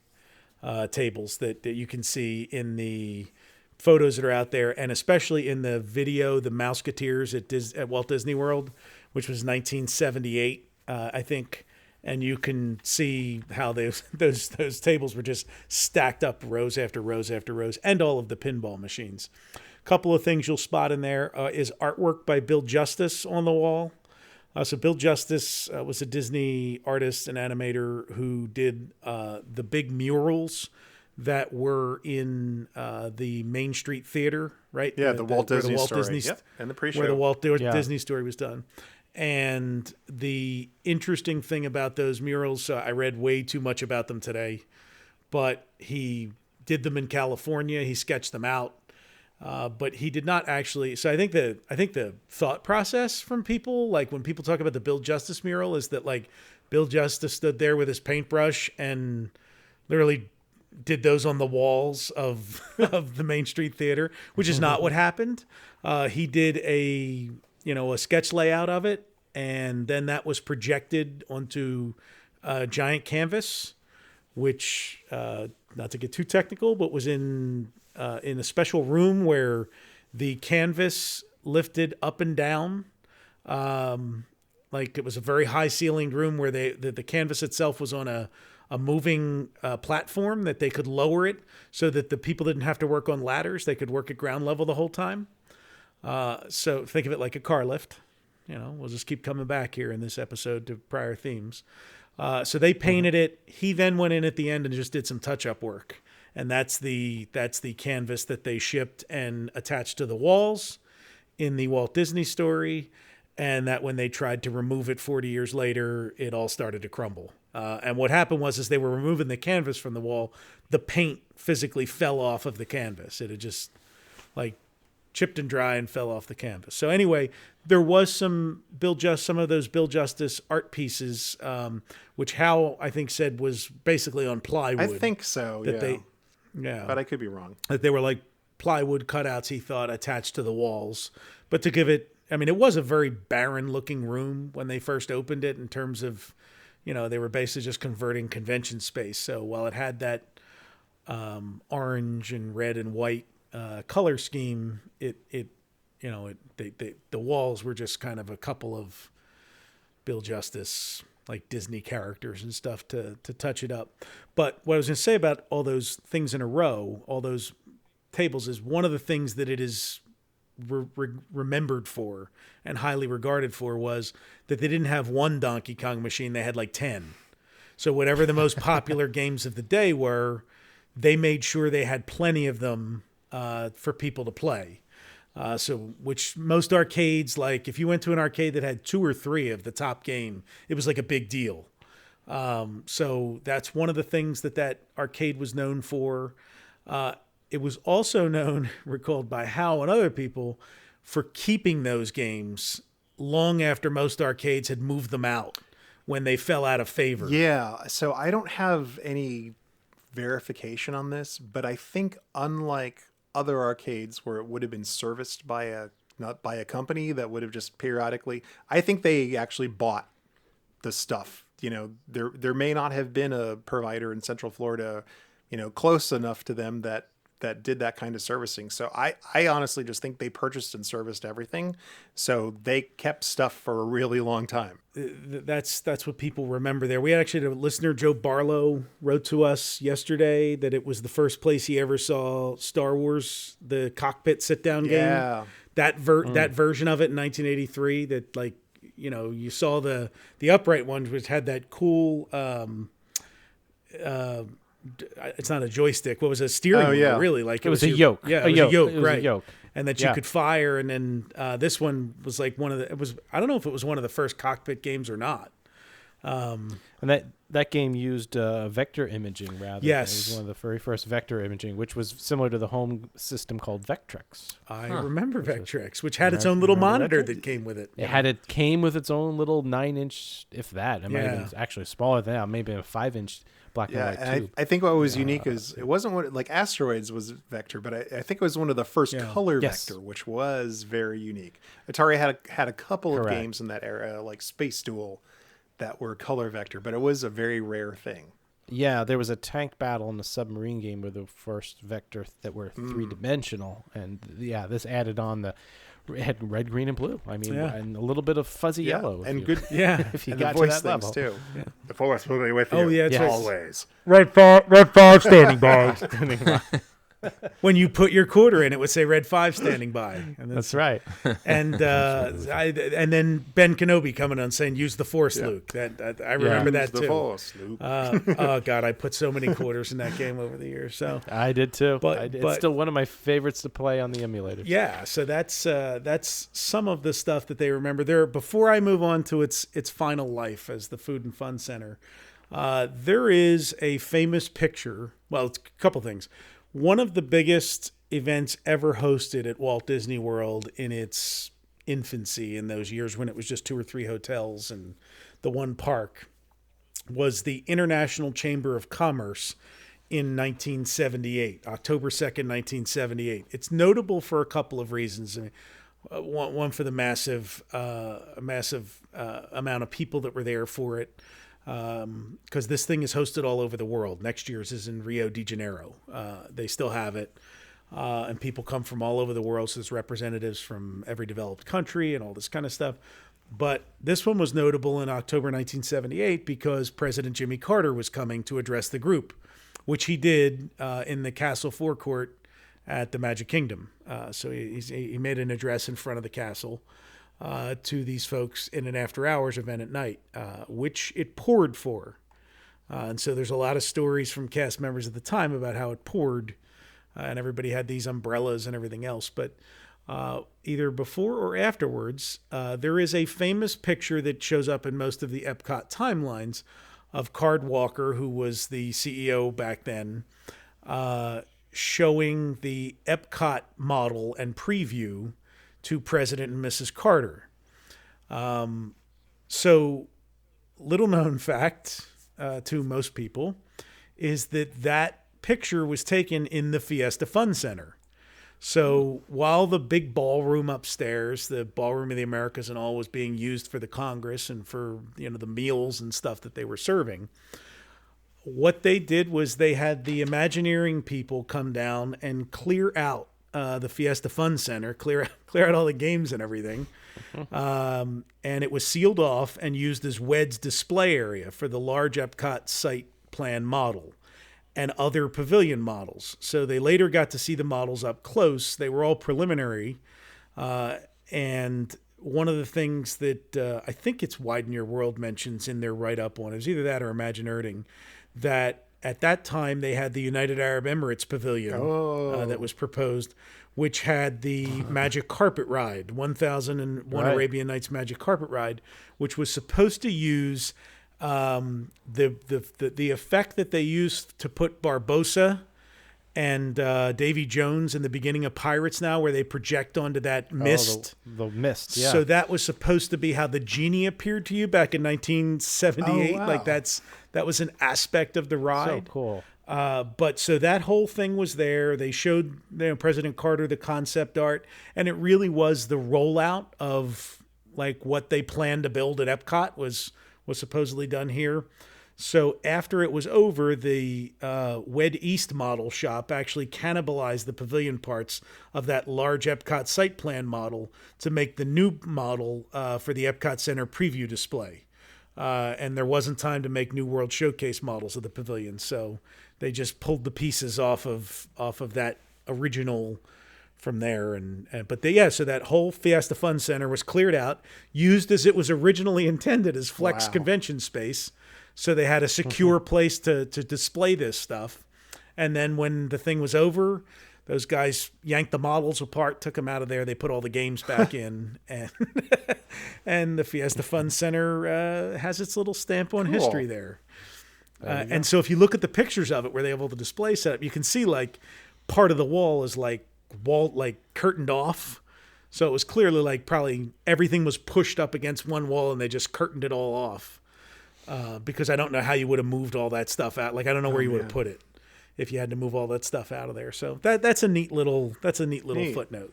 tables that you can see in the photos that are out there, and especially in the video, the Mouseketeers at Walt Disney World, which was 1978, I think. And you can see how those tables were just stacked up rows after rows after rows, and all of the pinball machines. Couple of things you'll spot in there is artwork by Bill Justice on the wall. So Bill Justice was a Disney artist and animator who did the big murals that were in the Main Street Theater, right? Yeah, the Walt Disney story. Yep. And the pre-show. Where the Walt Disney story was done. And the interesting thing about those murals, I read way too much about them today, but he did them in California. He sketched them out. But he did not actually. So I think the thought process from people, like when people talk about the Bill Justice mural, is that like Bill Justice stood there with his paintbrush and literally did those on the walls of the Main Street Theater, which is not what happened. He did a sketch layout of it, and then that was projected onto a giant canvas, which not to get too technical, but was in a special room where the canvas lifted up and down. Like it was a very high ceilinged room where the canvas itself was on a moving platform that they could lower it so that the people didn't have to work on ladders. They could work at ground level the whole time. So think of it like a car lift. We'll just keep coming back here in this episode to prior themes. So they painted it. He then went in at the end and just did some touch-up work. And that's the canvas that they shipped and attached to the walls in the Walt Disney story. And that when they tried to remove it 40 years later, it all started to crumble. And what happened was, as they were removing the canvas from the wall, the paint physically fell off of the canvas. It had just chipped and dry and fell off the canvas. So anyway, there was some of those Bill Justice art pieces, which Hal, I think, said was basically on plywood. I think so, yeah. But I could be wrong. That they were like plywood cutouts, he thought, attached to the walls. But to give it, it was a very barren looking room when they first opened it in terms of, they were basically just converting convention space. So while it had that orange and red and white color scheme, the walls were just kind of a couple of Bill Justice, like Disney characters and stuff to touch it up. But what I was going to say about all those things in a row, all those tables, is one of the things that it is remembered for and highly regarded for was that they didn't have one Donkey Kong machine, they had like 10. So whatever the most popular games of the day were, they made sure they had plenty of them for people to play. Which most arcades, like if you went to an arcade that had 2 or 3 of the top game, it was like a big deal. So that's one of the things that arcade was known for. It was also known, recalled by Hal and other people, for keeping those games long after most arcades had moved them out when they fell out of favor. Yeah, so I don't have any verification on this, but I think unlike other arcades where it would have been serviced by not by a company that would have just periodically, I think they actually bought the stuff. You know, there may not have been a provider in Central Florida, close enough to them that did that kind of servicing. So I honestly just think they purchased and serviced everything. So they kept stuff for a really long time. That's what people remember there. We had actually a listener, Joe Barlow, wrote to us yesterday that it was the first place he ever saw Star Wars, the cockpit sit-down game. That version of it in 1983 that, like, you saw the upright one, which had that cool... it's not a joystick. What was it? A steering wheel, really? Like it was a yoke. Yeah, it was a yoke, right? A yoke. And that you could fire. And then this one was like I don't know if it was one of the first cockpit games or not. And that game used vector imaging rather. Yes, it was one of the very first vector imaging, which was similar to the home system called Vectrex. I remember Vectrex, which had its own little monitor that came with it. It came with its own little 9-inch, if that. It might have been actually smaller than that, maybe a 5-inch. Black and white tube. I think what was unique is it wasn't like Asteroids was vector, but I think it was one of the first color vector, which was very unique. Atari had a couple of games in that era, like Space Duel, that were color vector, but it was a very rare thing. Yeah, there was a tank battle in the submarine game where the first vector that were 3-dimensional, and this added on it had red, green, and blue. I mean, and a little bit of fuzzy yellow. And good, if you and got the voice to that level too. Yeah. The force will be with you. Oh, yeah, always. Red 5 standing by. When you put your quarter in, it would say Red 5 standing by. And that's right. And and then Ben Kenobi coming on saying, "Use the Force, Luke." That I remember that too. The Force, Luke. Oh God, I put so many quarters in that game over the years. So I did too. But it's still one of my favorites to play on the emulators. Yeah, so that's some of the stuff that they remember there. Before I move on to its final life as the Food and Fun Center, there is a famous picture. Well, it's a couple things. One of the biggest events ever hosted at Walt Disney World in its infancy, in those years when it was just 2 or 3 hotels and the one park, was the International Chamber of Commerce in 1978, October 2nd, 1978. It's notable for a couple of reasons. One for the massive amount of people that were there for it. Because this thing is hosted all over the world. Next year's is in Rio de Janeiro. They still have it. And people come from all over the world. So there's representatives from every developed country and all this kind of stuff. But this one was notable in October 1978 because President Jimmy Carter was coming to address the group, which he did in the castle forecourt at the Magic Kingdom. So he made an address in front of the castle to these folks in an after-hours event at night, which it poured for. And so there's a lot of stories from cast members at the time about how it poured, and everybody had these umbrellas and everything else. But either before or afterwards, there is a famous picture that shows up in most of the Epcot timelines of Card Walker, who was the CEO back then, showing the Epcot model and preview to President and Mrs. Carter. So, little known fact to most people is that picture was taken in the Fiesta Fun Center. So while the big ballroom upstairs, the Ballroom of the Americas and all, was being used for the Congress and for the meals and stuff that they were serving, what they did was they had the Imagineering people come down and clear out the Fiesta Fun Center, clear out all the games and everything. And it was sealed off and used as WED's display area for the large Epcot site plan model and other pavilion models. So they later got to see the models up close. They were all preliminary. And one of the things that I think it's Widen Your World mentions in their write-up on it was either that or Imagineering, that at that time, they had the United Arab Emirates Pavilion that was proposed, which had the Magic Carpet Ride, 1001 Arabian Nights Magic Carpet Ride, which was supposed to use The effect that they used to put Barbossa and Davy Jones in the beginning of Pirates Now, where they project onto that mist. The mist, yeah. So that was supposed to be how the genie appeared to you back in 1978. Oh, wow. Like that was an aspect of the ride. So cool. But so that whole thing was there. They showed President Carter the concept art, and it really was the rollout of like what they planned to build at Epcot was supposedly done here. So after it was over, the Wed East model shop actually cannibalized the pavilion parts of that large Epcot site plan model to make the new model for the Epcot Center preview display. And there wasn't time to make New World Showcase models of the pavilion, so they just pulled the pieces off of that original from there. So that whole Fiesta Fun Center was cleared out, used as it was originally intended as flex convention space. So they had a secure place to display this stuff. And then when the thing was over, those guys yanked the models apart, took them out of there. They put all the games back in. And the Fiesta Fun Center has its little stamp on history there. And so if you look at the pictures of it where they have all the display set up, you can see like part of the wall is like curtained off. So it was clearly like probably everything was pushed up against one wall and they just curtained it all off. Because I don't know how you would have moved all that stuff out. Like I don't know where you would have put it if you had to move all that stuff out of there. So that's a neat little footnote.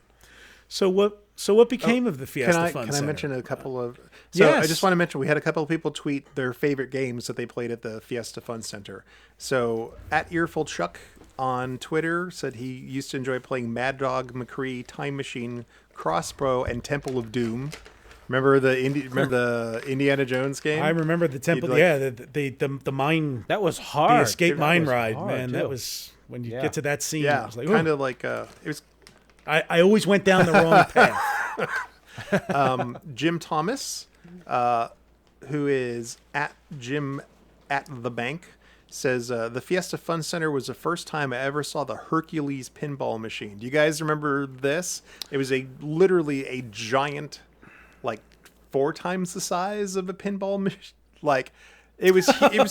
So what became of the Fiesta Fun Center? Can I mention a couple of? Yes. I just want to mention we had a couple of people tweet their favorite games that they played at the Fiesta Fun Center. So at Earful Chuck on Twitter said he used to enjoy playing Mad Dog McCree, Time Machine, Crossbow, and Temple of Doom. Remember the Indiana Jones game? I remember the temple. The mine. That was hard. The escape mine ride, hard, man. Too. That was when you get to that scene. Yeah, it was like, kind of like it was. I always went down the wrong path. Jim Thomas, who is at Jim at the Bank, says the Fiesta Fun Center was the first time I ever saw the Hercules pinball machine. Do you guys remember this? It was literally a giant, like 4 times the size of a pinball machine. Like it was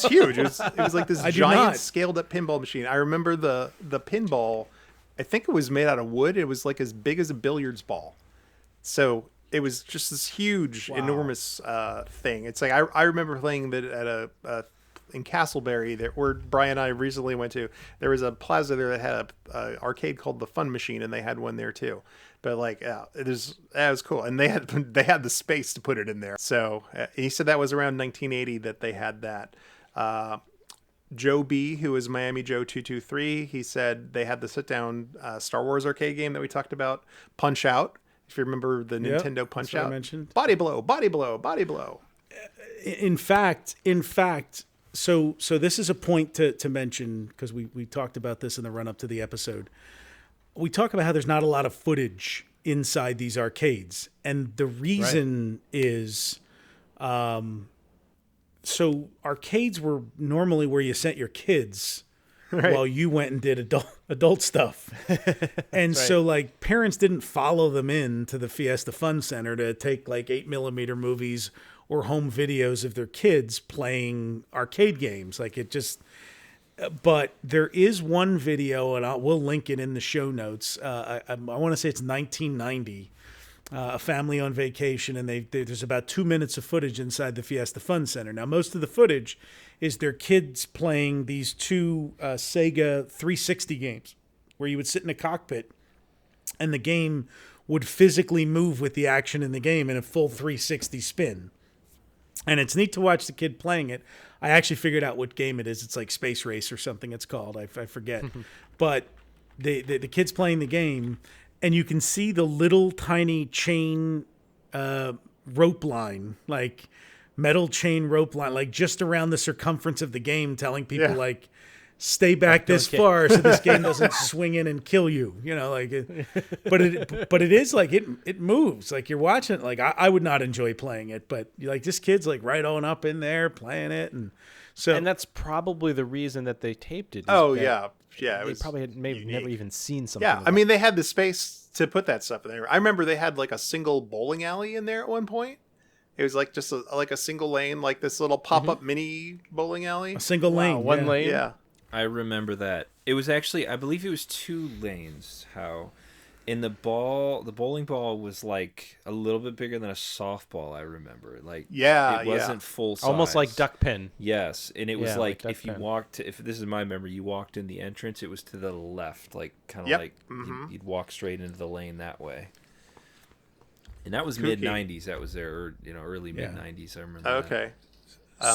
huge. It was like this giant scaled up pinball machine. I remember the pinball. I think it was made out of wood. It was like as big as a billiards ball. So it was just this huge, enormous thing. It's like I remember playing that at in Castleberry, where Brian and I recently went to. There was a plaza there that had a arcade called the Fun Machine, and they had one there too. But like, that was cool, and they had the space to put it in there. So he said that was around 1980 that they had that. Joe B, who is Miami Joe 223, he said they had the sit-down Star Wars arcade game that we talked about, Punch Out. If you remember the Nintendo Punch Out, I mentioned. Body blow, body blow, body blow. In fact, so this is a point to mention because we talked about this in the run-up to the episode. We talk about how there's not a lot of footage inside these arcades, and the reason is. So arcades were normally where you sent your kids while you went and did adult stuff. And so like parents didn't follow them in to the Fiesta Fun Center to take like 8mm movies or home videos of their kids playing arcade games. Like it just, but there is one video and we'll link it in the show notes. I want to say it's 1990. A family on vacation, and there's about 2 minutes of footage inside the Fiesta Fun Center. Now, most of the footage is their kids playing these 2 Sega 360 games, where you would sit in a cockpit, and the game would physically move with the action in the game in a full 360 spin. And it's neat to watch the kid playing it. I actually figured out what game it is. It's like Space Race or something it's called. I forget. But the kid's playing the game, and you can see the little tiny chain rope line, like metal chain rope line, like just around the circumference of the game, telling people like, stay back this far so this game doesn't swing in and kill you. You know, like, but it is like it moves. Like you're watching it. Like I would not enjoy playing it, but like this kid's like right on up in there playing it, and that's probably the reason that they taped it. Yeah, they probably had maybe never even seen something. Yeah, I mean, they had the space to put that stuff in there. I remember they had like a single bowling alley in there at one point. It was like just like a single lane, like this little pop-up mini bowling alley. A single lane, one lane. Yeah. I remember that. It was actually, I believe it was 2 lanes. How in the bowling ball was like a little bit bigger than a softball. I remember, like it wasn't full size, almost like duck pin. Yes, and it was like if you pen. walked, if this is my memory, you walked in the entrance, it was to the left, like kind of like you'd walk straight into the lane that way. And that was mid '90s. That was there, or early mid '90s. I remember. Okay.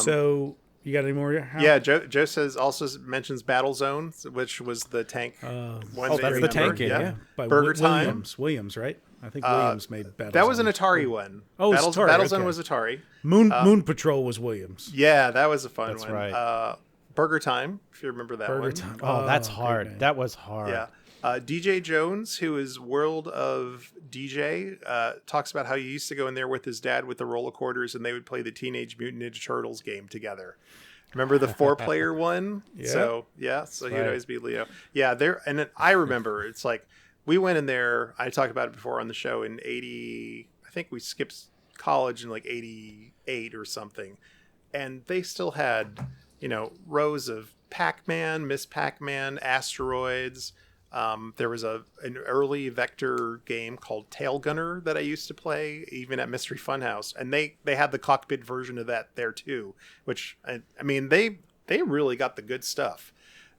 So you got any more? Hal? Yeah, Joe says mentions Battle Zone, which was the tank. One that's the tank game. Yeah. By Burger Time. Williams, right? I think Williams made Battle That Zone. was an Atari one. Oh, it was Atari. Battle Zone was Atari. Moon Patrol was Williams. Yeah, that was a fun one. That's right. Burger Time, if you remember that one. Burger Time. Oh, that's hard. man. That was hard. Yeah. DJ Jones, who is World of DJ, talks about how he used to go in there with his dad with the roller quarters, and they would play the Teenage Mutant Ninja Turtles game together. Remember the 4-player one? Yeah. So he'd always be Leo. Yeah, and then I remember it's like we went in there. I talked about it before on the show in '80. I think we skipped college in like '88 or something, and they still had rows of Pac-Man, Miss Pac-Man, Asteroids. There was an early vector game called Tail Gunner that I used to play even at Mystery Funhouse, and they had the cockpit version of that there too, which I mean they really got the good stuff.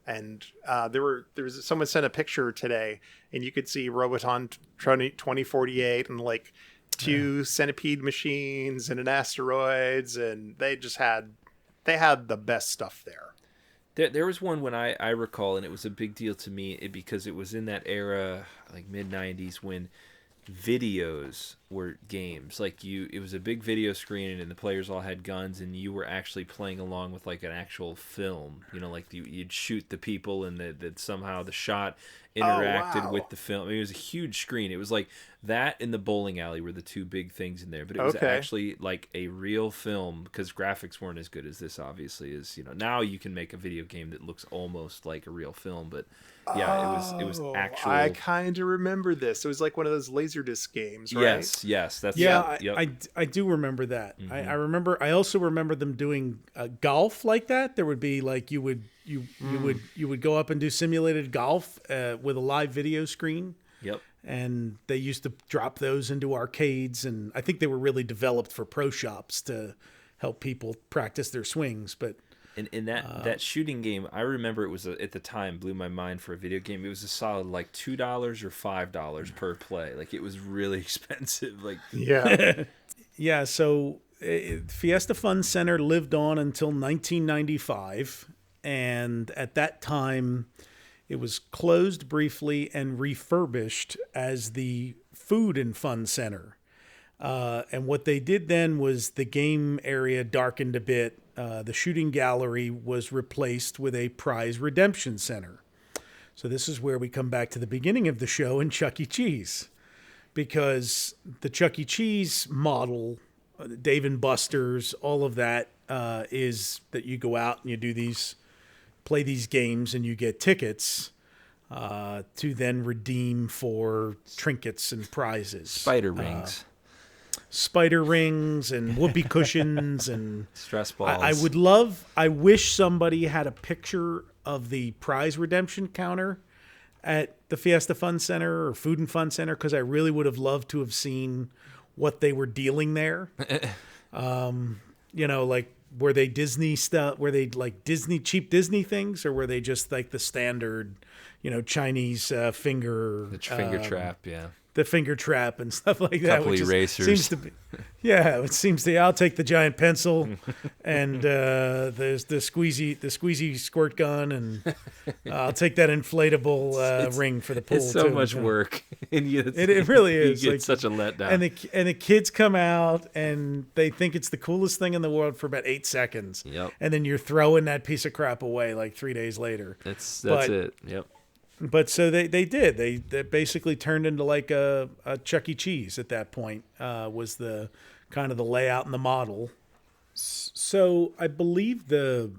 And there was someone sent a picture today, and you could see Roboton 2048 and like 2 centipede machines and an Asteroids, and they had the best stuff there. There was one when I recall, and it was a big deal to me because it was in that era, like mid '90s, when videos were games. Like it was a big video screen, and the players all had guns, and you were actually playing along with like an actual film. Like you'd shoot the people, and that somehow the shot interacted with the film. I mean, it was a huge screen. It was like that and the bowling alley were the 2 big things in there, but it was actually like a real film, because graphics weren't as good as this obviously is. Now you can make a video game that looks almost like a real film, but it was actual. I kind of remember this. It was like one of those Laserdisc games, right? Yes, that's I do remember that. Mm-hmm. I also remember them doing golf like that. There would be like you would go up and do simulated golf with a live video screen. Yep. And they used to drop those into arcades, and I think they were really developed for pro shops to help people practice their swings. But in that shooting game, I remember it was at the time blew my mind for a video game. It was a solid like $2 or $5 per play. Like it was really expensive. Like yeah. So Fiesta Fun Center lived on until 1995, and at that time, it was closed briefly and refurbished as the Food and Fun Center. And what they did then was the game area darkened a bit. The shooting gallery was replaced with a prize redemption center. So this is where we come back to the beginning of the show in Chuck E. Cheese. Because the Chuck E. Cheese model, Dave and Buster's, all of that is that you go out and you do play these games, and you get tickets to then redeem for trinkets and prizes. Spider rings And whoopee cushions and stress balls. I wish somebody had a picture of the prize redemption counter at the Fiesta Fun Center or Food and Fun Center, because I really would have loved to have seen what they were dealing there. Like, were they Disney stuff? Were they like cheap Disney things, or were they just like the standard, Chinese finger? The finger trap, yeah. The finger trap and stuff like that. Couple erasers. Seems to be, it seems to. I'll take the giant pencil, and there's the squeezy squirt gun, and I'll take that inflatable ring for the pool. It's so too. much work, and it really is. You get such a letdown. And the kids come out and they think it's the coolest thing in the world for about 8 seconds. Yep. And then you're throwing that piece of crap away like 3 days later. That's it. Yep. But so they did. They basically turned into like a Chuck E. Cheese at that point, was the kind of the layout and the model. So I believe the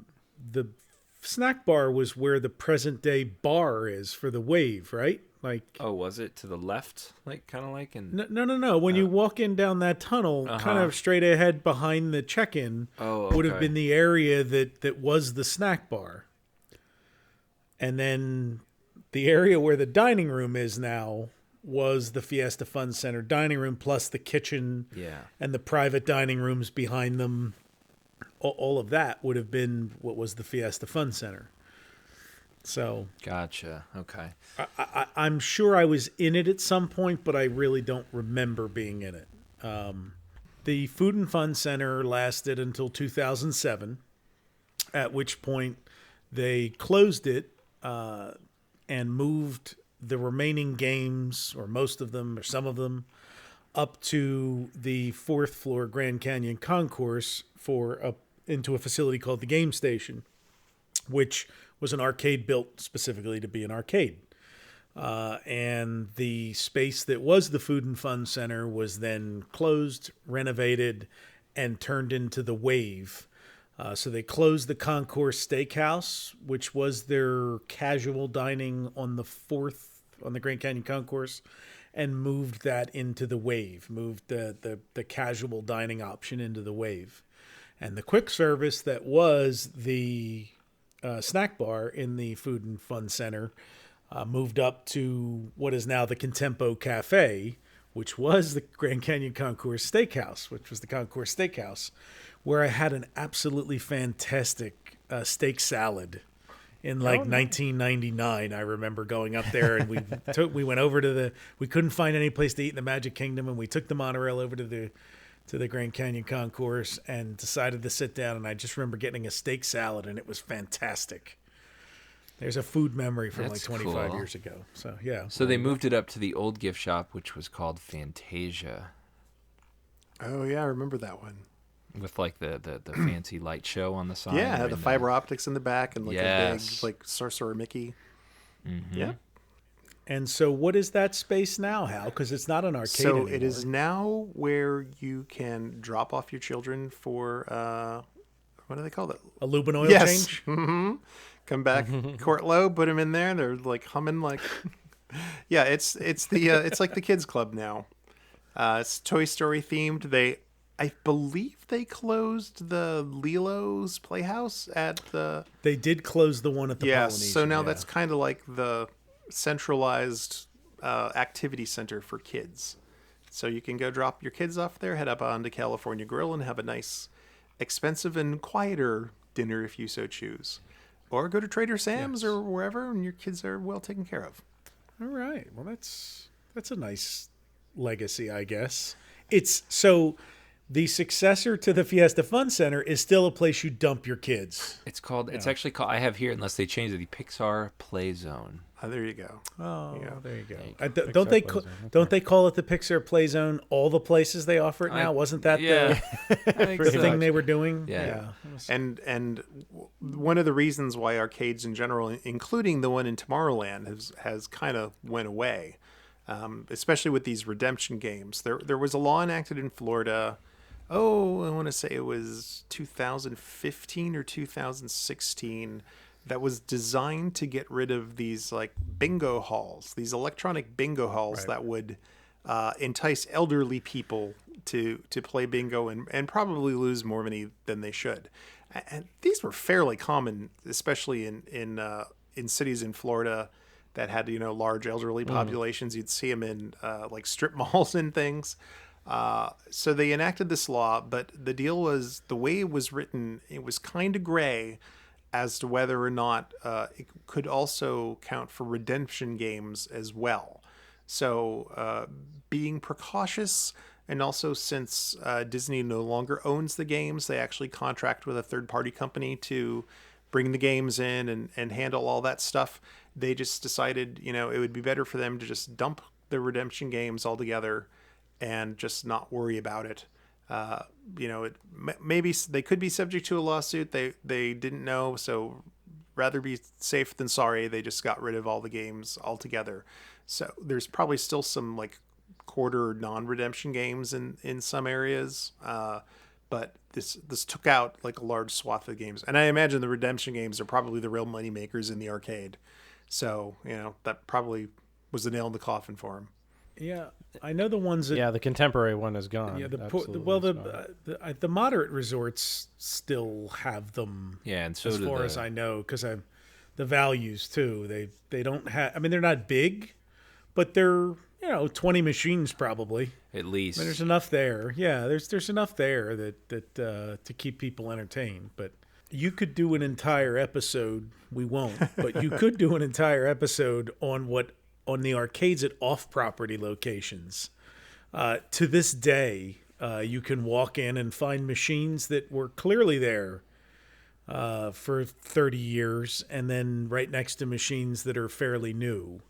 snack bar was where the present day bar is for the Wave, right? Like, oh, was it to the left? Like, kind of like in... No. When you walk in down that tunnel, kind of straight ahead behind the check-in would have been the area that was the snack bar. And then the area where the dining room is now was the Fiesta Fun Center dining room, plus the kitchen and the private dining rooms behind them. All of that would have been what was the Fiesta Fun Center. So gotcha. Okay. I'm sure I was in it at some point, but I really don't remember being in it. The Food and Fun Center lasted until 2007, at which point they closed it and moved the remaining games, or most of them, or some of them, up to the 4th floor Grand Canyon Concourse into a facility called the Game Station, which was an arcade built specifically to be an arcade. And the space that was the Food and Fun Center was then closed, renovated, and turned into the Wave. So they closed the Concourse Steakhouse, which was their casual dining on the Grand Canyon Concourse, and moved that into the Wave, moved the casual dining option into the Wave. And the quick service that was the snack bar in the Food and Fun Center moved up to what is now the Contempo Cafe, which was the Grand Canyon Concourse Steakhouse, which was the Concourse Steakhouse, where I had an absolutely fantastic steak salad in 1999. I remember going up there, and we went over we couldn't find any place to eat in the Magic Kingdom, and we took the monorail over to the Grand Canyon Concourse and decided to sit down, and I just remember getting a steak salad, and it was fantastic. There's a food memory from That's 25 cool. years ago. So, yeah. So they moved it up to the old gift shop, which was called Fantasia. Oh, yeah, I remember that one. With like the fancy light show on the side. Yeah, the fiber optics in the back and like a big like Sorcerer Mickey. Mm-hmm. Yeah. And so what is that space now, Hal? Because it's not an arcade anymore. So it is now where you can drop off your children for, what do they call it? A lube and oil change? Mm-hmm. Come back court low, put them in there, and they're like humming like... Yeah, it's like the kids club now. It's Toy Story themed. I believe they closed the Lilo's Playhouse at the... They did close the one at the Polynesian. So now that's kind of like the centralized activity center for kids. So you can go drop your kids off there, head up onto California Grill, and have a nice, expensive and quieter dinner if you so choose. Or go to Trader Sam's or wherever, and your kids are well taken care of. All right. Well, that's a nice legacy, I guess. It's so... The successor to the Fiesta Fun Center is still a place you dump your kids. It's actually called, I have here, unless they change it, the Pixar Play Zone. Oh, there you go. Oh, there you go. Don't they call it the Pixar Play Zone? All the places they offer it now? Wasn't that the thing they were doing? Yeah. And one of the reasons why arcades in general, including the one in Tomorrowland, has kind of went away, especially with these redemption games. There was a law enacted in Florida. I want to say it was 2015 or 2016 that was designed to get rid of these like bingo halls, these electronic bingo halls that would entice elderly people to play bingo and probably lose more money than they should. And these were fairly common, especially in cities in Florida that had, large elderly populations. You'd see them in like strip malls and things. So they enacted this law, but the deal was the way it was written, it was kind of gray as to whether or not it could also count for redemption games as well. So being precautious, and also since Disney no longer owns the games, they actually contract with a third-party company to bring the games in and handle all that stuff. They just decided, it would be better for them to just dump the redemption games altogether and just not worry about it. Maybe they could be subject to a lawsuit. They didn't know, so rather be safe than sorry. They just got rid of all the games altogether. So there's probably still some like quarter non-redemption games in some areas, but this took out like a large swath of games. And I imagine the redemption games are probably the real money makers in the arcade. So that probably was the nail in the coffin for him. Yeah, I know the ones that. Yeah, the contemporary one is gone. Yeah, Absolutely the moderate resorts still have them. Yeah, and so as do far as I know, because the values too. They don't have. I mean, they're not big, but they're 20 machines probably. At least. I mean, there's enough there. Yeah, there's enough there that to keep people entertained. But you could do an entire episode. We won't, but you could do an entire episode on the arcades at off-property locations. To this day, you can walk in and find machines that were clearly there for 30 years, and then right next to machines that are fairly new.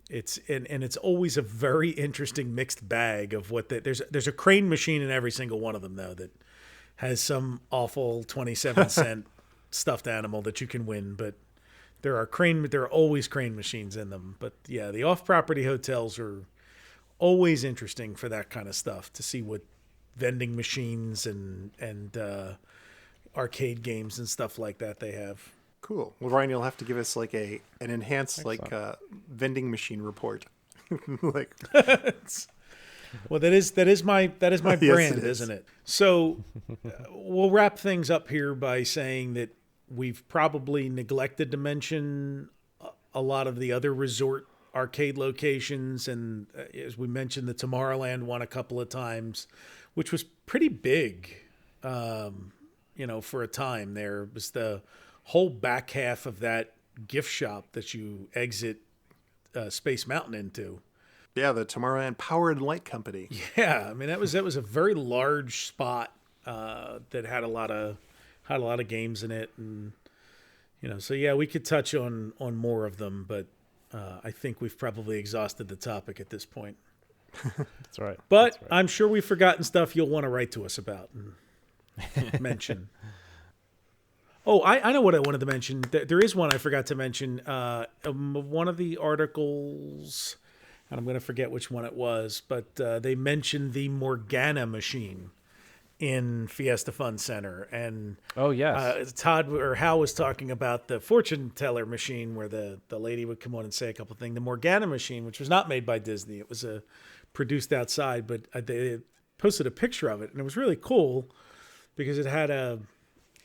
It's always a very interesting mixed bag of what there's a crane machine in every single one of them though that has some awful 27-cent stuffed animal that you can win, but there are always crane machines in them. But yeah, the off-property hotels are always interesting for that kind of stuff, to see what vending machines and arcade games and stuff like that they have. Cool. Well, Ryan, you'll have to give us like an enhanced vending machine report. Well, that is my brand, yes, isn't it? So we'll wrap things up here by saying that we've probably neglected to mention a lot of the other resort arcade locations, and as we mentioned, the Tomorrowland one a couple of times, which was pretty big, for a time. There was the whole back half of that gift shop that you exit Space Mountain into. Yeah, the Tomorrowland Power and Light Company. Yeah, I mean that was a very large spot that had a lot of games in it, and so yeah, we could touch on more of them, but I think we've probably exhausted the topic at this point. That's right. But That's right. I'm sure we've forgotten stuff you'll want to write to us about and mention. Oh, I know what I wanted to mention. There is one I forgot to mention. One of the articles, and I'm going to forget which one it was, but they mentioned the Morgana machine in Fiesta Fun Center. And oh, yes. Todd or Hal was talking about the fortune teller machine where the lady would come on and say a couple things. The Morgana machine, which was not made by Disney, it was produced outside, but they posted a picture of it, and it was really cool because it had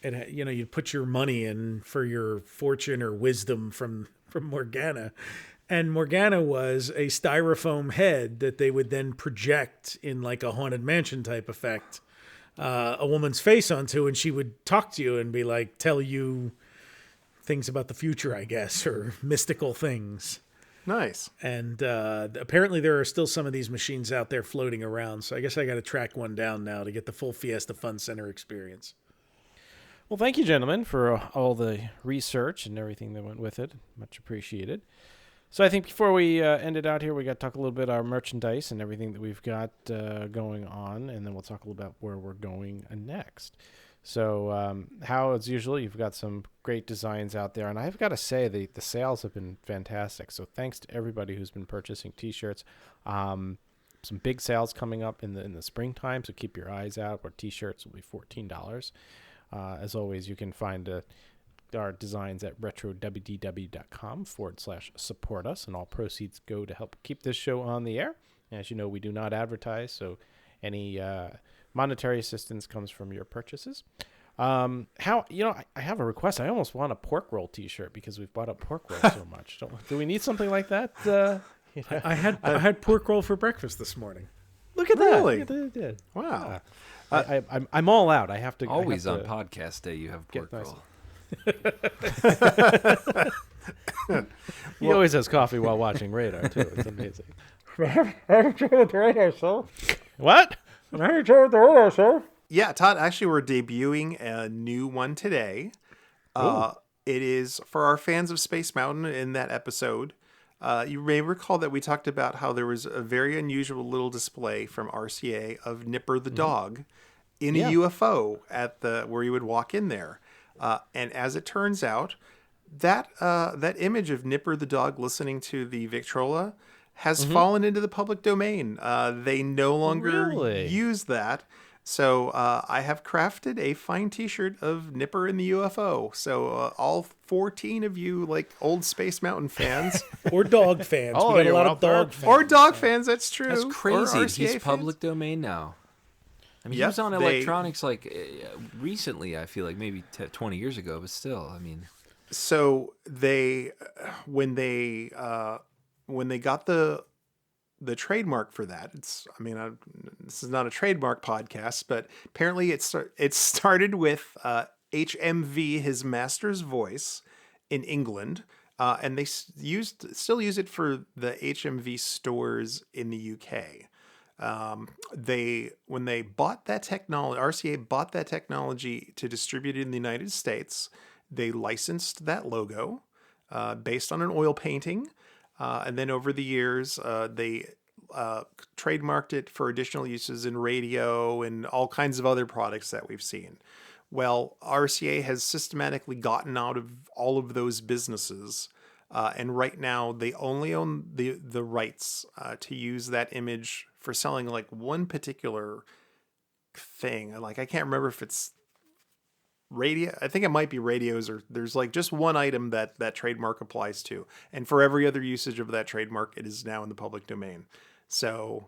you'd put your money in for your fortune or wisdom from Morgana. And Morgana was a styrofoam head that they would then project in like a Haunted Mansion type effect, a woman's face onto, and she would talk to you and be like, tell you things about the future, I guess, or mystical things. Nice. And apparently there are still some of these machines out there floating around. So I guess I got to track one down now to get the full Fiesta Fun Center experience. Well, thank you, gentlemen, for all the research and everything that went with it. Much appreciated. So I think before we end it out here, we got to talk a little bit about our merchandise and everything that we've got going on, and then we'll talk a little about where we're going next. So how, as usual, you've got some great designs out there, and I've got to say the sales have been fantastic. So thanks to everybody who's been purchasing T-shirts. Some big sales coming up in the springtime, so keep your eyes out, where T-shirts will be $14. As always, you can find our designs at retrowdw.com/support us, and all proceeds go to help keep this show on the air. As you know, we do not advertise, so any monetary assistance comes from your purchases. I have a request. I almost want a pork roll T-shirt because we've bought up pork roll so much. Do we need something like that? I had pork roll for breakfast this morning. Look at Really? that. Look at that. Wow. I'm all out. I have to always on podcast day. You have pork roll. He always has coffee while watching Radar too. It's amazing. What? Yeah, Todd, actually, we're debuting a new one today. It is for our fans of Space Mountain. In that episode, you may recall that we talked about how there was a very unusual little display from RCA of Nipper the dog in a UFO at where you would walk in there. And as it turns out, that image of Nipper the dog listening to the Victrola has fallen into the public domain. They no longer use that. So I have crafted a fine T-shirt of Nipper and the UFO. So all 14 of you, like old Space Mountain fans, or dog fans, we got a lot of dog fans. Or dog fans. That's true. That's crazy. Or He's RCA public fans. domain now. I mean, he Yep, was on electronics like recently. I feel like maybe 20 years ago, but still, I mean. So when they got the trademark for that, this is not a trademark podcast, but apparently it started with HMV, his master's voice, in England, and they still use it for the HMV stores in the UK. When they bought that technology, RCA bought that technology to distribute it in the United States. They licensed that logo based on an oil painting. And then over the years, they trademarked it for additional uses in radio and all kinds of other products that we've seen. Well, RCA has systematically gotten out of all of those businesses. And right now, they only own the rights to use that image for selling like one particular thing. Like, I can't remember if it's radio. I think it might be radios, or there's like just one item that trademark applies to. And for every other usage of that trademark, it is now in the public domain. So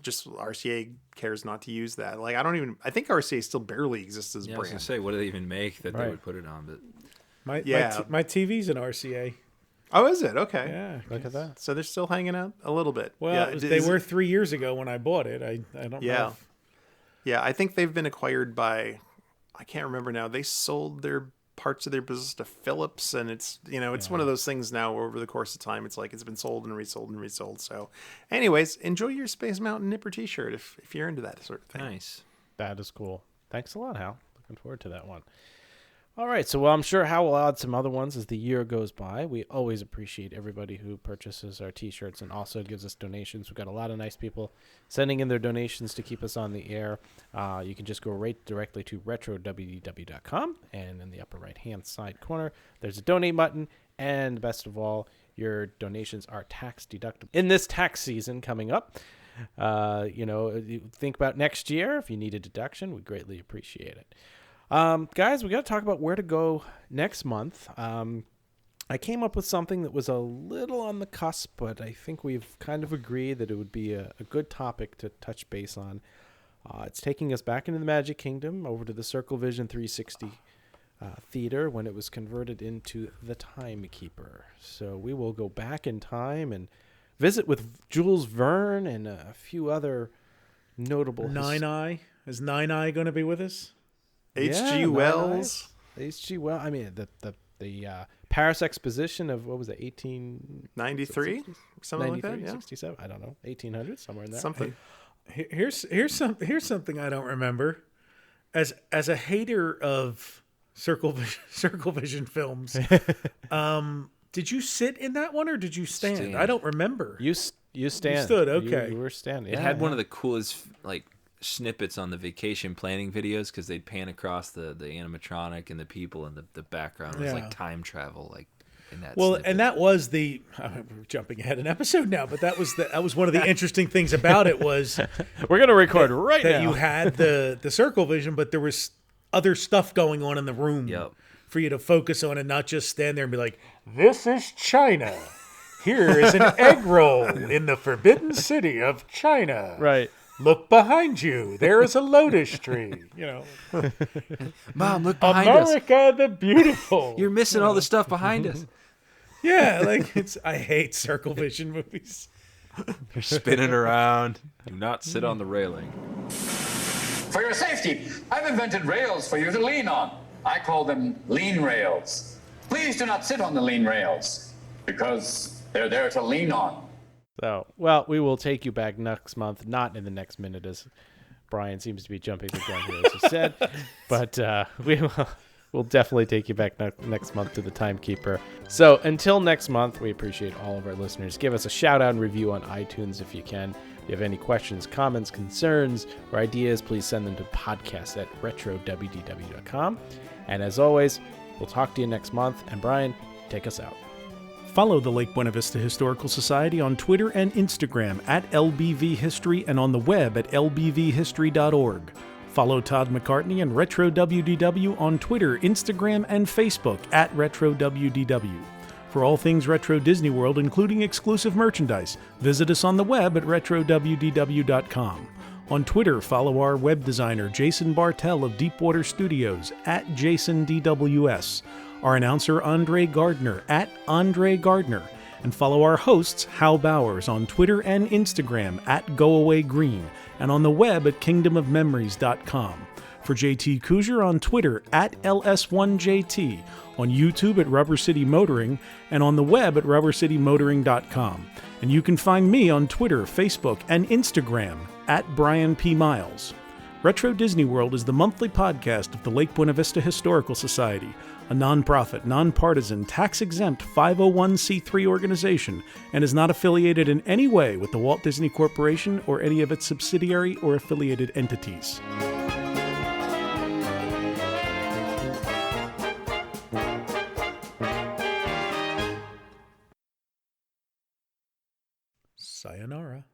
just RCA cares not to use that. Like, I think RCA still barely exists as a I brand. was going to say, what do they even make that they would put it on? But My TV's an RCA. Oh, is it? Okay. Yeah. Look at that. So they're still hanging out a little bit. Well, they were 3 years ago when I bought it. I don't know. Yeah, I think they've been acquired by, I can't remember now. They sold their parts of their business to Philips, and it's one of those things now where over the course of time, it's like it's been sold and resold and resold. So anyways, enjoy your Space Mountain Nipper t-shirt if you're into that sort of thing. Nice. That is cool. Thanks a lot, Hal. Looking forward to that one. All right, so I'm sure Hal will add some other ones as the year goes by. We always appreciate everybody who purchases our T-shirts and also gives us donations. We've got a lot of nice people sending in their donations to keep us on the air. You can just go right directly to retrowdw.com, and in the upper right-hand side corner, there's a donate button. And best of all, your donations are tax deductible. In this tax season coming up, think about next year. If you need a deduction, we greatly appreciate it. Guys, we got to talk about where to go next month. I came up with something that was a little on the cusp, but I think we've kind of agreed that it would be a good topic to touch base on. It's taking us back into the Magic Kingdom, over to the Circle Vision 360 theater when it was converted into the Timekeeper. So we will go back in time and visit with Jules Verne and a few other notable... Nine-Eye? Is Nine-Eye going to be with us? H.G. Wells. H.G. Wells. I mean, the Paris Exposition of, what was it, 1893? Something like that, yeah. 67? I don't know. 1800, somewhere in there. Something. Here's something I don't remember. As a hater of Circle Vision films, did you sit in that one or did you stand? I don't remember. You stand. You stood, okay. You were standing. It had one of the coolest, snippets on the vacation planning videos, because they'd pan across the animatronic and the people, and the background was like time travel, in that snippet. And that was we're jumping ahead an episode now, but that was one of the interesting things about it was we're gonna record right now. That you had the Circle Vision, but there was other stuff going on in the room for you to focus on and not just stand there and be like, this is China. Here is an egg roll in the forbidden city of China. Right. Look behind you. There is a lotus tree. Mom, look behind us. America the Beautiful. You're missing all the stuff behind us. Yeah, I hate Circle Vision movies. You're spinning around. Do not sit on the railing. For your safety, I've invented rails for you to lean on. I call them lean rails. Please do not sit on the lean rails, because they're there to lean on. So, well, we will take you back next month, not in the next minute, as Brian seems to be jumping the gun here, as you said. But we'll definitely take you back next month to the Timekeeper. So until next month, we appreciate all of our listeners. Give us a shout-out and review on iTunes if you can. If you have any questions, comments, concerns, or ideas, please send them to podcast@retrowdw.com. And as always, we'll talk to you next month. And Brian, take us out. Follow the Lake Buena Vista Historical Society on Twitter and Instagram @LBVHistory and on the web at lbvhistory.org. Follow Todd McCartney and Retro WDW on Twitter, Instagram, and Facebook at Retro WDW. For all things Retro Disney World, including exclusive merchandise, visit us on the web at RetroWDW.com. On Twitter, follow our web designer Jason Bartel of Deepwater Studios at JasonDWS, our announcer Andre Gardner at Andre Gardner, and follow our hosts Hal Bowers on Twitter and Instagram at GoAwayGreen, and on the web at kingdomofmemories.com. For JT Cougar on Twitter at LS1JT, on YouTube at Rubber City Motoring, and on the web at rubbercitymotoring.com. And you can find me on Twitter, Facebook, and Instagram at Brian P. Miles. Retro Disney World is the monthly podcast of the Lake Buena Vista Historical Society, a nonprofit, nonpartisan, tax-exempt 501c3 organization, and is not affiliated in any way with the Walt Disney Corporation or any of its subsidiary or affiliated entities. Sayonara.